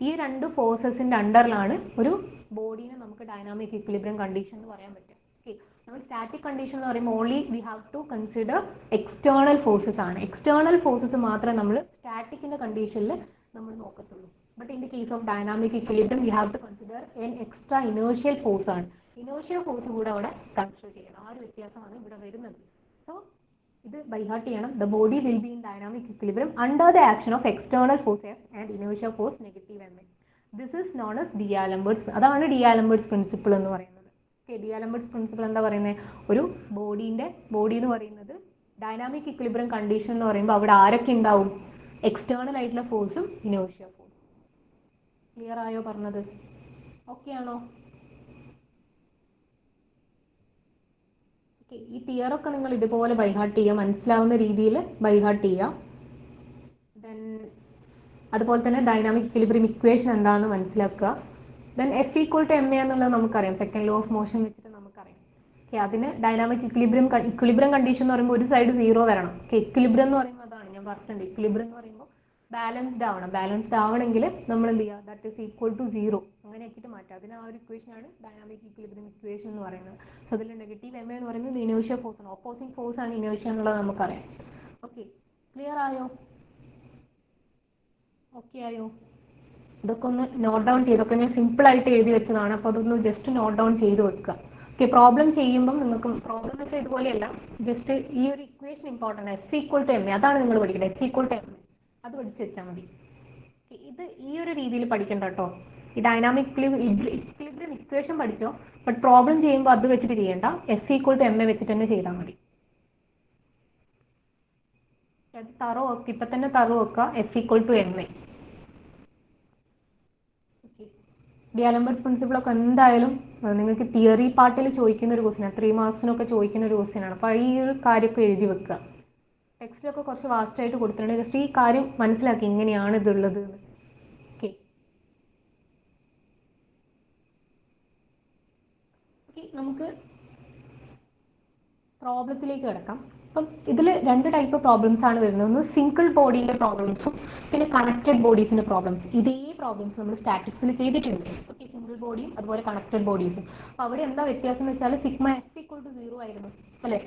ഈ രണ്ട് ഫോഴ്സസിൻ്റെ അണ്ടറിലാണ് ഒരു ബോഡീനെ നമുക്ക് ഡൈനാമിക് ഇക്വിലിബ്രിയം കണ്ടീഷൻ എന്ന് പറയാൻ പറ്റും. ഓക്കെ, നമ്മൾ സ്റ്റാറ്റിക് കണ്ടീഷൻ എന്ന് പറയുമ്പോൾ only we have to consider external forces ആണ്. എക്സ്റ്റേണൽ ഫോഴ്സസ് മാത്രമേ നമ്മൾ സ്റ്റാറ്റിക്കിൻ്റെ കണ്ടീഷനിൽ നമ്മൾ നോക്കത്തുള്ളൂ. But in the case of dynamic equilibrium we have to consider an extra inertial force ആണ്. ഇനേർഷ്യൽ ഫോഴ്സ് കൂടെ അവിടെ കൺസിഡർ ചെയ്യണം. ആ ഒരു വ്യത്യാസമാണ് ഇവിടെ വരുന്നത്. സോ ഇത് ബൈ ഹാർട്ട് ചെയ്യണം. The body will be in dynamic equilibrium under the action of external force F and inertial force negative MA. This is known as d'Alembert's. അതാണ് ഡിആലംബേർട്സ് പ്രിൻസിപ്പിൾ എന്ന് പറയുന്നത്. ഓക്കെ, ഡിആലംബേർട്സ് പ്രിൻസിപ്പിൾ എന്താ പറയുന്നത്, ഒരു body എന്ന് പറയുന്നത് dynamic equilibrium condition എന്ന് പറയുമ്പോൾ അവിടെ ആരൊക്കെ ഉണ്ടാവും, എക്സ്റ്റേണൽ ആയിട്ടുള്ള ഫോഴ്സും ഇനേർഷ്യ ഫോഴ്സും. ക്ലിയർ ആയോ പറഞ്ഞത്? ഓക്കെ ആണോ? ഓക്കെ, ഈ തിയറൊക്കെ നിങ്ങൾ ഇതുപോലെ ബൈഹാർട്ട് ചെയ്യുക, മനസ്സിലാവുന്ന രീതിയിൽ ബൈഹാർട്ട് ചെയ്യുക. ദെൻ അതുപോലെ തന്നെ ഡൈനാമിക് ഇക്വിലിബ്രിയം ഇക്വേഷൻ എന്താണെന്ന് മനസ്സിലാക്കുക. Then F equal to MA എന്നുള്ളത് നമുക്കറിയാം, സെക്കൻഡ് ലോ ഓഫ് മോഷൻ വെച്ചിട്ട് നമുക്കറിയാം. ഓക്കെ, അതിന് ഡൈനാമിക് ഇക്വിലിബ്രിയം കണ്ടീഷൻ എന്ന് പറയുമ്പോൾ ഒരു സൈഡ് 0 വരണം. ഓക്കെ, ഇക്വിലിബ്രിയം എന്ന് പറയുമ്പോൾ അതാണ് ഞാൻ പറഞ്ഞിട്ടുണ്ട്. ഇക്വിലിബ്രിയം എന്ന് പറയുമ്പോൾ ബാലൻസ്ഡ് ആവണം. ബാലൻസ്ഡ് ആവണമെങ്കിൽ നമ്മൾ എന്ത് ചെയ്യുക, ദാറ്റ് ഈസ് ഈക്വൽ ടു 0 അങ്ങനെ ആക്കിയിട്ട് മാറ്റാം. അതിന് ആ ഒരു ഇക്വേഷനാണ് ഡൈനാമിക് ഇക്വിലിബ്രിയം ഇക്വേഷൻ എന്ന് പറയുന്നത്. സോ അതിൽ നെഗറ്റീവ് MA എന്ന് പറയുന്നത് ഇനേർഷ്യ ഫോഴ്സ് ആണ്, ഓപ്പോസിംഗ് ഫോഴ്സ് ആണ് ഇനേർഷ്യ എന്നുള്ളത് നമുക്കറിയാം. ഓക്കെ, ക്ലിയർ ആയോ? ഓക്കെ ആയോ? ഇതൊക്കെ ഒന്ന് നോട്ട് ഡൗൺ ചെയ്തൊക്കെ ഞാൻ സിമ്പിൾ ആയിട്ട് എഴുതി വെച്ചതാണ്. അപ്പോൾ അതൊന്ന് ജസ്റ്റ് നോട്ട് ഡൗൺ ചെയ്ത് വെക്കുക. ഓക്കെ, പ്രോബ്ലം ചെയ്യുമ്പം നിങ്ങൾക്ക് പ്രോബ്ലം വെച്ചാൽ ഇതുപോലെയല്ല, ജസ്റ്റ് ഈ ഒരു equation important. F equal to MA അതാണ് നിങ്ങൾ പഠിക്കുന്നത്. F ഈക്വൽ ടു MA അത് പഠിച്ച് വെച്ചാൽ മതി. ഇത് ഈ ഒരു രീതിയിൽ പഠിക്കണ്ട കേട്ടോ. ഈ ഡൈനാമിക് ഇക്വിലിബ്രിയം ഇക്വേഷൻ പഠിച്ചോ, ബട്ട് പ്രോബ്ലം ചെയ്യുമ്പോൾ അത് വെച്ചിട്ട് ചെയ്യണ്ട. F=ma വെച്ചിട്ട് തന്നെ ചെയ്താൽ മതി. അത് തറോ വെക്കുക, ഇപ്പൊ തന്നെ തറോ വെക്കുക. F=ma. ഡിയാലംബർട്ട് പ്രിൻസിപ്പിൾ ഒക്കെ എന്തായാലും നിങ്ങൾക്ക് തിയറി പാർട്ടിൽ ചോദിക്കുന്ന ഒരു ക്വസ്റ്റ്യൻ, 3 മാർക്സിനൊക്കെ ചോദിക്കുന്ന ഒരു ക്വസ്റ്റ്യൻ ആണ്. അപ്പോൾ ഈ ഒരു കാര്യമൊക്കെ എഴുതി വെക്കുക. ടെക്സ്റ്റിലൊക്കെ കുറച്ച് വാസ്റ്റ് ആയിട്ട് കൊടുത്തിട്ടുണ്ട്. ജസ്റ്റ് ഈ കാര്യം മനസ്സിലാക്കി ഇങ്ങനെയാണ് ഇതുള്ളത്. ഓക്കെ, നമുക്ക് പ്രോബ്ലത്തിലേക്ക് കിടക്കാം. അപ്പം ഇതിൽ 2 ടൈപ്പ് പ്രോബ്ലംസ് ആണ് വരുന്നത്. ഒന്ന് സിംഗിൾ ബോഡിയുടെ പ്രോബ്ലംസും പിന്നെ കണക്റ്റഡ് ബോഡീസിന്റെ പ്രോബ്ലംസ്. ഇതേ പ്രോബ്ലംസ് നമ്മൾ സ്റ്റാറ്റിക്സിൽ ചെയ്തിട്ടുണ്ട്. ഓക്കെ, സിംഗിൾ ബോഡിയും അതുപോലെ കണക്റ്റഡ് ബോഡീസും. അപ്പോൾ അവിടെ എന്താ വ്യത്യാസം എന്ന് വെച്ചാൽ σF=0 ആയിരുന്നു അല്ലേ.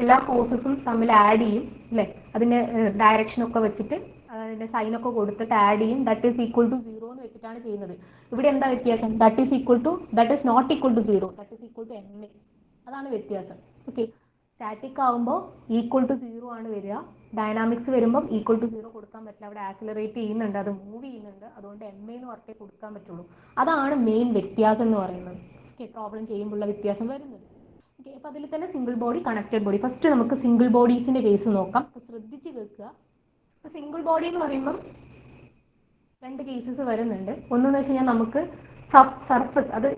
എല്ലാ ഫോഴ്സസും തമ്മിൽ ആഡ് ചെയ്യും അല്ലേ, അതിന്റെ ഡയറക്ഷനൊക്കെ വെച്ചിട്ട് അതിന്റെ സൈനൊക്കെ കൊടുത്തിട്ട് ആഡ് ചെയ്യും. ദാറ്റ് ഈസ് ഈക്വൽ ടു 0 എന്ന് വെച്ചിട്ടാണ് ചെയ്യുന്നത്. ഇവിടെ എന്താ വ്യത്യാസം? That is not equal to 0, that is equal to ma. അതാണ് വ്യത്യാസം. ഓക്കെ, സ്റ്റാറ്റിക് ആകുമ്പോൾ ഈക്വൽ ടു 0 ആണ് വരിക. ഡൈനാമിക്സ് വരുമ്പോൾ ഈക്വൽ ടു 0 കൊടുക്കാൻ പറ്റില്ല. അവിടെ ആക്സിലറേറ്റ് ചെയ്യുന്നുണ്ട്, അത് മൂവ് ചെയ്യുന്നുണ്ട്. അതുകൊണ്ട് ma എന്ന് പറഞ്ഞേ കൊടുക്കാൻ പറ്റുള്ളൂ. അതാണ് മെയിൻ വ്യത്യാസം എന്ന് പറയുന്നത്. ഓക്കെ, പ്രോബ്ലം ചെയ്യുമ്പോഴുള്ള വ്യത്യാസം വരുന്നത്. ഓക്കെ, അപ്പോൾ അതിൽ തന്നെ single body, connected body. First നമുക്ക് സിംഗിൾ ബോഡീസിന്റെ കേസ് നോക്കാം. ശ്രദ്ധിച്ച് കേൾക്കുക. സിംഗിൾ ബോഡി എന്ന് പറയുമ്പം 2 കേസസ് വരുന്നുണ്ട്. ഒന്നെന്ന് വെച്ച് കഴിഞ്ഞാൽ നമുക്ക് സർഫസ്, അത്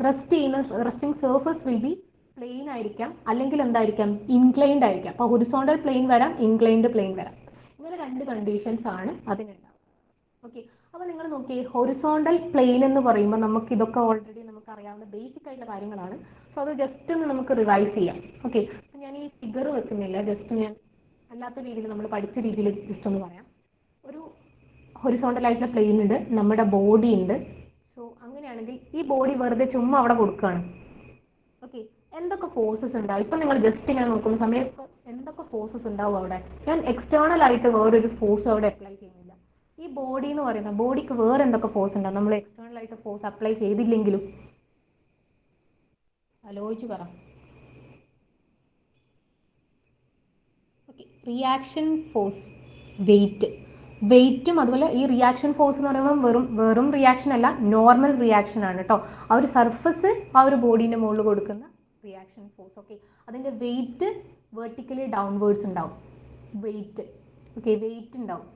resting surface will be plane ആയിരിക്കാം, അല്ലെങ്കിൽ എന്തായിരിക്കാം, ഇൻക്ലൈൻഡ് ആയിരിക്കാം. അപ്പോൾ ഹൊറിസോണ്ടൽ പ്ലെയിൻ വരാം, ഇൻക്ലൈൻഡ് പ്ലെയിൻ വരാം. ഇങ്ങനെ 2 കണ്ടീഷൻസ് ആണ് അതിനുണ്ടാവും. ഓക്കെ, അപ്പോൾ നിങ്ങൾ നോക്കിയേ, ഹൊറിസോണ്ടൽ പ്ലെയിൻ എന്ന് പറയുമ്പോൾ നമുക്ക് ഇതൊക്കെ ഓൾറെഡി നമുക്ക് അറിയാവുന്ന ബേസിക് ആയിട്ടുള്ള കാര്യങ്ങളാണ്. സോ അത് ജസ്റ്റ് ഒന്ന് നമുക്ക് റിവൈസ് ചെയ്യാം. ഓക്കെ, അപ്പോൾ ഞാൻ ഈ ഫിഗർ വെക്കുന്നില്ല, ജസ്റ്റ് ഞാൻ അല്ലാത്ത രീതിയിൽ നമ്മൾ പഠിച്ച രീതിയിൽ ജസ്റ്റ് ഒന്ന് പറയാം. ഒരു ഹൊറിസോണ്ടൽ ആയിട്ടുള്ള പ്ലെയിൻ ഉണ്ട്, നമ്മുടെ ബോഡി ഉണ്ട്. സോ അങ്ങനെയാണെങ്കിൽ ഈ ബോഡി വെറുതെ ചുമ്മാ അവിടെ കൊടുക്കുകയാണ്. ഓക്കെ, എന്തൊക്കെ ഫോഴ്സസ് ഉണ്ടാവും? ഇപ്പം നിങ്ങൾ ജസ്റ്റ് ഇങ്ങനെ നോക്കുന്ന സമയത്ത് എന്തൊക്കെ ഫോഴ്സസ് ഉണ്ടാവും അവിടെ? ഞാൻ എക്സ്റ്റേണൽ ആയിട്ട് വേറൊരു ഫോഴ്സ് അവിടെ അപ്ലൈ ചെയ്യുന്നില്ല. ഈ ബോഡി എന്ന് പറയുന്ന ബോഡിക്ക് വേറെ എന്തൊക്കെ ഫോഴ്സ് ഉണ്ടാവും നമ്മൾ എക്സ്റ്റേണൽ ആയിട്ട് ഫോഴ്സ് അപ്ലൈ ചെയ്തില്ലെങ്കിലും? ആലോചിച്ച് പറ. ഓക്കെ, റിയാക്ഷൻ ഫോഴ്സ്, വെയിറ്റും അതുപോലെ ഈ റിയാക്ഷൻ ഫോഴ്സ് എന്ന് പറയുമ്പോൾ വെറും റിയാക്ഷൻ അല്ല, നോർമൽ റിയാക്ഷൻ ആണ് കേട്ടോ. ആ ഒരു സർഫസ് ആ ഒരു ബോഡീൻ്റെ മുകളിൽ കൊടുക്കുന്ന റിയാക്ഷൻ ഫോഴ്സ്. ഓക്കെ, അതിൻ്റെ വെയിറ്റ് വെർട്ടിക്കലി ഡൗൺവേർഡ്സ് ഉണ്ടാവും. വെയിറ്റ് ഉണ്ടാവും.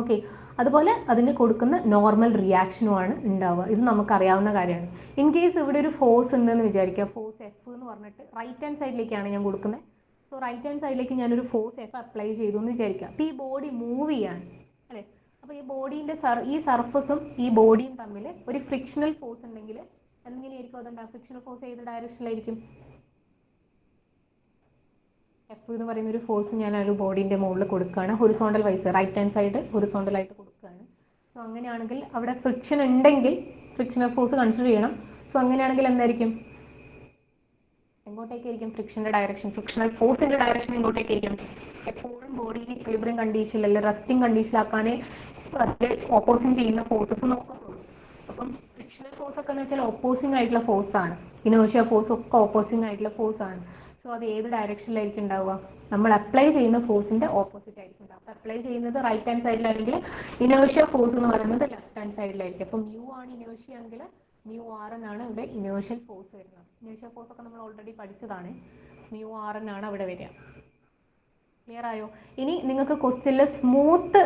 ഓക്കെ, അതുപോലെ അതിന് കൊടുക്കുന്ന നോർമൽ റിയാക്ഷനുമാണ് ഉണ്ടാവുക. ഇത് നമുക്കറിയാവുന്ന കാര്യമാണ്. ഇൻ കേസ് ഇവിടെ ഒരു ഫോഴ്സ് ഉണ്ടെന്ന് വിചാരിക്കുക, ഫോഴ്സ് F എന്ന് പറഞ്ഞിട്ട് റൈറ്റ് ഹാൻഡ് സൈഡിലേക്കാണ് ഞാൻ കൊടുക്കുന്നത്. സോ റൈറ്റ് ഹാൻഡ് സൈഡിലേക്ക് ഞാനൊരു ഫോഴ്സ് F അപ്ലൈ ചെയ്തു എന്ന് വിചാരിക്കുക. അപ്പോൾ ഈ ബോഡി മൂവ് ചെയ്യാണ് അല്ലേ. അപ്പോൾ ഈ ബോഡീൻ്റെ ഈ സർഫസും ഈ ബോഡിയും തമ്മിൽ ഒരു ഫ്രിക്ഷണൽ ഫോഴ്സ് ഉണ്ടെങ്കിൽ എങ്ങനെയായിരിക്കും അതുണ്ടാകുക? ഫ്രിക്ഷണൽ ഫോഴ്സ് ഏത് ഡയറക്ഷനിലായിരിക്കും? F എന്ന് പറയുന്ന ഒരു ഫോഴ്സ് ഞാൻ ഒരു ബോഡീൻ്റെ മുകളിൽ കൊടുക്കുകയാണ്, horizontal wise, right hand side horizontal ആയിട്ട് കൊടുക്കുകയാണ്. സോ അങ്ങനെയാണെങ്കിൽ അവിടെ ഫ്രിക്ഷൻ ഉണ്ടെങ്കിൽ ഫ്രിക്ഷണൽ ഫോഴ്സ് കൺസിഡർ ചെയ്യണം. സോ അങ്ങനെയാണെങ്കിൽ എന്തായിരിക്കും? എങ്ങോട്ടേക്കായിരിക്കും ഫ്രിക്ഷൻ്റെ ഡയറക്ഷൻ? ഫ്രിക്ഷണൽ ഫോഴ്സിൻ്റെ ഡയറക്ഷൻ എങ്ങോട്ടേക്കായിരിക്കും? എപ്പോഴും ബോഡി ഇക്വിലിബ്രിയം കണ്ടീഷനിൽ അല്ലെങ്കിൽ റെസ്റ്റിംഗ് കണ്ടീഷനിലാക്കാനേ ഓപ്പോസിങ് ചെയ്യുന്ന ഫോഴ്സസ് നോക്കത്തുള്ളൂ. അപ്പം ഫ്രിക്ഷണൽ ഫോഴ്സ് ഒക്കെ എന്ന് വെച്ചാൽ ഓപ്പോസിങ് ആയിട്ടുള്ള ഫോഴ്സ് ആണ്. ഇനേർഷ്യ ഫോഴ്സ് ഒക്കെ ഓപ്പോസിങ് ആയിട്ടുള്ള ഫോഴ്സ് ആണ്. സോ അത് ഏത് ഡയറക്ഷനിലായിരിക്കും ഉണ്ടാവുക? നമ്മൾ അപ്ലൈ ചെയ്യുന്ന ഫോഴ്സിന്റെ ഓപ്പോസിറ്റ് ആയിരിക്കും ഉണ്ടാവുക. അപ്ലൈ ചെയ്യുന്നത് റൈറ്റ് ഹാൻഡ് സൈഡിലാണെങ്കിൽ ഇനേർഷ്യ ഫോഴ്സ് എന്ന് പറയുന്നത് ലെഫ്റ്റ് ഹാൻഡ് സൈഡിലായിരിക്കും. അപ്പം മ്യൂ ആണ് ഇനേർഷ്യ എങ്കിൽ μRn ആണ് ഇവിടെ ഇനേർഷ്യൽ ഫോഴ്സ് വരുന്നത്. ഇനേർഷ്യൽ ഫോഴ്സ് ഒക്കെ നമ്മൾ ഓൾറെഡി പഠിച്ചതാണ്. μRn ആണ് അവിടെ വരിക. ക്ലിയർ ആയോ? ഇനി നിങ്ങൾക്ക് ക്വസ്റ്റ്യനിൽ സ്മൂത്ത്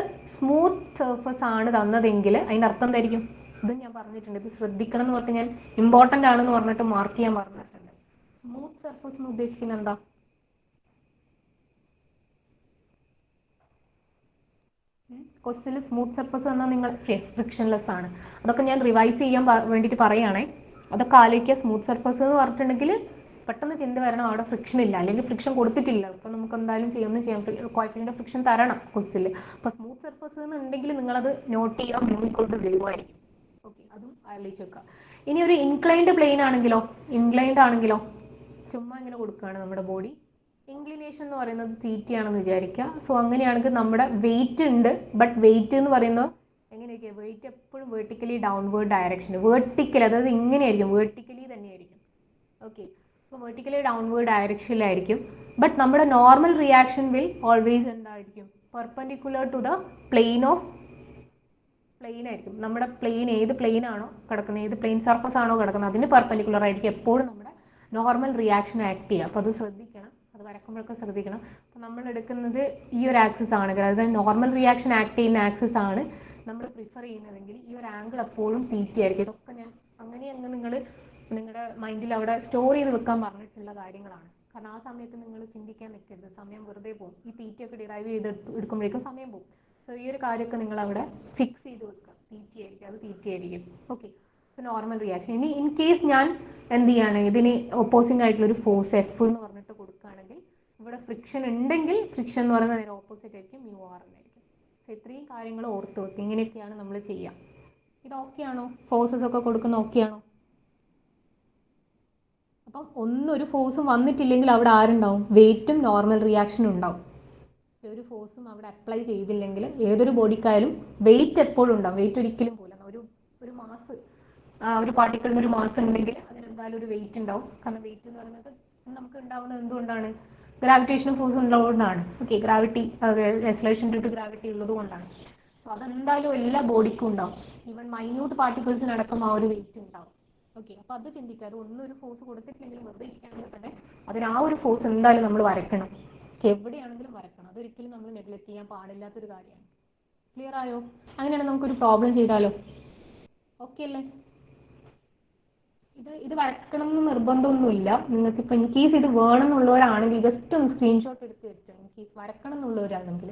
സർഫസ് ആണ് തന്നതെങ്കിൽ അതിൻ്റെ അർത്ഥം എന്തായിരിക്കും? ഇത് ഞാൻ പറഞ്ഞിട്ടുണ്ട്, ഇത് ശ്രദ്ധിക്കണം എന്ന് പറഞ്ഞിട്ട് ഞാൻ ഇമ്പോർട്ടൻ്റ് ആണെന്ന് പറഞ്ഞിട്ട് മാർക്ക് ചെയ്യാൻ പറഞ്ഞിട്ടുണ്ട്. സ്മൂത്ത് സർഫസ് എന്ന് ഉദ്ദേശിക്കുന്നത് എന്താ? ക്വസ്റ്റ്യനിൽ സ്മൂത്ത് സർഫസ് എന്നാൽ നിങ്ങൾ ഫ്രിക്ഷൻലെസ് ആണ്. അതൊക്കെ ഞാൻ റിവൈസ് ചെയ്യാൻ വേണ്ടിയിട്ട് പറയുകയാണേ. അതൊക്കെ ആലോചിക്കുക. സ്മൂത്ത് സർഫസ് എന്ന് പറഞ്ഞിട്ടുണ്ടെങ്കിൽ പെട്ടെന്ന് ചിന്ത വരണം അവിടെ ഫ്രിക്ഷൻ ഇല്ല, അല്ലെങ്കിൽ ഫ്രിക്ഷൻ കൊടുത്തിട്ടില്ല. അപ്പോൾ നമുക്ക് എന്തായാലും ചെയ്യാം, കോഎഫിഷ്യന്റ് ഫ്രിക്ഷൻ തരണം ക്വസ്റ്റ്യനിൽ. അപ്പോൾ സ്മൂത്ത് സർഫസ് എന്നുണ്ടെങ്കിൽ നിങ്ങളത് നോട്ട് ചെയ്യുക, μ=0 ആയിരിക്കും. ഓക്കെ, അതും ആലോചിച്ച് വെക്കുക. ഇനി ഒരു ഇൻക്ലൈൻഡ് പ്ലെയിൻ ആണെങ്കിലോ ചുമ്മാ ഇങ്ങനെ കൊടുക്കുകയാണ് നമ്മുടെ ബോഡി. ഇൻക്ലിനേഷൻ എന്ന് പറയുന്നത് തീറ്റയാണെന്ന് വിചാരിക്കുക. സോ അങ്ങനെയാണെങ്കിൽ നമ്മുടെ വെയിറ്റ് ഉണ്ട്, ബട്ട് വെയിറ്റ് എന്ന് പറയുന്നത് എങ്ങനെയൊക്കെയാണ്? വെയിറ്റ് എപ്പോഴും വെർട്ടിക്കലി ഡൗൺവേർഡ് ഡയറക്ഷൻ, അതായത് ഇങ്ങനെയായിരിക്കും, വെർട്ടിക്കലി തന്നെയായിരിക്കും. ഓക്കെ, അപ്പോൾ വെർട്ടിക്കലി ഡൗൺവേർഡ് ഡയറക്ഷനിലായിരിക്കും. ബട്ട് നമ്മുടെ നോർമൽ റിയാക്ഷൻ വിൽ ഓൾവേസ് എന്തായിരിക്കും? Perpendicular to the plane of plane ആയിരിക്കും. നമ്മുടെ പ്ലെയിൻ ഏത് പ്ലെയിൻ ആണോ കിടക്കുന്നത്, ഏത് പ്ലെയിൻ സർഫസ് ആണോ കിടക്കുന്നത് അതിന് പെർപെൻഡിക്കുലർ ആയിരിക്കും എപ്പോഴും നമ്മുടെ നോർമൽ റിയാക്ഷൻ ആക്ട് ചെയ്യുക. അപ്പോൾ അത് ശ്രദ്ധിക്കണം, അത് വരക്കുമ്പോഴൊക്കെ ശ്രദ്ധിക്കണം. അപ്പോൾ നമ്മൾ എടുക്കുന്നത് ഈ ഒരു ആക്സിസ് ആണെങ്കിൽ, അതായത് നോർമൽ റിയാക്ഷൻ ആക്ട് ചെയ്യുന്ന ആക്സിസ് ആണ് നമ്മൾ പ്രിഫർ ചെയ്യുന്നതെങ്കിൽ ഈ ഒരു ആംഗിൾ എപ്പോഴും തീറ്റ ആയിരിക്കും. ഇതൊക്കെ ഞാൻ അങ്ങനെയങ്ങ് നിങ്ങൾ നിങ്ങളുടെ മൈൻഡിൽ അവിടെ സ്റ്റോർ ചെയ്ത് വെക്കാൻ പറഞ്ഞിട്ടുള്ള കാര്യങ്ങളാണ്. കാരണം ആ സമയത്ത് നിങ്ങൾ ചിന്തിക്കാൻ നിൽക്കരുത്, സമയം വെറുതെ പോകും. ഈ തീറ്റയൊക്കെ ഡിറൈവ് ചെയ്ത് എടുക്കുമ്പോഴേക്കും സമയം പോകും. സോ ഈ ഒരു കാര്യമൊക്കെ നിങ്ങൾ അവിടെ ഫിക്സ് ചെയ്ത് വെക്കുക. തീറ്റയായിരിക്കും, അത് തീറ്റയായിരിക്കും. Okay, so normal reaction. ഇനി ഇൻ കേസ് ഞാൻ എന്ത് ചെയ്യാണ്, ഇതിന് ഓപ്പോസിംഗ് ആയിട്ടുള്ള ഒരു ഫോഴ്സ് എഫ് എന്ന് പറഞ്ഞിട്ട് കൊടുക്കുകയാണെങ്കിൽ ഇവിടെ ഫ്രിക്ഷൻ ഉണ്ടെങ്കിൽ ഫ്രിക്ഷൻ എന്ന് പറയുന്നത് അതിന് ഓപ്പോസിറ്റ് ആയിരിക്കും, മ്യൂ ആർ എന്നായിരിക്കും. സോ ഇത്രയും കാര്യങ്ങൾ ഓർത്ത് വെക്കുക. ഇങ്ങനെയൊക്കെയാണ് നമ്മൾ ചെയ്യുക. ഇത് ഓക്കെ ആണോ? ഫോഴ്സസ് ഒക്കെ കൊടുക്കുന്ന ഓക്കെ ആണോ? അപ്പം ഒന്നൊരു ഫോഴ്സും വന്നിട്ടില്ലെങ്കിൽ അവിടെ ആരുണ്ടാവും? വെയിറ്റും നോർമൽ റിയാക്ഷനും ഉണ്ടാവും. ഒരു ഫോഴ്സും അവിടെ അപ്ലൈ ചെയ്തില്ലെങ്കിൽ ഏതൊരു ബോഡിക്കായാലും വെയിറ്റ് എപ്പോഴും ഉണ്ടാവും. വെയിറ്റ് ഒരിക്കലും പോലും ഒരു മാസ്, ഒരു പാർട്ടിക്കിളിന് ഒരു മാസ് ഉണ്ടെങ്കിൽ അതിനെന്തായാലും ഒരു വെയിറ്റ് ഉണ്ടാവും. കാരണം വെയിറ്റ് എന്ന് പറയുന്നത് നമുക്ക് ഉണ്ടാവുന്നത് എന്തുകൊണ്ടാണ്? ഗ്രാവിറ്റേഷൻ ഫോഴ്സ് ഉള്ളതുകൊണ്ടാണ്. Okay, gravity, acceleration due to gravity ഉള്ളത് കൊണ്ടാണ്. സോ അതെന്തായാലും എല്ലാ ബോഡിക്കും ഉണ്ടാവും. ഈവൻ മൈന്യൂട്ട് പാർട്ടിക്കിൾസിനടക്കം ആ ഒരു വെയിറ്റ് ഉണ്ടാവും. ഓക്കെ, അപ്പോൾ അത് ചിന്തിക്കാതെ ഒന്നൊരു ഫോഴ്സ് കൊടുത്തിട്ടില്ലെങ്കിൽ വെറുതെ ഇരിക്കുകയാണെങ്കിൽ തന്നെ അതിന് ആ ഒരു ഫോഴ്സ് എന്തായാലും നമ്മൾ വരയ്ക്കണം. എവിടെയാണെങ്കിലും വരക്കണം. അതൊരിക്കലും നമ്മൾ നെഗ്ലക്ട് ചെയ്യാൻ പാടില്ലാത്തൊരു കാര്യമാണ്. ക്ലിയർ ആയോ? അങ്ങനെയാണെങ്കിൽ നമുക്കൊരു പ്രോബ്ലം ചെയ്താലോ? ഓക്കെ അല്ലേ? ഇത് വരക്കണം എന്ന് നിർബന്ധമൊന്നുമില്ല. നിങ്ങൾക്ക് ഇപ്പം ഇൻ കേസ് ഇത് വേണമെന്നുള്ളവരാണെങ്കിൽ ജസ്റ്റ് ഒന്ന് സ്ക്രീൻഷോട്ട് എടുത്ത് വെച്ചോ. ഇൻ കേസ് വരക്കണം എന്നുള്ളവരാണെങ്കിൽ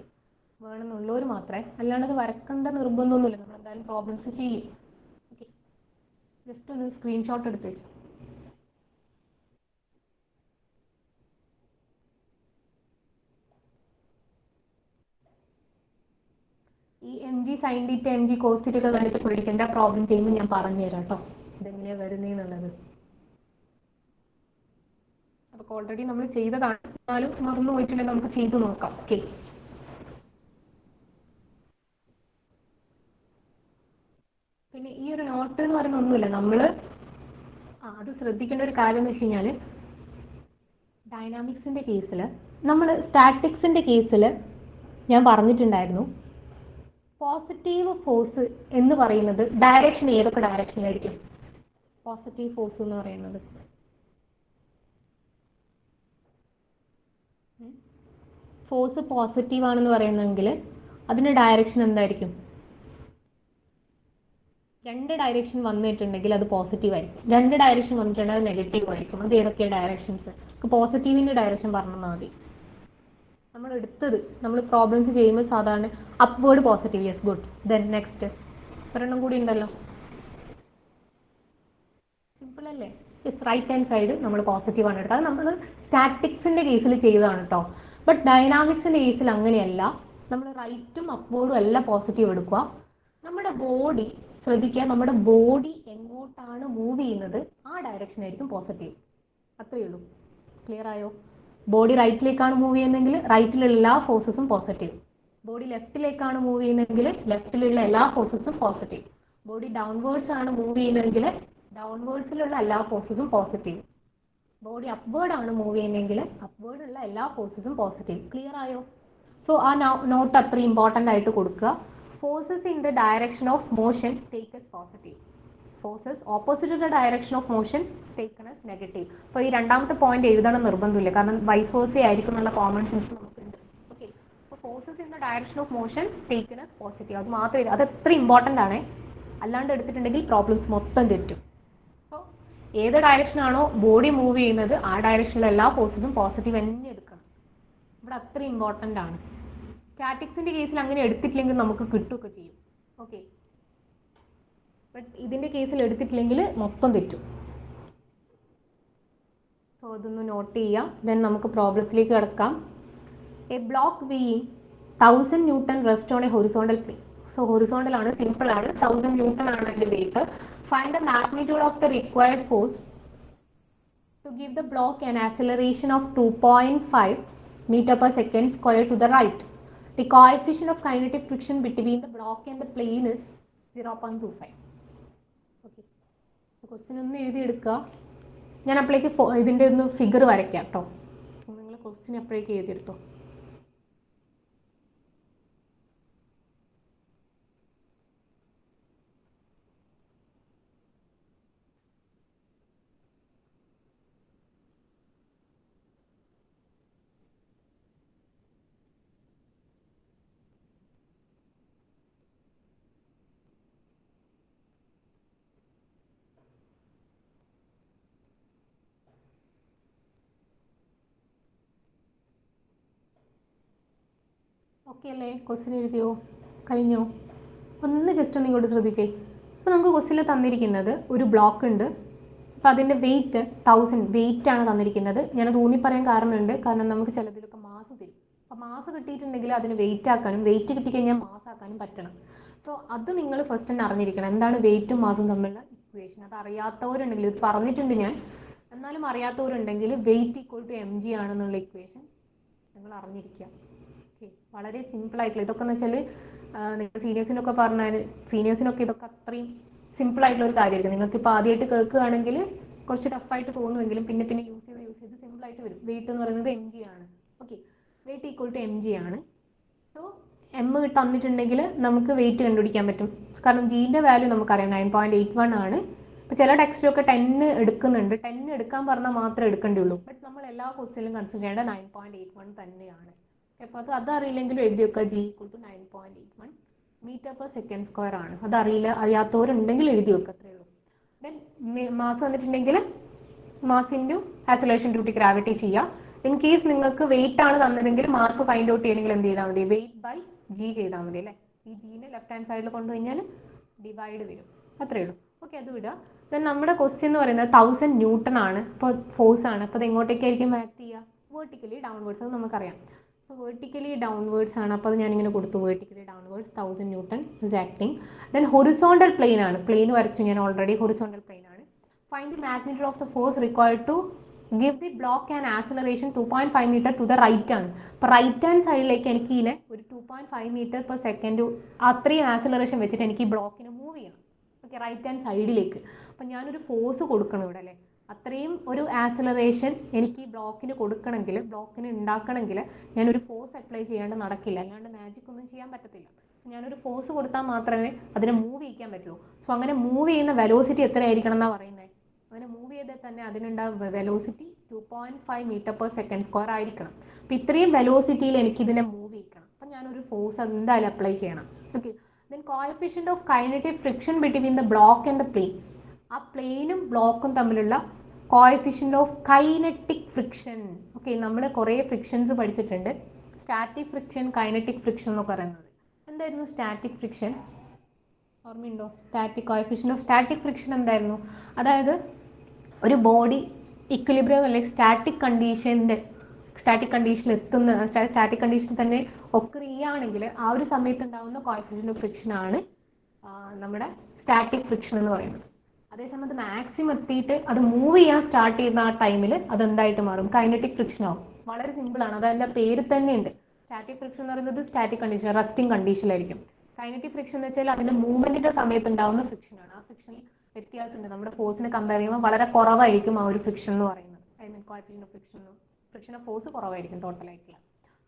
വേണമെന്നുള്ളവർ മാത്രമേ, അല്ലാണ്ട് അത് വരക്കേണ്ട നിർബന്ധമൊന്നുമില്ല. നമ്മൾ എന്തായാലും പ്രോബ്ലംസ് ചെയ്യും. ഓക്കെ, ജസ്റ്റ് ഒന്ന് സ്ക്രീൻഷോട്ട് എടുത്ത് വെച്ചോ. ഈ M G sine theta M G cos theta ഒക്കെ കണ്ടിട്ട് പേടിക്കേണ്ട. പ്രോബ്ലം ചെയ്യുമ്പോൾ ഞാൻ പറഞ്ഞു തരാം കേട്ടോ, ഇതെങ്ങനെയാണ് വരുന്നതെന്നുള്ളത്. അതൊക്കെ ഓൾറെഡി നമ്മൾ ചെയ്തതാണ്, എന്നാലും മറന്നു പോയിട്ടുണ്ടെങ്കിൽ നമുക്ക് ചെയ്തു നോക്കാം. ഓക്കെ, പിന്നെ ഈ ഒരു നോട്ട് എന്ന് പറയുന്ന ഒന്നുമില്ല. നമ്മൾ അത് ശ്രദ്ധിക്കേണ്ട ഒരു കാര്യം എന്ന് വെച്ച് കഴിഞ്ഞാൽ, ഡൈനാമിക്സിന്റെ കേസിൽ, നമ്മൾ സ്റ്റാറ്റിക്സിന്റെ കേസിൽ ഞാൻ പറഞ്ഞിട്ടുണ്ടായിരുന്നു, പോസിറ്റീവ് ഫോഴ്സ് എന്ന് പറയുന്നത് ഡയറക്ഷൻ ഏതൊക്കെ ഡയറക്ഷനിലായിരിക്കും? പോസിറ്റീവ് ഫോഴ്സ് എന്ന് പറയുന്നത് ഫോഴ്സ് പോസിറ്റീവ് ആണെന്ന് പറയുന്നെങ്കിൽ അതിന്റെ ഡയറക്ഷൻ എന്തായിരിക്കും? രണ്ട് ഡയറക്ഷൻ വന്നിട്ടുണ്ടെങ്കിൽ അത് പോസിറ്റീവ് ആയിരിക്കും. രണ്ട് ഡയറക്ഷൻ വന്നിട്ടുണ്ടെങ്കിൽ അത് നെഗറ്റീവ് ആയിരിക്കും. അത് ഏതൊക്കെയാണ് ഡയറക്ഷൻസ്? പോസിറ്റീവിന്റെ ഡയറക്ഷൻ പറഞ്ഞാൽ മതി. നമ്മൾ എടുത്തത്, നമ്മൾ പ്രോബ്ലംസ് ചെയ്യുമ്പോൾ സാധാരണ upward positive. Yes, good. Then next ഒരെണ്ണം കൂടി ഉണ്ടല്ലോ, സിമ്പിൾ അല്ലേ? യെസ്, റൈറ്റ് ഹാൻഡ് സൈഡ് നമ്മൾ പോസിറ്റീവ് ആണ് എടുത്തത്. അത് നമ്മൾ സ്റ്റാറ്റിക്സിന്റെ കേസിൽ ചെയ്തതാണ് കേട്ടോ. ബട്ട് ഡൈനാമിക്സിന്റെ കേസിൽ അങ്ങനെയല്ല. നമ്മൾ റൈറ്റും അപ്വേർഡും എല്ലാം പോസിറ്റീവ് എടുക്കുക. നമ്മുടെ ബോഡി ശ്രദ്ധിക്കുക, നമ്മുടെ ബോഡി എങ്ങോട്ടാണ് മൂവ് ചെയ്യുന്നത് ആ ഡയറക്ഷൻ ആയിരിക്കും പോസിറ്റീവ്. അത്രയേ ഉള്ളൂ. ക്ലിയർ ആയോ? ബോഡി റൈറ്റിലേക്കാണ് മൂവ് ചെയ്യുന്നതെങ്കിൽ റൈറ്റിലുള്ള എല്ലാ ഫോഴ്സസും പോസിറ്റീവ്. ബോഡി ലെഫ്റ്റിലേക്കാണ് മൂവ് ചെയ്യുന്നതെങ്കിൽ ലെഫ്റ്റിലുള്ള എല്ലാ ഫോഴ്സസും പോസിറ്റീവ്. ബോഡി ഡൗൺവേർഡ്സ് ആണ് മൂവ് ചെയ്യുന്നതെങ്കിൽ ഡൗൺവേർഡ്സിലുള്ള എല്ലാ ഫോഴ്സസും പോസിറ്റീവ്. ബോഡി അപ്വേർഡ് ആണ് മൂവ് ചെയ്യുന്നതെങ്കിൽ അപ്വേർഡുള്ള എല്ലാ ഫോഴ്സസും പോസിറ്റീവ്. ക്ലിയർ ആയോ? സോ ആ നോട്ട് അത്ര ഇമ്പോർട്ടൻ്റ് ആയിട്ട് കൊടുക്കുക. Forces in the direction of motion take as positive. Forces opposite to the direction of motion taken as negative. അപ്പോൾ ഈ രണ്ടാമത്തെ പോയിന്റ് എഴുതണം നിർബന്ധമില്ല, കാരണം വൈസ് വേഴ്സ ആയിരിക്കും എന്നുള്ള കോമൺ സെൻസ് നമുക്കുണ്ട്. ഓക്കെ, അപ്പോൾ forces in the direction of motion taken as positive, അത് മാത്രമേ, അത് എത്ര ഇമ്പോർട്ടൻ്റ് ആണ്. അല്ലാണ്ട് എടുത്തിട്ടുണ്ടെങ്കിൽ പ്രോബ്ലംസ് മൊത്തം തെറ്റും. അപ്പോൾ ഏത് ഡയറക്ഷനാണോ ബോഡി മൂവ് ചെയ്യുന്നത് ആ ഡയറക്ഷനിലുള്ള എല്ലാ ഫോഴ്സസും പോസിറ്റീവ് തന്നെ എടുക്കണം. ഇവിടെ അത്ര ഇമ്പോർട്ടൻ്റ് ആണ്. സ്റ്റാറ്റിക്സിന്റെ കേസിൽ അങ്ങനെ എടുത്തിട്ടില്ലെങ്കിൽ നമുക്ക് കിട്ടുകയൊക്കെ ചെയ്യും. ഓക്കെ, ബട്ട് ഇതിന്റെ കേസിൽ എടുത്തിട്ടില്ലെങ്കിൽ മൊത്തം തെറ്റും. സോ അതൊന്ന് നോട്ട് ചെയ്യാം. ദെൻ നമുക്ക് പ്രോബ്ലത്തിലേക്ക് കിടക്കാം. A block weighing 1000 newton rest on a horizontal plane. So horizontal ആണ്, സിമ്പിൾ ആണ്. 1000 ന്യൂട്ടൺ ആണ് അതിന്റെ weight. Find the magnitude of the required force to give the block an acceleration of 2.5 meter per second square to the right. The coefficient of kinetic friction between the block and the plane is 0.25. Okay, question ഒന്ന് എഴുതി എടുക്കുക. ഞാൻ അപ്പോഴേക്ക് ഇതിൻ്റെ ഒന്ന് figure വരയ്ക്കാം കേട്ടോ. നിങ്ങൾ ക്വസ്റ്റ്യൻ അപ്പോഴേക്ക് എഴുതിയെടുത്തോ. ഓക്കെ അല്ലേ? ക്വസ്റ്റ്യൻ എഴുതിയോ? കഴിഞ്ഞോ? ഒന്ന് ജസ്റ്റ് ഒന്ന് ഇങ്ങോട്ട് ശ്രദ്ധിച്ചേ. അപ്പോൾ നമുക്ക് ക്വസ്റ്റ്യനിൽ തന്നിരിക്കുന്നത് ഒരു ബ്ലോക്ക് ഉണ്ട്. അപ്പോൾ അതിൻ്റെ വെയിറ്റ് 1000 വെയിറ്റ് ആണ് തന്നിരിക്കുന്നത്. ഞാനത് ഊന്നി പറയാൻ കാരണമുണ്ട്, കാരണം നമുക്ക് ചിലതിലൊക്കെ മാസ് തരും. അപ്പോൾ മാസ് കിട്ടിയിട്ടുണ്ടെങ്കിൽ അതിന് വെയിറ്റ് ആക്കാനും വെയിറ്റ് കിട്ടിക്കഴിഞ്ഞാൽ മാസ് ആക്കാനും പറ്റണം. സോ അത് നിങ്ങൾ ഫസ്റ്റ് തന്നെ അറിഞ്ഞിരിക്കണം, എന്താണ് വെയിറ്റും മാസും തമ്മിലുള്ള ഇക്വേഷൻ. അത് അറിയാത്തവരുണ്ടെങ്കിൽ, ഇത് പറഞ്ഞിട്ടുണ്ട് ഞാൻ, എന്നാലും അറിയാത്തവരുണ്ടെങ്കിൽ വെയിറ്റ് ഈക്വൽ ടു mg ആണെന്നുള്ള ഇക്വേഷൻ നിങ്ങൾ അറിഞ്ഞിരിക്കുക. ഓക്കെ, വളരെ സിമ്പിൾ ആയിട്ടുള്ള, ഇതൊക്കെ എന്ന് വെച്ചാൽ നിങ്ങൾ സീനിയേഴ്സിനൊക്കെ പറഞ്ഞാൽ സീനിയേഴ്സിനൊക്കെ ഇതൊക്കെ അത്രയും സിമ്പിൾ ആയിട്ടുള്ള ഒരു കാര്യമായിരിക്കും. നിങ്ങൾക്ക് ഇപ്പോൾ ആദ്യമായിട്ട് കേൾക്കുകയാണെങ്കിൽ കുറച്ച് ടഫായിട്ട് തോന്നുമെങ്കിലും പിന്നെ പിന്നെ യൂസ് ചെയ്ത് സിമ്പിൾ ആയിട്ട് വരും. വെയിറ്റ് എന്ന് പറയുന്നത് mg ആണ്. Okay, weight equal to mg ആണ്. സോ എം തന്നിട്ടുണ്ടെങ്കിൽ നമുക്ക് വെയിറ്റ് കണ്ടുപിടിക്കാൻ പറ്റും. കാരണം ജീൻ്റെ വാല്യൂ നമുക്കറിയാം 9.81 ആണ്. ഇപ്പോൾ ചില ടെക്സ്റ്റിലൊക്കെ 10 എടുക്കുന്നുണ്ട്. 10 എടുക്കാൻ പറഞ്ഞാൽ മാത്രമേ എടുക്കേണ്ടുള്ളൂ. ബട്ട് നമ്മൾ എല്ലാ ക്വസ്റ്റ്യനിലും കൺസിഡർ ചെയ്യേണ്ട 9.81 തന്നെയാണ്. അപ്പോൾ അത് അറിയില്ലെങ്കിലും എഴുതി വെക്കുക, G equal to 9.81 metre per second square ആണ്. അറിയാത്തവരുണ്ടെങ്കിൽ എഴുതി വെക്കുക, അത്രയേ ഉള്ളൂ. ദെൻ മാസ് വന്നിട്ടുണ്ടെങ്കിൽ mass into acceleration due to gravity ചെയ്യുക. ഇൻ കേസ് നിങ്ങൾക്ക് വെയിറ്റ് ആണ് തന്നതെങ്കിൽ മാസ് ഫൈൻഡ് ഔട്ട് ചെയ്യണമെങ്കിൽ എന്ത് ചെയ്താൽ മതി? വെയിറ്റ് ബൈ ജി ചെയ്താൽ മതി അല്ലേ? ഈ ജീനെ ലെഫ്റ്റ് ഹാൻഡ് സൈഡിൽ കൊണ്ടുകഴിഞ്ഞാൽ ഡിവൈഡ് വരും, അത്രയേ ഉള്ളൂ. ഓക്കെ, അത് വിടുക. ദെൻ നമ്മുടെ ക്വസ്റ്റ്യൻ എന്ന് പറയുന്നത് 1000 ന്യൂട്ടൺ ആണ്. അപ്പോൾ ഫോഴ്സ് ആണ്. അപ്പോൾ അത് എങ്ങോട്ടേക്കായിരിക്കും ആക്ട് ചെയ്യുക? വേർട്ടിക്കലി ഡൗൺവേർഡ്സ്, അത് നമുക്കറിയാം. സോ വേർട്ടിക്കലി ഡൗൺവേർഡ്സ് ആണ്. അപ്പോൾ അത് ഞാനിങ്ങനെ കൊടുത്തു, vertically downwards 1000 newton is acting. Then horizontal plane ആണ്. പ്ലെയിൻ വരച്ചു ഞാൻ ഓൾറെഡി. ഹൊറിസോണ്ടൽ പ്ലെയിൻ ആണ്. Find the magnitude of the force required to give the block and acceleration 2.5 metre to the right ആണ്. അപ്പോൾ റൈറ്റ് ഹാൻഡ് സൈഡിലേക്ക് എനിക്ക് ഇതിനെ ഒരു 2.5 മീറ്റർ പെർ സെക്കൻഡ് അത്രയും ആക്സലറേഷൻ വെച്ചിട്ട് എനിക്ക് ഈ ബ്ലോക്കിനെ മൂവ് ചെയ്യണം. ഓക്കെ, റൈറ്റ് ഹാൻഡ് സൈഡിലേക്ക്. അപ്പം ഞാനൊരു ഫോഴ്സ് കൊടുക്കണം ഇവിടെ അല്ലേ? അത്രയും ഒരു ആക്സലറേഷൻ എനിക്ക് ഈ ബ്ലോക്കിന് കൊടുക്കണമെങ്കിൽ, ബ്ലോക്കിന് ഉണ്ടാക്കണമെങ്കിൽ ഞാനൊരു ഫോഴ്സ് അപ്ലൈ ചെയ്യാണ്ട് നടക്കില്ല. അല്ലാണ്ട് മാജിക് ഒന്നും ചെയ്യാൻ പറ്റത്തില്ല. ഞാനൊരു ഫോഴ്സ് കൊടുത്താൽ മാത്രമേ അതിനെ മൂവ് ചെയ്യിക്കാൻ പറ്റുള്ളൂ. സോ അങ്ങനെ മൂവ് ചെയ്യുന്ന വെലോസിറ്റി എത്രയായിരിക്കണം എന്നാണ് പറയുന്നത്? അങ്ങനെ മൂവ് ചെയ്താൽ തന്നെ അതിനുണ്ടാകുന്ന velocity 2.5 metre per second square ആയിരിക്കണം. അപ്പം ഇത്രയും വെലോസിറ്റിയിൽ എനിക്ക് ഇതിനെ മൂവ് ചെയ്യിക്കണം. അപ്പം ഞാനൊരു ഫോഴ്സ് എന്തായാലും അപ്ലൈ ചെയ്യണം. Okay, then coefficient of kinetic friction between the block and the plain. ആ പ്ലെയിനും ബ്ലോക്കും തമ്മിലുള്ള coefficient of kinetic friction. Okay, നമ്മൾ കുറേ ഫ്രിക്ഷൻസ് പഠിച്ചിട്ടുണ്ട്. സ്റ്റാറ്റിക് ഫ്രിക്ഷൻ, കൈനറ്റിക് ഫ്രിക്ഷൻ എന്ന് പറയുന്നത്. എന്തായിരുന്നു സ്റ്റാറ്റിക് ഫ്രിക്ഷൻ? ഓർമ്മയുണ്ടോ? കോഎഫിഷ്യന്റ് ഓഫ് സ്റ്റാറ്റിക് ഫ്രിക്ഷൻ എന്തായിരുന്നു? അതായത് ഒരു ബോഡി ഇക്വിലിബ്രിയം അല്ലെങ്കിൽ സ്റ്റാറ്റിക് കണ്ടീഷനിൽ എത്തുന്ന, സ്റ്റാറ്റിക് കണ്ടീഷൻ തന്നെ ഒക്കർ ചെയ്യുകയാണെങ്കിൽ ആ ഒരു സമയത്ത് ഉണ്ടാകുന്ന കോഎഫിഷ്യന്റ് ഓഫ് ഫ്രിക്ഷൻ ആണ് നമ്മുടെ സ്റ്റാറ്റിക് ഫ്രിക്ഷൻ എന്ന് പറയുന്നത്. അതേസമയത്ത് മാക്സിമം എത്തിയിട്ട് അത് മൂവ് ചെയ്യാൻ സ്റ്റാർട്ട് ചെയ്യുന്ന ആ ടൈമിൽ അതെന്തായിട്ട് മാറും? കൈനറ്റിക് ഫ്രിക്ഷൻ ആവും. വളരെ സിമ്പിൾ ആണ്. അത് അതിൻ്റെ പേര് തന്നെ ഉണ്ട്. സ്റ്റാറ്റിക് ഫ്രിക്ഷൻ എന്ന് പറയുന്നത് സ്റ്റാറ്റിക് കണ്ടീഷൻ, റെസ്റ്റിംഗ് കണ്ടീഷനിലായിരിക്കും. കൈനറ്റിക് ഫ്രിക്ഷൻ എന്ന് വെച്ചാൽ അതിന്റെ മൂവ്മെന്റിന്റെ സമയത്ത് ഉണ്ടാകുന്ന ഫ്രിക്ഷൻ ആണ്. ആ ഫ്രിക്ഷനിൽ വ്യത്യാസമുണ്ട്. നമ്മുടെ ഫോഴ്സിനെ കമ്പയർ ചെയ്യുമ്പോൾ വളരെ കുറവായിരിക്കും ആ ഒരു ഫ്രിക്ഷൻ എന്ന് പറയുന്നത്. Coefficient of friction of force കുറവായിരിക്കും ടോട്ടലായിട്ടുള്ള.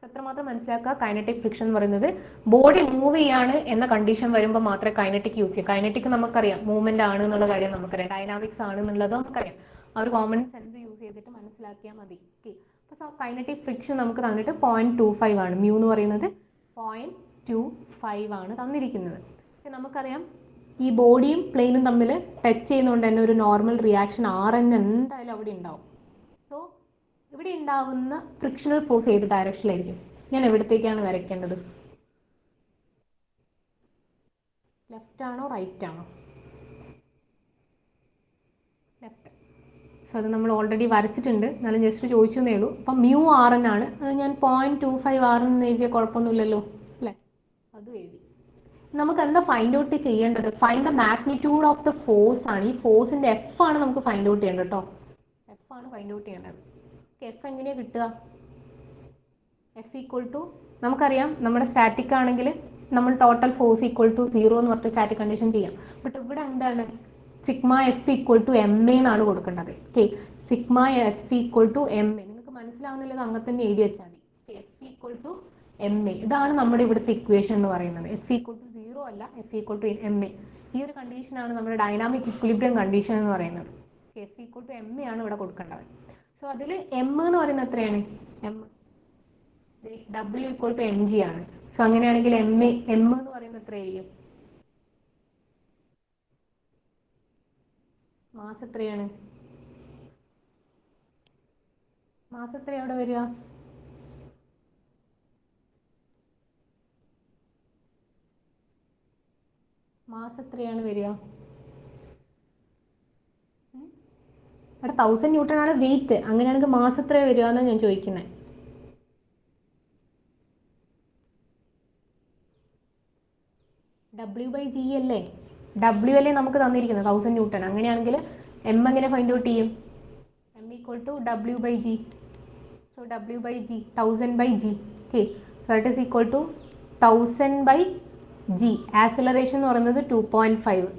എത്രമാത്രം മനസ്സിലാക്കുക? കൈനറ്റിക് ഫ്രിക്ഷൻ എന്ന് പറയുന്നത് ബോഡി മൂവ് ചെയ്യാണ് എന്ന കണ്ടീഷൻ വരുമ്പോൾ മാത്രമേ കൈനറ്റിക് യൂസ് ചെയ്യൂ. കൈനറ്റിക് നമുക്കറിയാം, മൂവ്മെന്റ് ആണ് എന്നുള്ള കാര്യം നമുക്കറിയാം, ഡൈനാമിക്സ് ആണ് എന്നുള്ളത് നമുക്കറിയാം. ആ ഒരു കോമൺ സെൻസ് യൂസ് ചെയ്തിട്ട് മനസ്സിലാക്കിയാൽ മതി. ഓക്കെ, അപ്പോൾ കൈനറ്റിക് ഫ്രിക്ഷൻ നമുക്ക് തന്നിട്ട് 0.25 ആണ്. മ്യൂ എന്ന് പറയുന്നത് 0.25 ആണ് തന്നിരിക്കുന്നത്. നമുക്കറിയാം ഈ ബോഡിയും പ്ലെയിനും തമ്മിൽ ടച്ച് ചെയ്യുന്നതുകൊണ്ട് തന്നെ ഒരു നോർമൽ റിയാക്ഷൻ Rn എന്തായാലും അവിടെ ഉണ്ടാവും. സോ ഇവിടെ ഉണ്ടാവുന്ന ഫ്രിക്ഷണൽ ഫോഴ്സ് ഏത് ഡയറക്ഷനിലായിരിക്കും? ഞാൻ എവിടത്തേക്കാണ് വരയ്ക്കേണ്ടത്? ലെഫ്റ്റ് ആണോ റൈറ്റ് ആണോ? ലെഫ്റ്റ്. സോ അത് നമ്മൾ ഓൾറെഡി വരച്ചിട്ടുണ്ട്, എന്നാലും ജസ്റ്റ് ചോദിച്ചു എന്നേ ഉള്ളൂ. അപ്പം മ്യൂ Rn ആണ്. അത് ഞാൻ 0.25 Rn എന്ന് എഴുതിയ കുഴപ്പമൊന്നുമില്ലല്ലോ അല്ലേ? അതും എഴുതി. നമുക്ക് എന്താ ഫൈൻഡ് ഔട്ട് ചെയ്യേണ്ടത്? Find the magnitude of the force ആണ്. ഈ ഫോഴ്സിന്റെ എഫ് ആണ് നമുക്ക് ഫൈൻഡ് ഔട്ട് ചെയ്യേണ്ടത് കേട്ടോ. എഫ് ആണ് ഫൈൻഡ് ഔട്ട് ചെയ്യേണ്ടത്. എഫ് എങ്ങനെയാണ് കിട്ടുക? എഫ് ഈക്വൽ ടു, നമുക്കറിയാം നമ്മുടെ സ്റ്റാറ്റിക് ആണെങ്കിൽ നമ്മൾ ടോട്ടൽ ഫോഴ്സ് ഈക്വൽ ടു 0 എന്ന് പറഞ്ഞിട്ട് സ്റ്റാറ്റിക് കണ്ടീഷൻ ചെയ്യാം. ബട്ട് ഇവിടെ എന്താണ്? Sigma F equal to M A എന്നാണ് കൊടുക്കേണ്ടത്. Okay, sigma F equal to M A. നിങ്ങൾക്ക് മനസ്സിലാവുന്നില്ല, അങ്ങനെ തന്നെ എഴുതി വെച്ചാൽ മതി. F equal to M A. ഇതാണ് നമ്മുടെ ഇവിടുത്തെ ഇക്വേഷൻ എന്ന് പറയുന്നത്. എഫ് ഈക്വൽ ടു 0 അല്ല, F equal to M A. ഈ ഒരു കണ്ടീഷനാണ് നമ്മുടെ ഡൈനാമിക് ഇക്വിലിബ്രിയം കണ്ടീഷൻ എന്ന് പറയുന്നത്. F equal to M A ആണ് ഇവിടെ കൊടുക്കേണ്ടത്. സോ അതിൽ എം എന്ന് പറയുന്നത് എത്രയാണ്? M W equal to M G ആണ്. സോ അങ്ങനെയാണെങ്കിൽ എം എന്ന് പറയുന്നത് എത്രയായിരിക്കും? മാസ് എത്രയാണ്? മാസ് എത്രയാണ് അവിടെ വരിക? മാസ് എത്രയാണ് വരിക? അവിടെ 1000 ന്യൂട്ടൺ ആണ് വെയിറ്റ്. അങ്ങനെയാണെങ്കിൽ മാസ് എത്ര വരിക എന്നാണ് ഞാൻ ചോദിക്കുന്നത്. W/G അല്ലേ? W അല്ലേ നമുക്ക് തന്നിരിക്കുന്നത് 1000 ന്യൂട്ടൺ. അങ്ങനെയാണെങ്കിൽ M എങ്ങനെ ഫൈൻഡ് ഔട്ട് ചെയ്യും? M = W/G. So W/G 1000/G. Okay, so that is equal to 1000/G. Acceleration എന്ന് പറയുന്നത് 2.5.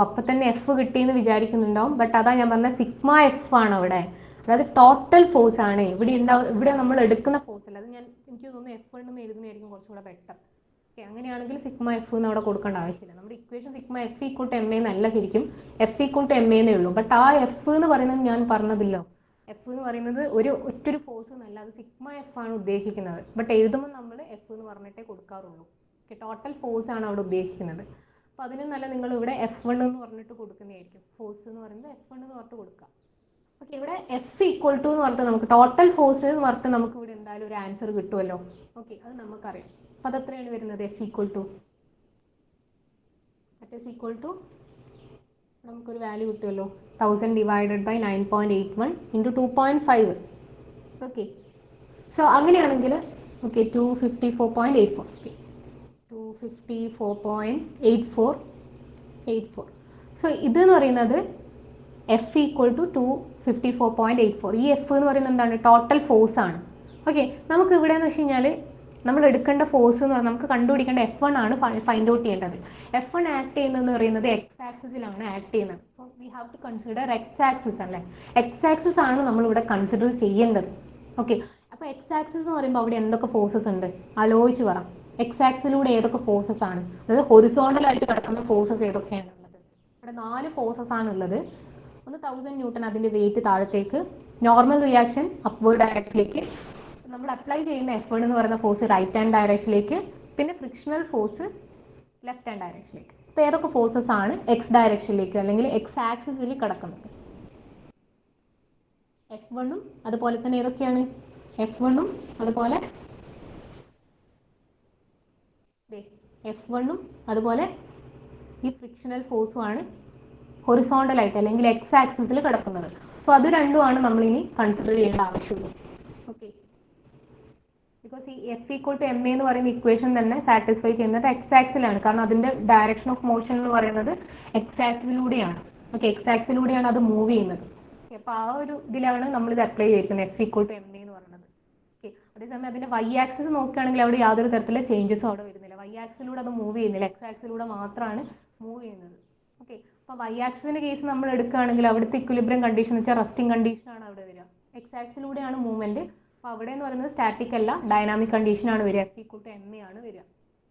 അപ്പം തന്നെ എഫ് കിട്ടിയെന്ന് വിചാരിക്കുന്നുണ്ടാവും. ബട്ട് അതാ ഞാൻ പറഞ്ഞ സിഗ്മ എഫ് ആണ് അവിടെ. അതായത് ടോട്ടൽ ഫോഴ്സ് ആണ് ഇവിടെ നമ്മൾ എടുക്കുന്ന ഫോഴ്സ് അല്ല. അത് എനിക്ക് തോന്നുന്നു F1 എന്ന് എഴുതുന്നതായിരിക്കും കുറച്ചുകൂടെ ബെറ്റർ. ഓക്കെ, അങ്ങനെയാണെങ്കിൽ സിഗ്മ എഫ് എന്ന് അവിടെ കൊടുക്കേണ്ട ആവശ്യമില്ല. നമ്മുടെ ഇക്വേഷൻ സിഗ്മ F = M എന്നല്ല, ശരിക്കും F = M എന്നേ ഉള്ളൂ. ബട്ട് ആ എഫ് എന്ന് പറയുന്നത് ഞാൻ പറഞ്ഞതില്ലോ, എഫ് എന്ന് പറയുന്നത് ഒറ്റൊരു ഫോഴ്സ് എന്നല്ല, അത് സിഗ്മ എഫ് ആണ് ഉദ്ദേശിക്കുന്നത്. ബട്ട് എഴുതുമ്പോൾ നമ്മൾ എഫ് എന്ന് പറഞ്ഞിട്ടേ കൊടുക്കാറുള്ളൂ. ഓക്കെ, ടോട്ടൽ ഫോഴ്സ് ആണ് അവിടെ ഉദ്ദേശിക്കുന്നത്. അപ്പോൾ അതിന് നല്ല നിങ്ങൾ ഇവിടെ F1 എന്ന് പറഞ്ഞിട്ട് കൊടുക്കുന്നതായിരിക്കും. ഫോഴ്സ് എന്ന് പറയുന്നത് F1 എന്ന് പറഞ്ഞിട്ട് കൊടുക്കുക. ഓക്കെ, ഇവിടെ F = എന്ന് പറഞ്ഞിട്ട് നമുക്ക് ടോട്ടൽ ഫോഴ്സ് എന്ന് പറഞ്ഞിട്ട് നമുക്ക് ഇവിടെ എന്തായാലും ഒരു ആൻസർ കിട്ടുമല്ലോ. ഓക്കെ, അത് നമുക്കറിയാം. അപ്പോൾ അതെത്രയാണ് വരുന്നത്? F = നമുക്കൊരു വാല്യൂ കിട്ടുമല്ലോ, 1000 / 9.81 × 2.5. ഓക്കെ, സോ അങ്ങനെയാണെങ്കിൽ 254.84. 254.84. സോ ഇതെന്ന് പറയുന്നത് F = 254.84. ഈ എഫ് എന്ന് പറയുന്നത് എന്താണ്? ടോട്ടൽ ഫോഴ്സ് ആണ്. ഓക്കെ, നമുക്ക് ഇവിടെ എന്ന് വെച്ച് കഴിഞ്ഞാൽ നമ്മൾ എടുക്കേണ്ട ഫോഴ്സ് എന്ന് പറഞ്ഞാൽ നമുക്ക് കണ്ടുപിടിക്കേണ്ട F1 ആണ് ഫൈൻഡ് ഔട്ട് ചെയ്യേണ്ടത്. F1 ആക്ട് ചെയ്യുന്നതെന്ന് പറയുന്നത് എക്സ് ആക്സിസിലാണ് ആക്ട് ചെയ്യുന്നത്. So we have to consider X axis അല്ലേ. എക്സ് ആക്സിസ് ആണ് നമ്മൾ ഇവിടെ കൺസിഡർ ചെയ്യേണ്ടത്. ഓക്കെ, അപ്പോൾ എക്സ് ആക്സിസ് എന്ന് പറയുമ്പോൾ അവിടെ എന്തൊക്കെ ഫോഴ്സസ് ഉണ്ട് ആലോചിച്ച് പറ. എക്സ് ആക്സിലൂടെ ഏതൊക്കെ ഫോഴ്സസ് ആണ്? അതായത് ഹൊറിസോണ്ടലായിട്ട് കിടക്കുന്ന ഫോഴ്സസ് ഏതൊക്കെയാണ് ഉള്ളത്? ഇവിടെ 4 ഫോഴ്സസ് ആണ് ഉള്ളത്. ഒന്ന് 1000 ന്യൂട്ടൺ, അതിൻ്റെ വെയിറ്റ് താഴത്തേക്ക്. നോർമൽ റിയാക്ഷൻ അപ്വേർഡ് ഡയറക്ഷനിലേക്ക്. നമ്മൾ അപ്ലൈ ചെയ്യുന്ന F1 എന്ന് പറയുന്ന ഫോഴ്സ് റൈറ്റ് ഹാൻഡ് ഡയറക്ഷനിലേക്ക്. പിന്നെ ഫ്രിക്ഷണൽ ഫോഴ്സ് ലെഫ്റ്റ് ഹാൻഡ് ഡയറക്ഷനിലേക്ക്. അപ്പോൾ ഏതൊക്കെ ഫോഴ്സസ് ആണ് എക്സ് ഡയറക്ഷനിലേക്ക് അല്ലെങ്കിൽ എക്സ് ആക്സിസിൽ കിടക്കുന്നത്? F1ഉം അതുപോലെ തന്നെ ഏതൊക്കെയാണ്? F1ഉം അതുപോലെ ഈ ഫ്രിക്ഷണൽ ഫോഴ്സും ആണ് ഹൊറിസോണ്ടലായിട്ട് അല്ലെങ്കിൽ എക്സ് ആക്സിസിൽ കിടക്കുന്നത്. സോ അത് രണ്ടുമാണ് നമ്മളിനി കൺസിഡർ ചെയ്യേണ്ട ആവശ്യമുള്ളൂ. ഓക്കെ, ബിക്കോസ് ഈ F = M എന്ന് പറയുന്ന ഇക്വേഷൻ തന്നെ സാറ്റിസ്ഫൈ ചെയ്യുന്നത് എക്സ് ആക്സിലാണ്. കാരണം അതിന്റെ ഡയറക്ഷൻ ഓഫ് മോഷൻ എന്ന് പറയുന്നത് എക്സ് ആക്സിലൂടെയാണ്. ഓക്കെ, എക്സ് ആക്സിലൂടെയാണ് അത് മൂവ് ചെയ്യുന്നത്. അപ്പോൾ ആ ഒരു ഇതിലാണ് നമ്മൾ ഇത് അപ്ലൈ ചെയ്തിരിക്കുന്നത് F = M എന്ന് പറയുന്നത്. ഓക്കെ, അതേസമയം അതിന്റെ Y ആക്സിസ് നോക്കുകയാണെങ്കിൽ അവിടെ യാതൊരു തരത്തിലുള്ള ചേഞ്ചസും അവിടെ വരുന്നില്ല. Y ആക്സിലൂടെ അത് മൂവ് ചെയ്യുന്നില്ല, എക്സ് ആക്സിലൂടെ മാത്രമാണ് മൂവ് ചെയ്യുന്നത്. ഓക്കെ, അപ്പോൾ Y ആക്സിന്റെ കേസ് നമ്മൾ എടുക്കുകയാണെങ്കിൽ അവിടുത്തെ ഇക്വിലിബ്രിയം കണ്ടീഷൻ എന്ന് വെച്ചാൽ റെസ്റ്റിംഗ് കണ്ടീഷൻ ആണ് അവിടെ വരിക. എക്സ് ആക്സിലൂടെയാണ് മൂവ്മെന്റ്. അപ്പോൾ അവിടെ എന്ന് പറയുന്നത് സ്റ്റാറ്റിക് അല്ല, ഡൈനാമിക് കണ്ടീഷൻ ആണ് വരിക. F = M ആണ് വരിക.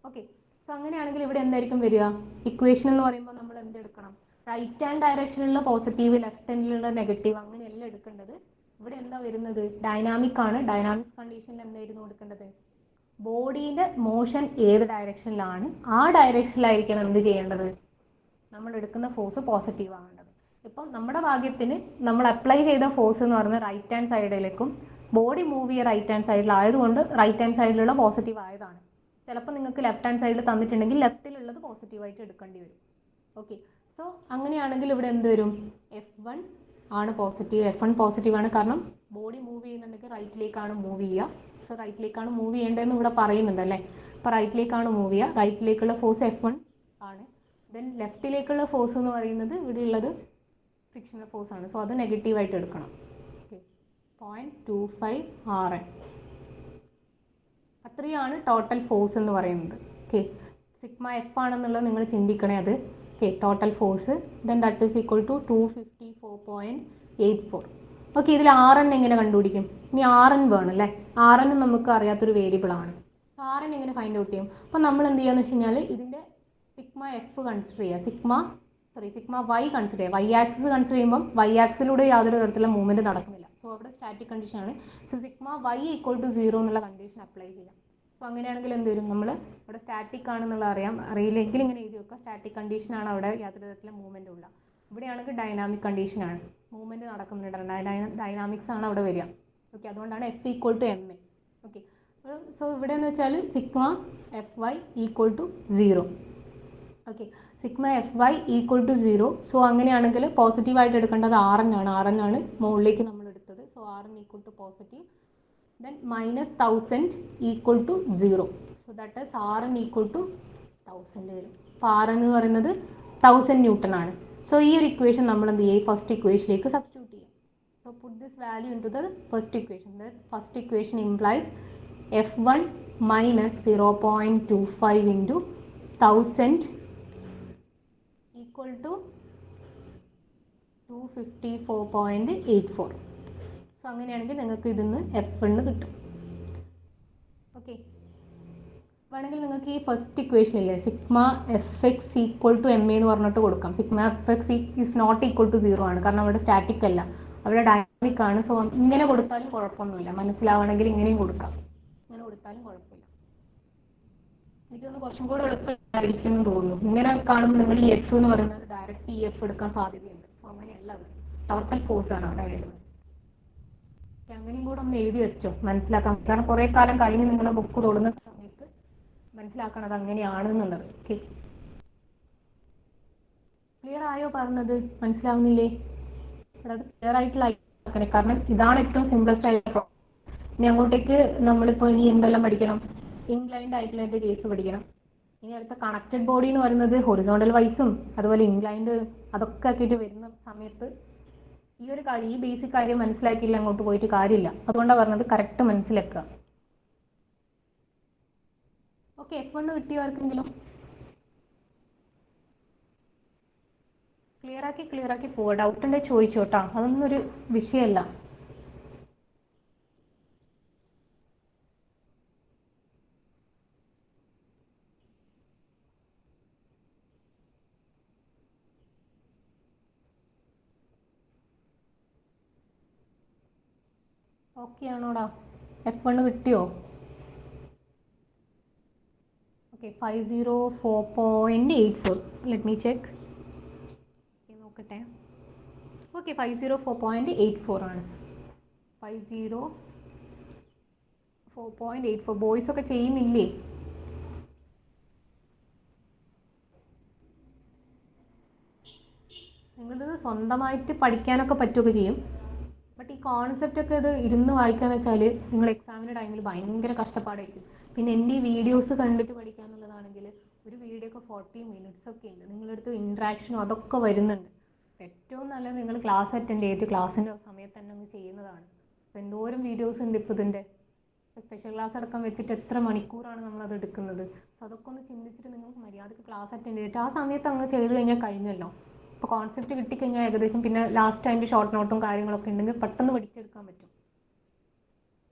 ഓക്കെ, സോ അങ്ങനെയാണെങ്കിൽ ഇവിടെ എന്തായിരിക്കും വരിക? ഇക്വേഷൻ എന്ന് പറയുമ്പോൾ നമ്മൾ എന്തെടുക്കണം? റൈറ്റ് ഹാൻഡ് ഡയറക്ഷനിലുള്ള പോസിറ്റീവ്, ലെഫ്റ്റ് ഹാൻഡിലുള്ള നെഗറ്റീവ്, അങ്ങനെയല്ല എടുക്കേണ്ടത്. ഇവിടെ എന്താ വരുന്നത്? ഡൈനാമിക് ആണ്. ഡൈനാമിക് കണ്ടീഷനിൽ എന്തായിരുന്നു കൊടുക്കേണ്ടത്? ബോഡീൻ്റെ മോഷൻ ഏത് ഡയറക്ഷനിലാണ് ആ ഡയറക്ഷനിലായിരിക്കണം എന്ത് ചെയ്യേണ്ടത്? നമ്മൾ എടുക്കുന്ന ഫോഴ്സ് പോസിറ്റീവ് ആവേണ്ടത്. ഇപ്പം നമ്മുടെ ഭാഗ്യത്തിന് നമ്മൾ അപ്ലൈ ചെയ്ത ഫോഴ്സ് എന്ന് പറയുന്നത് റൈറ്റ് ഹാൻഡ് സൈഡിലേക്കും ബോഡി മൂവ് ചെയ്യുക റൈറ്റ് ഹാൻഡ് സൈഡിലായതുകൊണ്ട് റൈറ്റ് ഹാൻഡ് സൈഡിലുള്ള പോസിറ്റീവ് ആയതാണ്. ചിലപ്പോൾ നിങ്ങൾക്ക് ലെഫ്റ്റ് ഹാൻഡ് സൈഡിൽ തന്നിട്ടുണ്ടെങ്കിൽ ലെഫ്റ്റിലുള്ളത് പോസിറ്റീവായിട്ട് എടുക്കേണ്ടി വരും. ഓക്കെ, സോ അങ്ങനെയാണെങ്കിൽ ഇവിടെ എന്ത് വരും? F1 ആണ് പോസിറ്റീവ്. F1 പോസിറ്റീവ് ആണ് കാരണം ബോഡി മൂവ് ചെയ്യുന്നുണ്ടെങ്കിൽ റൈറ്റിലേക്കാണ് മൂവ് ചെയ്യുക. സോ റൈറ്റിലേക്കാണ് മൂവ് ചെയ്യേണ്ടതെന്ന് ഇവിടെ പറയുന്നുണ്ട് അല്ലേ. അപ്പോൾ റൈറ്റിലേക്കാണ് മൂവ് ചെയ്യുക. റൈറ്റിലേക്കുള്ള ഫോഴ്സ് F1 ആണ്. ദെൻ ലെഫ്റ്റിലേക്കുള്ള ഫോഴ്സ് എന്ന് പറയുന്നത് ഇവിടെ ഉള്ളത് ഫ്രിക്ഷണൽ ഫോഴ്സ് ആണ്. സോ അത് നെഗറ്റീവായിട്ട് എടുക്കണം. 0.25 Rn. അത്രയാണ് ടോട്ടൽ ഫോഴ്സ് എന്ന് പറയുന്നത്. ഓക്കെ, സിഗ്മ എഫ് ആണെന്നുള്ളത് നിങ്ങൾ ചിന്തിക്കണേ അത്. Okay, total force then that is equal to 254.84. Okay, ഇതിൽ Rn എങ്ങനെ കണ്ടുപിടിക്കും? ഇനി Rn വേണം അല്ലേ. Rn നമുക്ക് അറിയാത്തൊരു വേരിയബിൾ ആണ്. Rn എങ്ങനെ ഫൈൻഡ് ഔട്ട് ചെയ്യും? അപ്പോൾ നമ്മൾ എന്ത് ചെയ്യാന്ന് വെച്ച് കഴിഞ്ഞാൽ ഇതിൻ്റെ സിഗ്മ എഫ് കൺസിഡർ ചെയ്യുക, സിഗ്മ വൈ കൺസിഡർ ചെയ്യുക. Y ആക്സിസ് കൺസിഡർ ചെയ്യുമ്പം Y ആക്സിലൂടെ യാതൊരു തരത്തിലുള്ള മൂവ്മെൻറ്റ് നടക്കുന്നില്ല. സോ അവിടെ സ്റ്റാറ്റിക് കണ്ടീഷൻ ആണ്. സോ സിഗ്മ Y = 0 എന്നുള്ള കണ്ടീഷൻ അപ്ലൈ ചെയ്യാം. അപ്പോൾ അങ്ങനെയാണെങ്കിൽ എന്ത് വരും? നമ്മൾ അവിടെ സ്റ്റാറ്റിക് ആണെന്നുള്ള അറിയില്ലെങ്കിൽ ഇങ്ങനെ എഴുതി വെക്കുക. സ്റ്റാറ്റിക് കണ്ടീഷൻ ആണ്, അവിടെ യാതൊരു തരത്തിലുള്ള മൂവ്മെൻറ്റും ഇല്ല. ഇവിടെയാണെങ്കിൽ ഡൈനാമിക് കണ്ടീഷൻ ആണ്, മൂവ്മെൻറ്റ് നടക്കുന്നുണ്ട്, ഡൈനാമിക്സ് ആണ് അവിടെ വരിക. ഓക്കെ, അതുകൊണ്ടാണ് F = M. ഓക്കെ, സോ ഇവിടെ എന്ന് വെച്ചാൽ sigma FY = 0. Okay, sigma F Y equal to 0. So അങ്ങനെയാണെങ്കിൽ പോസിറ്റീവായിട്ട് എടുക്കേണ്ടത് ആർ എൻ ആണ്. ആർ എൻ ആണ് മുകളിലേക്ക് നമ്മൾ എടുത്തത്. So R N equal to positive. Then minus 1000 equal to 0. So that is R N equal to 1000 വരും. അപ്പോൾ ആർ എൻ എന്ന് പറയുന്നത് 1000 ന്യൂട്ടൺ ആണ്. സോ ഈ ഒരു ഇക്വേഷൻ നമ്മൾ എന്ത് ചെയ്യും, ഫസ്റ്റ് ഇക്വേഷനിലേക്ക് സബ്സ്റ്റിറ്റ്യൂട്ട് ചെയ്യും. So put this value into the first equation. First equation implies F1 minus 0.25 into 1000 equal to 254.84. So അങ്ങനെയാണെങ്കിൽ നിങ്ങൾക്ക് ഇതിന്ന് F1 കിട്ടും. ഓക്കെ, വേണമെങ്കിൽ നിങ്ങൾക്ക് ഈ ഫസ്റ്റ് ഇക്വേഷൻ ഇല്ലേ, sigma F X equal to M A എന്ന് പറഞ്ഞിട്ട് കൊടുക്കാം. Sigma F X is not equal to 0 ആണ്, കാരണം അവിടെ സ്റ്റാറ്റിക് അല്ല, അവിടെ ഡൈനാമിക് ആണ്. സോ ഇങ്ങനെ കൊടുത്താലും കുഴപ്പമൊന്നുമില്ല, മനസ്സിലാവണമെങ്കിൽ ഇങ്ങനെയും കൊടുക്കാം, ഇങ്ങനെ കൊടുത്താലും കുഴപ്പമില്ല. എനിക്കൊന്ന് കുറച്ചും കൂടെ എളുപ്പമായിരിക്കും എന്ന് തോന്നുന്നു. ഇങ്ങനെ കാണുമ്പോൾ നിങ്ങൾ ഈ എഫ് എന്ന് പറയുന്നത് ഡയറക്റ്റ് ഈ എഫ് എടുക്കാൻ സാധ്യതയുണ്ട്. സോ അങ്ങനെയല്ല, അത് ടോട്ടൽ ഫോഴ്സ് ആണ് അവിടെ എഴുതുന്നത്. അങ്ങനെയും കൂടെ ഒന്ന് എഴുതി വെച്ചോ, മനസ്സിലാക്കാം. കാരണം കുറേ കാലം കഴിഞ്ഞ് നിങ്ങളുടെ ബുക്ക് തൊടുന്ന സമയത്ത് മനസ്സിലാക്കണത് അങ്ങനെയാണെന്നുള്ളത്. ഓക്കെ, ക്ലിയർ ആയോ പറഞ്ഞത്? മനസ്സിലാവുന്നില്ലേ? അത് ക്ലിയർ ആയിട്ടുള്ള ആക്കണേ, കാരണം ഇതാണ് ഏറ്റവും സിംപ്ലസ്റ്റ് ആയിട്ടുള്ള. ഇനി അങ്ങോട്ടേക്ക് നമ്മളിപ്പോൾ ഇനി എന്തെല്ലാം പഠിക്കണം? ഇൻക്ലൈൻഡ് ആയിട്ടുള്ള കേസ് പഠിക്കണം. ഇനി അടുത്ത കണക്റ്റഡ് ബോഡി എന്ന് പറയുന്നത് ഹൊറിസോണ്ടൽ വൈസും അതുപോലെ ഇൻക്ലൈൻഡ് അതൊക്കെ ആക്കിയിട്ട് വരുന്ന സമയത്ത് ഈ ഒരു കാര്യം, ഈ ബേസിക് കാര്യം മനസ്സിലാക്കിയില്ല അങ്ങോട്ട് പോയിട്ട് കാര്യമില്ല. അതുകൊണ്ടാണ് പറഞ്ഞത് കറക്റ്റ് മനസ്സിലാക്കുക. ഓക്കെ, F1 കിട്ടിയോ ആർക്കെങ്കിലും? ക്ലിയർ ആക്കി പോവാ. ഡൗട്ട് ഉണ്ടെങ്കിൽ ചോദിച്ചോട്ടാ, അതൊന്നും ഒരു വിഷയമല്ല. ഓക്കെ ആണോടാ? F1 കിട്ടിയോ? ഓക്കെ, 504.84. ലെറ്റ് മീ ചെക്ക്, നോക്കട്ടെ. ഓക്കെ, 504.84 ആണ്. 504.84. ബോയ്സ് ഒക്കെ ചെയ്യുന്നില്ലേ? നിങ്ങളിത് സ്വന്തമായിട്ട് പഠിക്കാനൊക്കെ പറ്റുകയൊക്കെ ചെയ്യും. ബട്ട് ഈ കോൺസെപ്റ്റ് ഒക്കെ ഇത് ഇരുന്ന് വായിക്കാന്ന് വെച്ചാൽ നിങ്ങൾ എക്സാമിൻ്റെ ടൈമിൽ ഭയങ്കര കഷ്ടപ്പാടായിരിക്കും. പിന്നെ എൻ്റെ ഈ വീഡിയോസ് കണ്ടിട്ട് പഠിക്കുക എന്നുള്ളതാണെങ്കിൽ ഒരു വീഡിയോ ഒക്കെ 40 minutes ഒക്കെ ഉണ്ട്. നിങ്ങളടുത്ത് ഇൻട്രാക്ഷനും അതൊക്കെ വരുന്നുണ്ട്. ഏറ്റവും നല്ലത് നിങ്ങൾ ക്ലാസ് അറ്റൻഡ് ചെയ്തിട്ട് ക്ലാസ്സിൻ്റെ സമയത്ത് തന്നെ ഒന്ന് ചെയ്യുന്നതാണ്. അപ്പോൾ എന്തോരം വീഡിയോസ് ഉണ്ട് ഇപ്പോൾ ഇതിൻ്റെ. സ്പെഷ്യൽ ക്ലാസ് അടക്കം വെച്ചിട്ട് എത്ര മണിക്കൂറാണ് നമ്മളത് എടുക്കുന്നത്. സോ അതൊക്കെ ഒന്ന് ചിന്തിച്ചിട്ട് നിങ്ങൾക്ക് മര്യാദക്ക് ക്ലാസ് അറ്റൻഡ് ചെയ്തിട്ട് ആ സമയത്ത് അങ്ങ് ചെയ്ത് കഴിഞ്ഞാൽ കഴിഞ്ഞല്ലോ. ഇപ്പോൾ കോൺസെപ്റ്റ് കിട്ടിക്കഴിഞ്ഞാൽ ഏകദേശം പിന്നെ ലാസ്റ്റ് അതിൻ്റെ ഷോർട്ട് നോട്ടും കാര്യങ്ങളൊക്കെ ഉണ്ടെങ്കിൽ പെട്ടെന്ന് പഠിച്ചെടുക്കാൻ പറ്റും.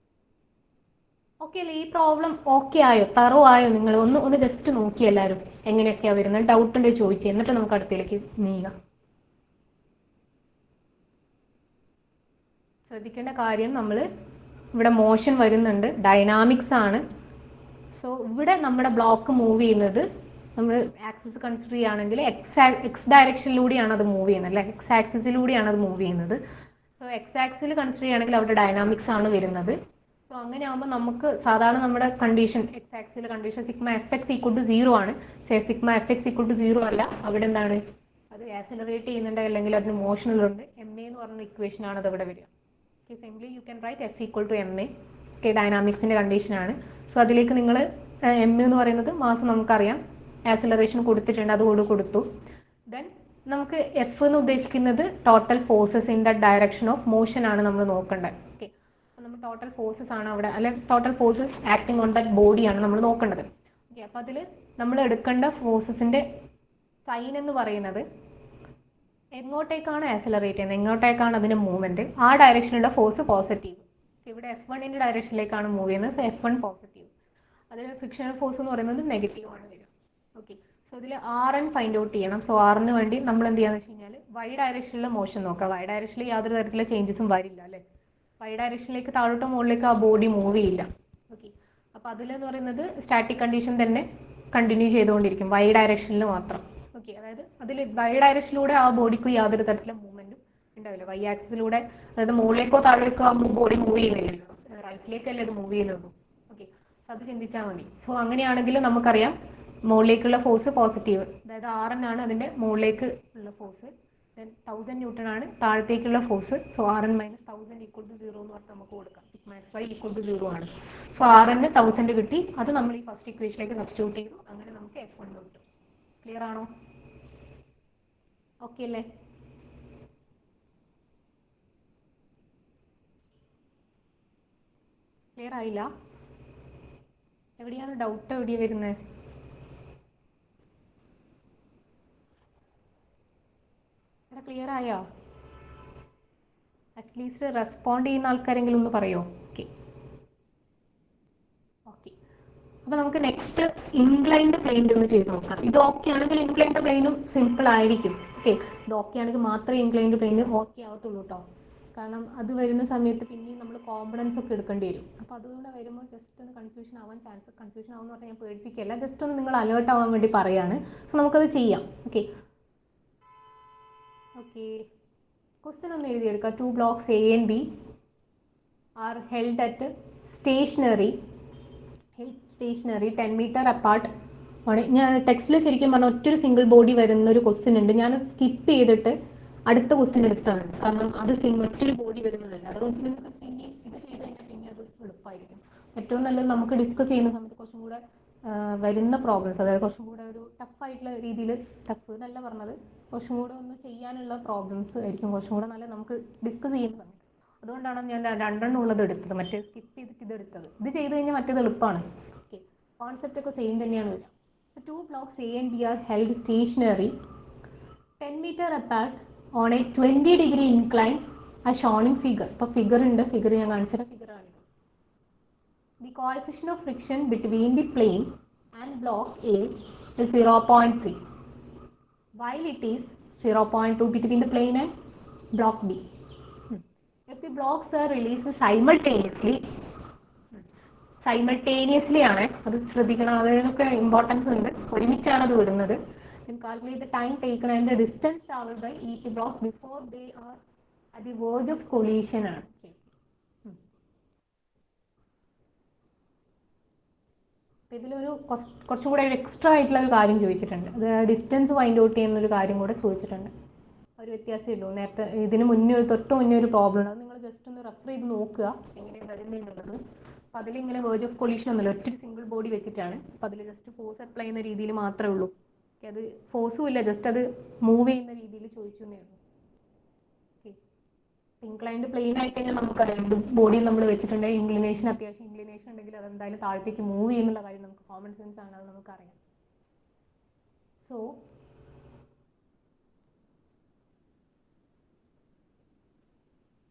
ഓക്കെ അല്ലേ? ഈ പ്രോബ്ലം ഓക്കെ ആയോ? തറോ ആയോ? നിങ്ങൾ ഒന്ന് ജസ്റ്റ് നോക്കി എല്ലാവരും എങ്ങനെയൊക്കെയാണ് വരുന്നത്. ഡൗട്ട് ഉണ്ടെങ്കിൽ ചോദിച്ചു, എന്നിട്ട് നമുക്ക് അടുത്തേക്ക് നീങ്ങാം. ശ്രദ്ധിക്കേണ്ട കാര്യം, നമ്മൾ ഇവിടെ മോഷൻ വരുന്നുണ്ട്, ഡൈനാമിക്സ് ആണ്. സോ ഇവിടെ നമ്മുടെ ബ്ലോക്ക് മൂവ് ചെയ്യുന്നത് നമ്മൾ ആക്സിസ് കൺസിഡർ ചെയ്യുകയാണെങ്കിൽ എക്സ് ഡയറക്ഷനിലൂടെയാണ് അത് മൂവ് ചെയ്യുന്നത്, അല്ലെ? എക്സ് ആക്സിസിലൂടെയാണ് അത് മൂവ് ചെയ്യുന്നത്. സോ എക്സ് ആക്സിൽ കൺസിഡർ ചെയ്യുകയാണെങ്കിൽ അവിടെ ഡൈനാമിക്സ് ആണ് വരുന്നത്. സോ അങ്ങനെ ആകുമ്പോൾ നമുക്ക് സാധാരണ നമ്മുടെ കണ്ടീഷൻ എക്സ് ആക്സിലെ condition sigma F X equal to 0 ആണ്. Sigma F X equal to 0 അല്ല, അവിടെ എന്താണ് അത് ആക്സിലറേറ്റ് ചെയ്യുന്നുണ്ട്, അല്ലെങ്കിൽ അതിന് മോഷനിലുണ്ട്. എം എ എന്ന് പറഞ്ഞ ഇക്വേഷൻ ആണ് അത് ഇവിടെ വരിക. Simply you can write f equal to M a. ഡൈനാമിക്സിന്റെ കണ്ടീഷനാണ്. സോ അതിലേക്ക് നിങ്ങൾ എം എന്ന് പറയുന്നത് മാസ് നമുക്കറിയാം, ആക്സിലറേഷൻ കൊടുത്തിട്ടുണ്ട്, അതുകൊണ്ട് കൊടുത്തു. ദെൻ നമുക്ക് എഫ് എന്ന് ഉദ്ദേശിക്കുന്നത് total forces in the direction of motion ആണ് നമ്മൾ നോക്കേണ്ടത്. ഓക്കെ, നമ്മൾ ടോട്ടൽ ഫോഴ്സസ് ആണ് അവിടെ, അല്ലെങ്കിൽ total forces acting on that ബോഡിയാണ് നമ്മൾ നോക്കേണ്ടത്. ഓക്കെ, അപ്പോൾ അതിൽ നമ്മൾ എടുക്കേണ്ട ഫോഴ്സസിന്റെ സൈൻ എന്ന് പറയുന്നത് എങ്ങോട്ടേക്കാണ് ആക്സിലറേറ്റ് ചെയ്യുന്നത്, എങ്ങോട്ടേക്കാണ് അതിന്റെ മൂവ്മെന്റ്, ആ ഡയറക്ഷനിലുള്ള ഫോഴ്സ് പോസിറ്റീവ്. ഇവിടെ F1ന്റെ ഡയറക്ഷനിലേക്കാണ് മൂവ് ചെയ്യുന്നത്. So F1 positive. അതിൽ ഫ്രിക്ഷണൽ ഫോഴ്സ് എന്ന് പറയുന്നത് നെഗറ്റീവ് ആണ് വരിക. ഓക്കെ, സോ ഇതിൽ RN ഫൈൻഡ് ഔട്ട് ചെയ്യണം. സോ ആറിന് വേണ്ടി നമ്മൾ എന്ത് ചെയ്യാന്ന് വെച്ച് കഴിഞ്ഞാൽ വൈ ഡയറക്ഷനിലെ മോഷൻ നോക്കാം. വൈ ഡയറക്ഷനിൽ യാതൊരു തരത്തിലുള്ള ചേഞ്ചസും വരില്ല, അല്ലേ? വൈ ഡയറക്ഷനിലേക്ക് താഴോട്ടോ മുകളിലേക്ക് ആ ബോഡി മൂവ് ചെയ്യില്ല. ഓക്കെ, അപ്പോൾ അതിലെന്ന് പറയുന്നത് സ്റ്റാറ്റിക് കണ്ടീഷൻ തന്നെ കണ്ടിന്യൂ ചെയ്തുകൊണ്ടിരിക്കും, വൈ ഡയറക്ഷനിൽ മാത്രം. ഓക്കെ, അതായത് അതിൽ വൈ ഡയറക്ഷനിലൂടെ ആ ബോഡിക്ക് യാതൊരു തരത്തിലുള്ള മൂവ്മെന്റും ഉണ്ടാവില്ല. വൈ ആക്സിസിലൂടെ, അതായത് മുകളിലേക്കോ താഴേക്കോ ആ ബോഡി മൂവ് ചെയ്യുന്നില്ലല്ലോ, റൈറ്റിലേക്കല്ലേ അത് മൂവ് ചെയ്യുന്നുള്ളൂ. ഓക്കെ, അത് ചിന്തിച്ചാൽ മതി. സോ അങ്ങനെയാണെങ്കിൽ നമുക്കറിയാം മുകളിലേക്കുള്ള ഫോഴ്സ് പോസിറ്റീവ്, അതായത് Rn ആണ് അതിൻ്റെ മുകളിലേക്ക് ഉള്ള ഫോഴ്സ്. ദെൻ 1000 ന്യൂട്ടൺ ആണ് താഴത്തേക്കുള്ള force. So Rn minus 1000 equal to 0 എന്ന് പറഞ്ഞാൽ നമുക്ക് കൊടുക്കാം. സിഗ്മ xy ഈക്വൽ ടു 0 ആണ്. സോ Rn 1000 കിട്ടി, അത് നമ്മൾ ഈ ഫസ്റ്റ് ഇക്വേഷനിലേക്ക് സബ്സ്റ്റിറ്റ്യൂട്ട് ചെയ്തു. അങ്ങനെ നമുക്ക് F1 കിട്ടും. ക്ലിയർ ആണോ? ഓക്കെ അല്ലേ? ക്ലിയർ ആയില്ല? എവിടെയാണ് ഡൗട്ട്? എവിടെയാണ് വരുന്നത്? ഇവിടെ ക്ലിയർ ആയോ? അറ്റ്ലീസ്റ്റ് റെസ്പോണ്ട് ചെയ്യുന്ന ആൾക്കാരെങ്കിലും ഒന്ന് പറയോ? Okay okay. അപ്പോൾ നമുക്ക് നെക്സ്റ്റ് ഇൻക്ലൈൻഡ് പ്ലെയിൻ ഒന്ന് ചെയ്ത് നോക്കാം. ഇത് ഓക്കെ ആണെങ്കിൽ ഇൻക്ലൈൻഡ് പ്ലെയിനും സിമ്പിൾ ആയിരിക്കും. ഓക്കെ, ഇത് ഓക്കെ ആണെങ്കിൽ മാത്രമേ ഇൻക്ലൈൻഡ് പ്ലെയിൻ ഓക്കെ ആവത്തുള്ളൂ കേട്ടോ. കാരണം അത് വരുന്ന സമയത്ത് പിന്നെയും നമ്മൾ കോമ്പണൻസ് ഒക്കെ എടുക്കേണ്ടി വരും. അപ്പോൾ അതുകൊണ്ട് വരുമ്പോൾ ജസ്റ്റ് ഒന്ന് കൺഫ്യൂഷൻ ആവാൻ ചാൻസ്. കൺഫ്യൂഷൻ ആവുമെന്ന് പറഞ്ഞാൽ ഞാൻ പേടിപ്പിക്കല്ല, ജസ്റ്റ് ഒന്ന് നിങ്ങൾ അലേർട്ട് ആവാൻ വേണ്ടി പറയാണ്. സോ നമുക്കത് ചെയ്യാം. ഓക്കെ ഓക്കെ, ക്വസ്റ്റ്യൻ ഒന്ന് എഴുതിയെടുക്കുക. 2 blocks A and B are held at stationary 10 meter apart. ഞാൻ ടെക്സ്റ്റിൽ ശരിക്കും പറഞ്ഞാൽ ഒറ്റൊരു സിംഗിൾ ബോഡി വരുന്ന ഒരു ക്വസ്റ്റ്യൻ ഉണ്ട്. ഞാൻ സ്കിപ്പ് ചെയ്തിട്ട് അടുത്ത ക്വസ്റ്റ്യൻ എടുത്താണ്, കാരണം അത് ഒറ്റൊരു ബോഡി വരുന്നതല്ല. അതുകൊണ്ട് നിങ്ങൾക്ക് പിന്നെ ഇത് ചെയ്ത് കഴിഞ്ഞാൽ പിന്നെ അത് എളുപ്പമായിരിക്കും. ഏറ്റവും നല്ലത് നമുക്ക് ഡിസ്കസ് ചെയ്യുന്ന സമയത്ത് കുറച്ചും കൂടെ വരുന്ന പ്രോബ്ലംസ്, അതായത് കുറച്ചും കൂടെ ഒരു ടഫായിട്ടുള്ള രീതിയിൽ, ടഫ് എന്നല്ല പറഞ്ഞത്, കുറച്ചും കൂടെ ഒന്ന് ചെയ്യാനുള്ള പ്രോബ്ലംസ് ആയിരിക്കും കുറച്ചും കൂടെ നല്ല നമുക്ക് ഡിസ്കസ് ചെയ്യുന്ന സമയത്ത്. അതുകൊണ്ടാണ് ഞാൻ രണ്ടെണ്ണം ഉള്ളത് എടുത്തത്, മറ്റേ സ്കിപ്പ് ചെയ്തിട്ട് ഇത് എടുത്തത്. ഇത് ചെയ്ത് കഴിഞ്ഞാൽ മറ്റേത് എളുപ്പമാണ്. ഓക്കെ, കോൺസെപ്റ്റ് ഒക്കെ സെയിം തന്നെയാണ് വരിക. 2 blocks A and B are held stationary 10 meter apart on a 20-degree incline as shown in figure. ഇപ്പോൾ ഫിഗർ ഉണ്ട്, ഫിഗർ ഞാൻ കാണിച്ചത് ഫിഗറാണ്. The coefficient of friction between the plane and block A is 0.3, while it is 0.2 between the plane and block B. If the blocks are released simultaneously ആണ്, അത് ശ്രദ്ധിക്കണം, അതിനൊക്കെ importance ഉണ്ട്. ഒരുമിച്ചാണ് അത് വിടുന്നത്. Calculate the time taken and the distance traveled by each block before they are at the verge of collision ആണ്. ഇതിലൊരു കുറച്ചും കൂടെ എക്സ്ട്രാ ആയിട്ടുള്ള ഒരു കാര്യം ചോദിച്ചിട്ടുണ്ട്. അത് ഡിസ്റ്റൻസ് ഫൈൻഡ് ഔട്ട് ചെയ്യുന്ന ഒരു കാര്യം കൂടെ ചോദിച്ചിട്ടുണ്ട്. ഒരു വ്യത്യാസമേ ഉള്ളൂ. നേരത്തെ ഇതിന് മുന്നേ തൊട്ട് മുന്നേ ഒരു പ്രോബ്ലം ഉണ്ട്, അത് നിങ്ങൾ ജസ്റ്റ് ഒന്ന് റെഫർ ചെയ്ത് നോക്കുക എങ്ങനെയാണ് വരുന്നതെന്നുള്ളത്. അപ്പോൾ അതിലിങ്ങനെ വേർജ് ഓഫ് കൊളീഷൻ ഒന്നുമില്ല, ഒറ്റ സിംഗിൾ ബോഡി വെച്ചിട്ടാണ്. അപ്പോൾ അതിൽ ജസ്റ്റ് ഫോഴ്സ് അപ്ലൈ ചെയ്യുന്ന രീതിയിൽ മാത്രമേ ഉള്ളൂ. അത് ഫോഴ്സും ഇല്ല, ജസ്റ്റ് അത് മൂവ് ചെയ്യുന്ന രീതിയിൽ ചോദിച്ചു എന്നേ ഉള്ളൂ. ഓക്കെ, ഇൻക്ലൈൻഡ് പ്ലെയിൻ ആയി കഴിഞ്ഞാൽ നമുക്കറിയാം ബോഡി നമ്മൾ വെച്ചിട്ടുണ്ടെങ്കിൽ ഇൻക്ലിനേഷൻ, അത്യാവശ്യം ഇൻക്ലിനേഷൻ ഉണ്ടെങ്കിൽ അതെന്തായാലും താഴത്തേക്ക് മൂവ് ചെയ്യുന്നുള്ള കാര്യം നമുക്ക് കോമൺ സെൻസ് ആണ്, അത് നമുക്കറിയാം. സോ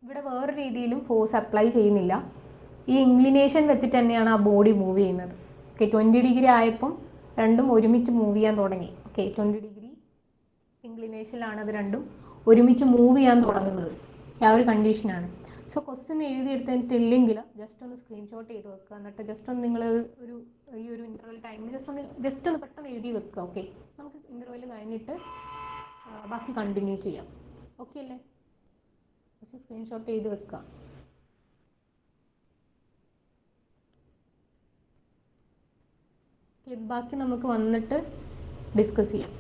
ഇവിടെ വേറെ രീതിയിലും ഫോഴ്സ് അപ്ലൈ ചെയ്യുന്നില്ല, ഈ ഇൻക്ലിനേഷൻ വെച്ചിട്ട് തന്നെയാണ് ആ ബോഡി മൂവ് ചെയ്യുന്നത്. ഓക്കെ, 20 ഡിഗ്രി ആയപ്പം രണ്ടും ഒരുമിച്ച് മൂവ് ചെയ്യാൻ തുടങ്ങി. ഓക്കെ, 20 ഡിഗ്രി ഇൻക്ലിനേഷനിലാണ് അത് രണ്ടും ഒരുമിച്ച് മൂവ് ചെയ്യാൻ തുടങ്ങുന്നത്. ആ ഒരു കണ്ടീഷനാണ്. സോ ക്വസ്റ്റ്യൻ എഴുതിയെടുത്തിട്ടില്ലെങ്കിൽ ജസ്റ്റ് ഒന്ന് സ്ക്രീൻഷോട്ട് ചെയ്ത് വെക്കുക. എന്നിട്ട് ജസ്റ്റ് ഒന്ന് നിങ്ങൾ ഈ ഒരു ഇൻ്റർവെൽ ടൈമിൽ ജസ്റ്റ് ഒന്ന് പെട്ടെന്ന് എഴുതി വെക്കുക. ഓക്കെ, നമുക്ക് ഇൻ്റർവെൽ കഴിഞ്ഞിട്ട് ബാക്കി കണ്ടിന്യൂ ചെയ്യാം. ഓക്കെ അല്ലേ? ജസ്റ്റ് സ്ക്രീൻഷോട്ട് ചെയ്ത് വെക്കുക. ബാക്കി നമുക്ക് വന്നിട്ട് ഡിസ്കസ് ചെയ്യാം.